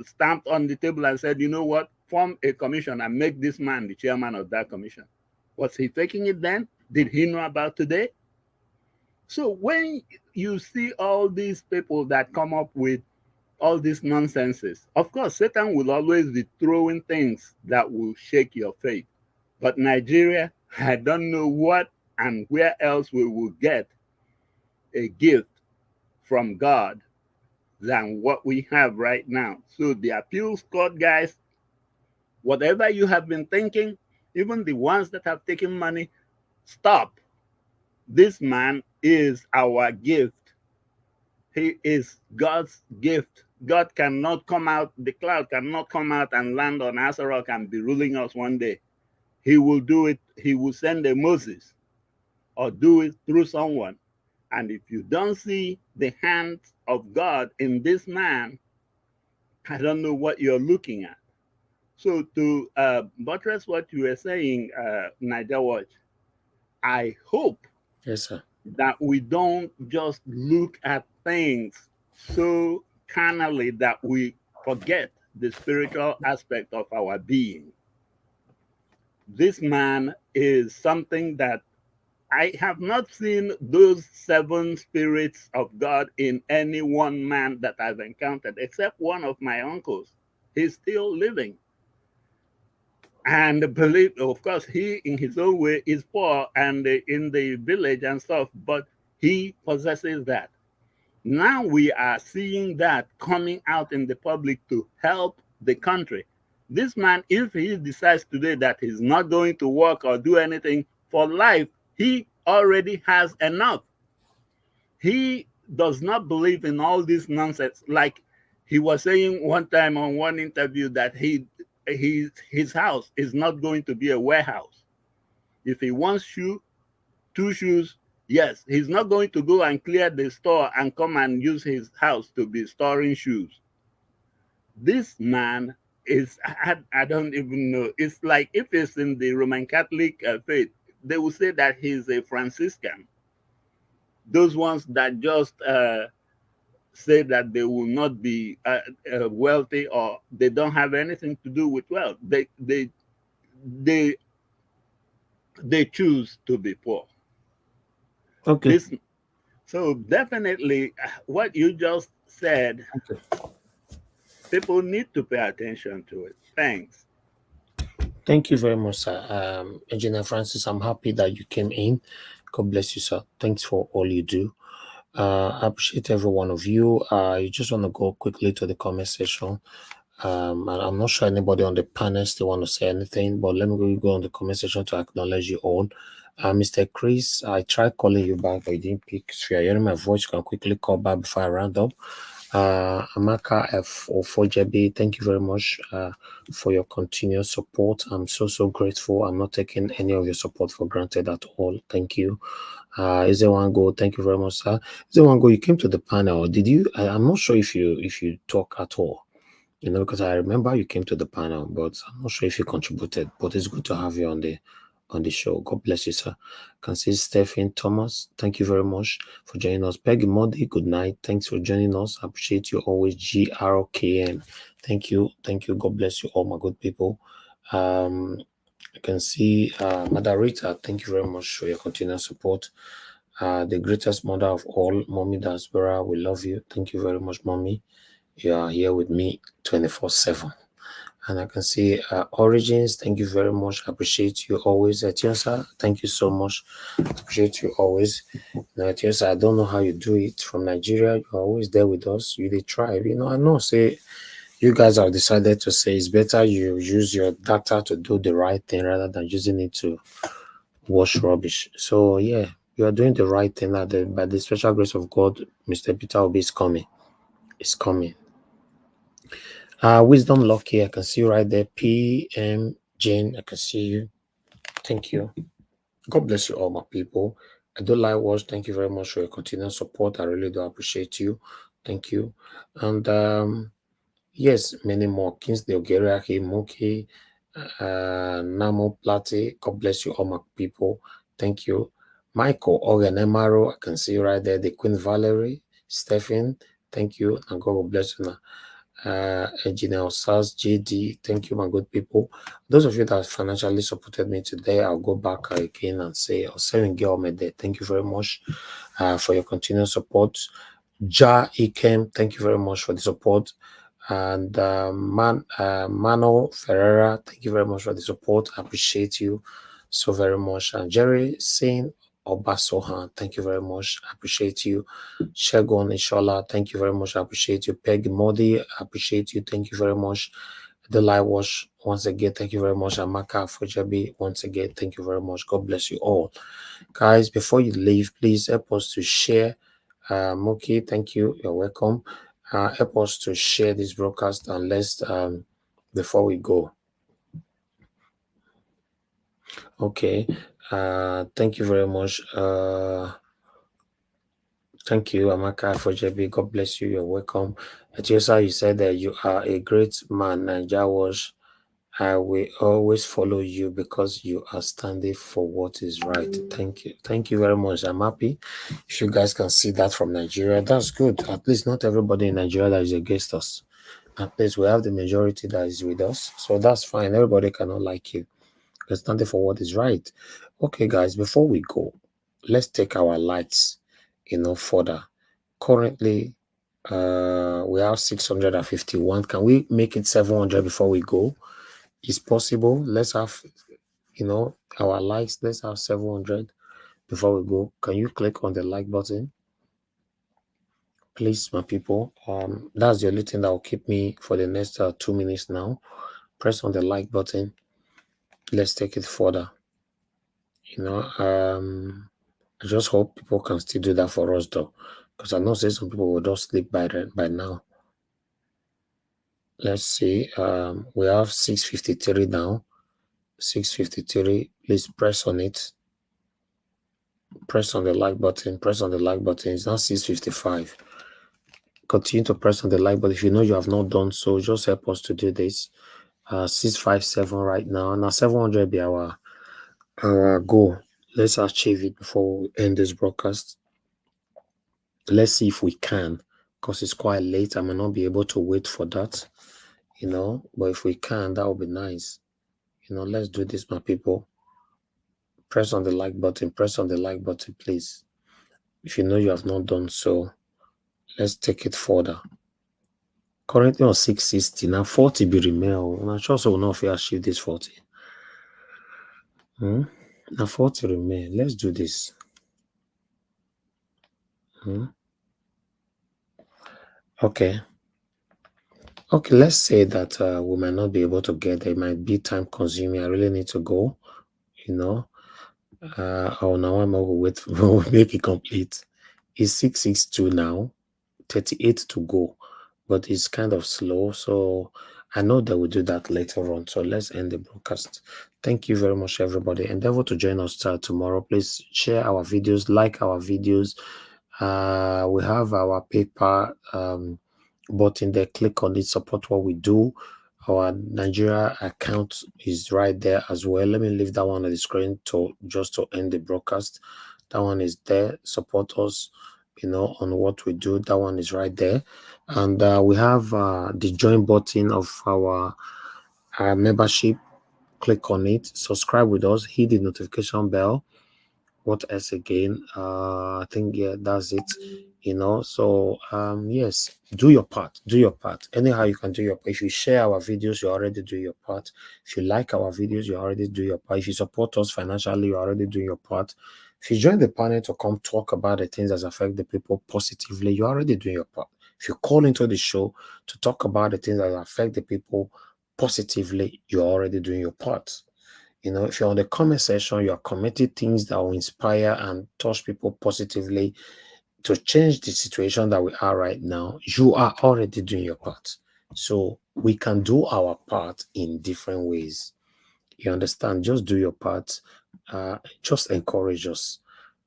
stamped on the table and said, you know what, form a commission and make this man the chairman of that commission. Was he faking it then? Did he know about today? So when you see all these people that come up with all these nonsenses, of course, Satan will always be throwing things that will shake your faith. But Nigeria, I don't know what and where else we will get a gift from God than what we have right now. So the appeals court guys, whatever you have been thinking, even the ones that have taken money, stop. This man is our gift. He is God's gift. God cannot come out, the cloud cannot come out and land on Asari and be ruling us one day. He will do it. He will send a Moses or do it through someone. And if you don't see the hand of God in this man, I don't know what you're looking at. So to buttress what you were saying, Niger Watch, I hope that we don't just look at things so carnally that we forget the spiritual aspect of our being. This man is something that I have not seen those 7 spirits of God in any one man that I've encountered, except one of my uncles. He's still living. And believe, of course, he in his own way is poor and in the village and stuff, but he possesses that. Now we are seeing that coming out in the public to help the country. This man, if he decides today that he's not going to work or do anything for life, he already has enough. He does not believe in all this nonsense. Like he was saying one time on one interview that his house is not going to be a warehouse. If he wants 2 shoes, yes, he's not going to go and clear the store and come and use his house to be storing shoes. This man is, I don't even know. It's like if it's in the Roman Catholic faith, they will say that he's a Franciscan. Those ones that just say that they will not be wealthy or they don't have anything to do with wealth. They choose to be poor. Okay. So definitely what you just said, people need to pay attention to it. Thanks. Thank you very much, sir. Engineer Francis, I'm happy that you came in. God bless you, sir. Thanks for all you do. I appreciate every one of you. You just want to go quickly to the comment section And I'm not sure anybody on the panel still want to say anything, but let me go on the comment section to acknowledge you all. Mr. Chris, I tried calling you back, but you didn't pick. So if you're hearing my voice, you can quickly call back before I round up. Amaka F04JB, thank you very much for your continued support. I'm so grateful. I'm not taking any of your support for granted at all. Thank you. Is there one go? Thank you very much, sir. Is there one go? You came to the panel. Did you? I'm not sure if you talk at all. You know, because I remember you came to the panel, but I'm not sure if you contributed. But it's good to have you on the show. God bless you, sir. Can see Stephen Thomas. Thank you very much for joining us. Peggy Modi, good night. Thanks for joining us. I appreciate you always. GRKN. Thank you. God bless you all, my good people. You can see Madarita. Thank you very much for your continued support. The greatest mother of all, Mommy Dasbara, we love you. Thank you very much, Mommy. You are here with me 24/7. And I can see Origins. Thank you very much. I appreciate you always. Etiosa, thank you so much. I appreciate you always. Now, Etiosa, I don't know how you do it from Nigeria. You're always there with us. You did try. You know, I know. Say you guys have decided to say it's better you use your data to do the right thing rather than using it to wash rubbish. So yeah, you are doing the right thing. By the special grace of God, Mr. Peter Obi is coming. It's coming. Wisdom Lucky, I can see you right there. PM Jane, I can see you. Thank you. God bless you all, my people. I do like watch. Thank you very much for your continued support. I really do appreciate you. Thank you. And yes, many more. Kingsley Ogeriaki, Moki, Namo Plati. God bless you all, my people. Thank you. Michael Ogenemaro, I can see you right there. The Queen Valerie, Stephen, thank you. And God will bless you now. Engineer Sars JD, thank you, my good people. Those of you that financially supported me today, I'll go back again and say, thank you very much for your continued support. Ja Ikem, thank you very much for the support. And Mano Ferreira, thank you very much for the support. I appreciate you so very much. And Jerry Singh Obasohan, thank you very much. I appreciate you. Shegun Inshallah, thank you very much. I appreciate you. Peggy Modi, I appreciate you. Thank you very much. The Light Wash, once again, thank you very much. Amaka Fujabi, once again, thank you very much. God bless you all. Guys, before you leave, please help us to share. Moki, thank you. You're welcome. Help us to share this broadcast and let's before we go. Okay. Thank you very much. Thank you, Amaka for JB. God bless you. You're welcome. Atiosa, you said that you are a great man. Naija was. I will always follow you because you are standing for what is right. Thank you. Thank you very much. I'm happy. If you guys can see that from Nigeria, that's good. At least not everybody in Nigeria that is against us. At least we have the majority that is with us. So that's fine. Everybody cannot like you. You're standing for what is right. Okay, guys, before we go, let's take our lights, further. Currently, we have 651. Can we make it 700 before we go? It's possible. Let's have, our likes. Let's have 700 before we go. Can you click on the like button? Please, my people. That's the only thing that will keep me for the next 2 minutes now. Press on the like button. Let's take it further. I just hope people can still do that for us, though, because I know some people will just sleep by now. Let's see. We have 653 now. 653. Please press on it. Press on the like button. Press on the like button. It's now 655. Continue to press on the like button. If you know you have not done so, just help us to do this. 657 right now. Now 700 be our goal. Let's achieve it before we end this broadcast. Let's see if we can, because it's quite late. I may not be able to wait for that, but if we can, that would be nice. Let's do this, my people. Press on the like button. Press on the like button, please. If you know you have not done so, let's take it further. Currently on 660. Now 40 be remain. I'm not sure so we'll not achieve this 40. Now 40 remain. Let's do this. Okay. Okay, let's say that we might not be able to get there. It might be time consuming. I really need to go, you know. Oh, now I'm over wait we'll make it complete. It's 6:62 now, 38 to go, but it's kind of slow. So I know that we'll do that later on. So let's end the broadcast. Thank you very much, everybody. Endeavor to join us tomorrow. Please share our videos, like our videos. We have our paper button there. Click on it, support what we do. Our Nigeria account is right there as well. Let me leave that one on the screen to just to end the broadcast. That one is there. Support us, you know, on what we do. That one is right there. And we have the join button of our membership. Click on it, subscribe with us, hit the notification bell. What else again? I think, yeah, that's it, you know. So yes, do your part. Anyhow you can do your part. If you share our videos, you already do your part. If you like our videos, you already do your part. If you support us financially, you already do your part. If you join the panel to come talk about the things that affect the people positively, you already do your part. If you call into the show to talk about the things that affect the people positively, you're already doing your part. You know, if you're on the comment section, you're committing things that will inspire and touch people positively to change the situation that we are right now, you are already doing your part. So we can do our part in different ways. You understand? Just do your part. Just encourage us.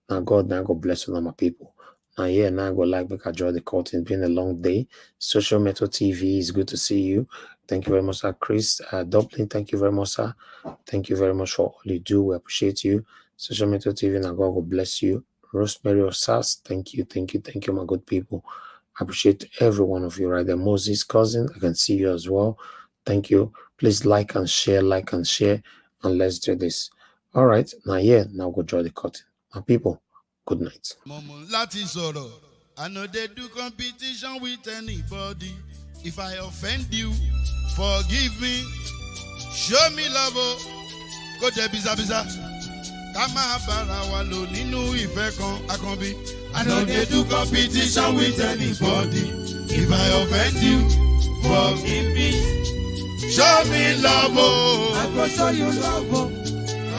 Now God bless you, my people. Now, yeah, now I go like make I draw the curtain. It's been a long day. Social Metal TV is good to see you. Thank you very much, sir. Chris Dublin, thank you very much, sir. Thank you very much for all you do. We appreciate you. Social Metal TV, now God will bless you. Rosemary Osas, thank you, my good people. I appreciate every one of you right there. Moses' cousin, I can see you as well. Thank you. Please like and share, and let's do this. All right, now go draw the curtain. My people, good night. I know they do competition with anybody. If I offend you, forgive me. Show me love. Go there, biza. Kama bara walo ninu ife kan akanbi. I know they do competition with anybody. If I offend you, forgive me. Show me love. I go show you love.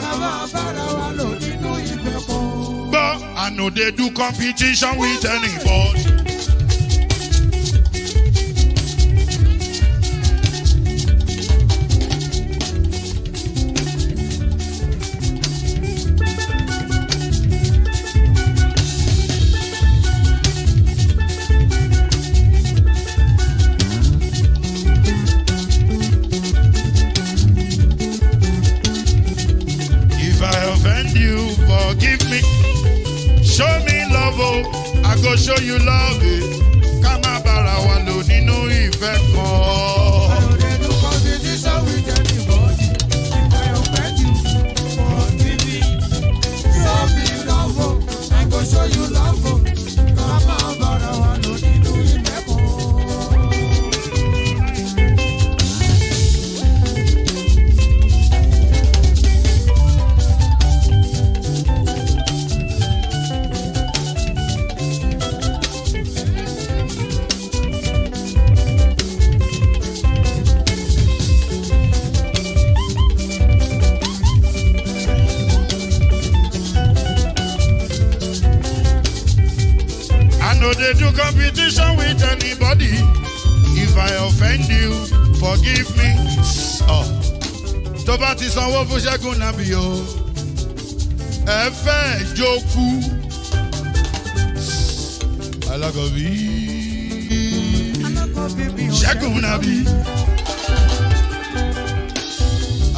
Kama bara walo ninu ife kan. But I know they do competition with anybody. Forgive me, show me love, I go show you love. Kama bara walo ninu ife kan. I know they do competition with anybody. If I offend you, forgive me. Show me love, I go show you love. Kama bara walo ninu ife kan. They do competition with anybody. If I offend you, forgive me. Tó bá ti sanwó fún Ṣẹ́gun Nàbí o, ẹ fẹ́ jókù. Alákọ̀bí Ṣẹ́gun Nàbí.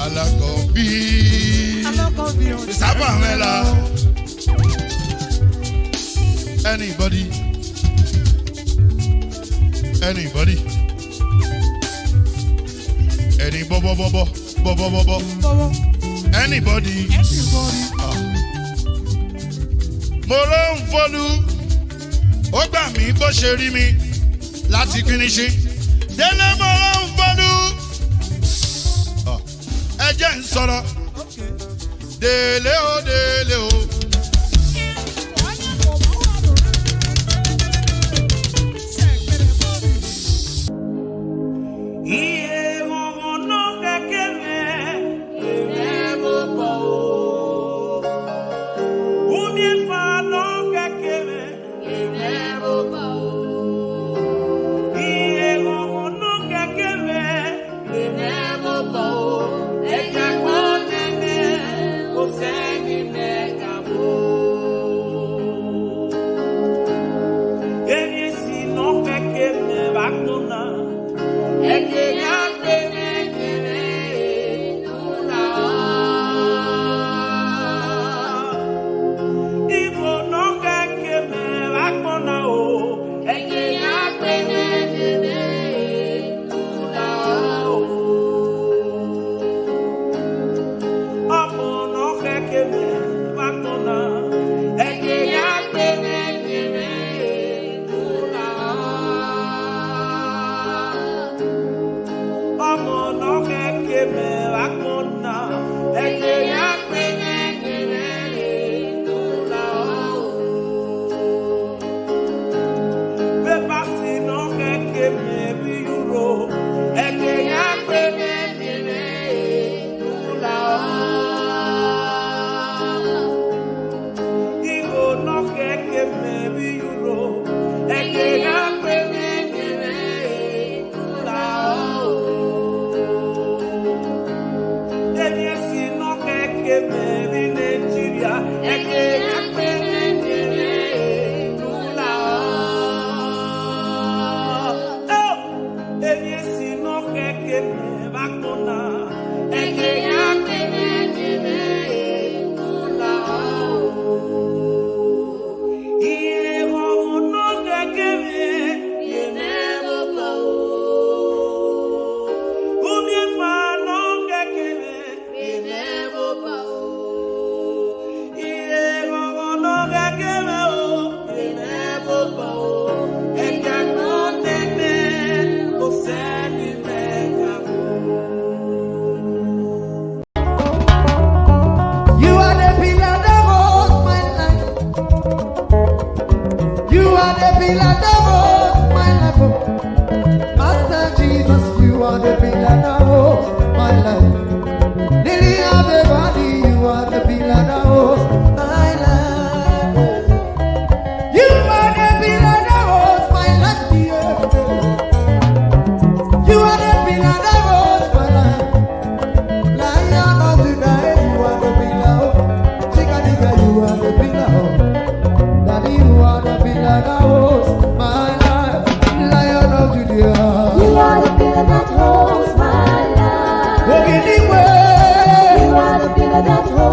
Alákọ̀bí Sábà Mẹ́la. Anybody? Any bobo. Anybody? Mo ló ń folú, ó gbà mí bó ṣe rí mi láti finishi. Délé mo ló ń folú, ẹ jẹ́ ń sọ̀rọ̀. Délé o. That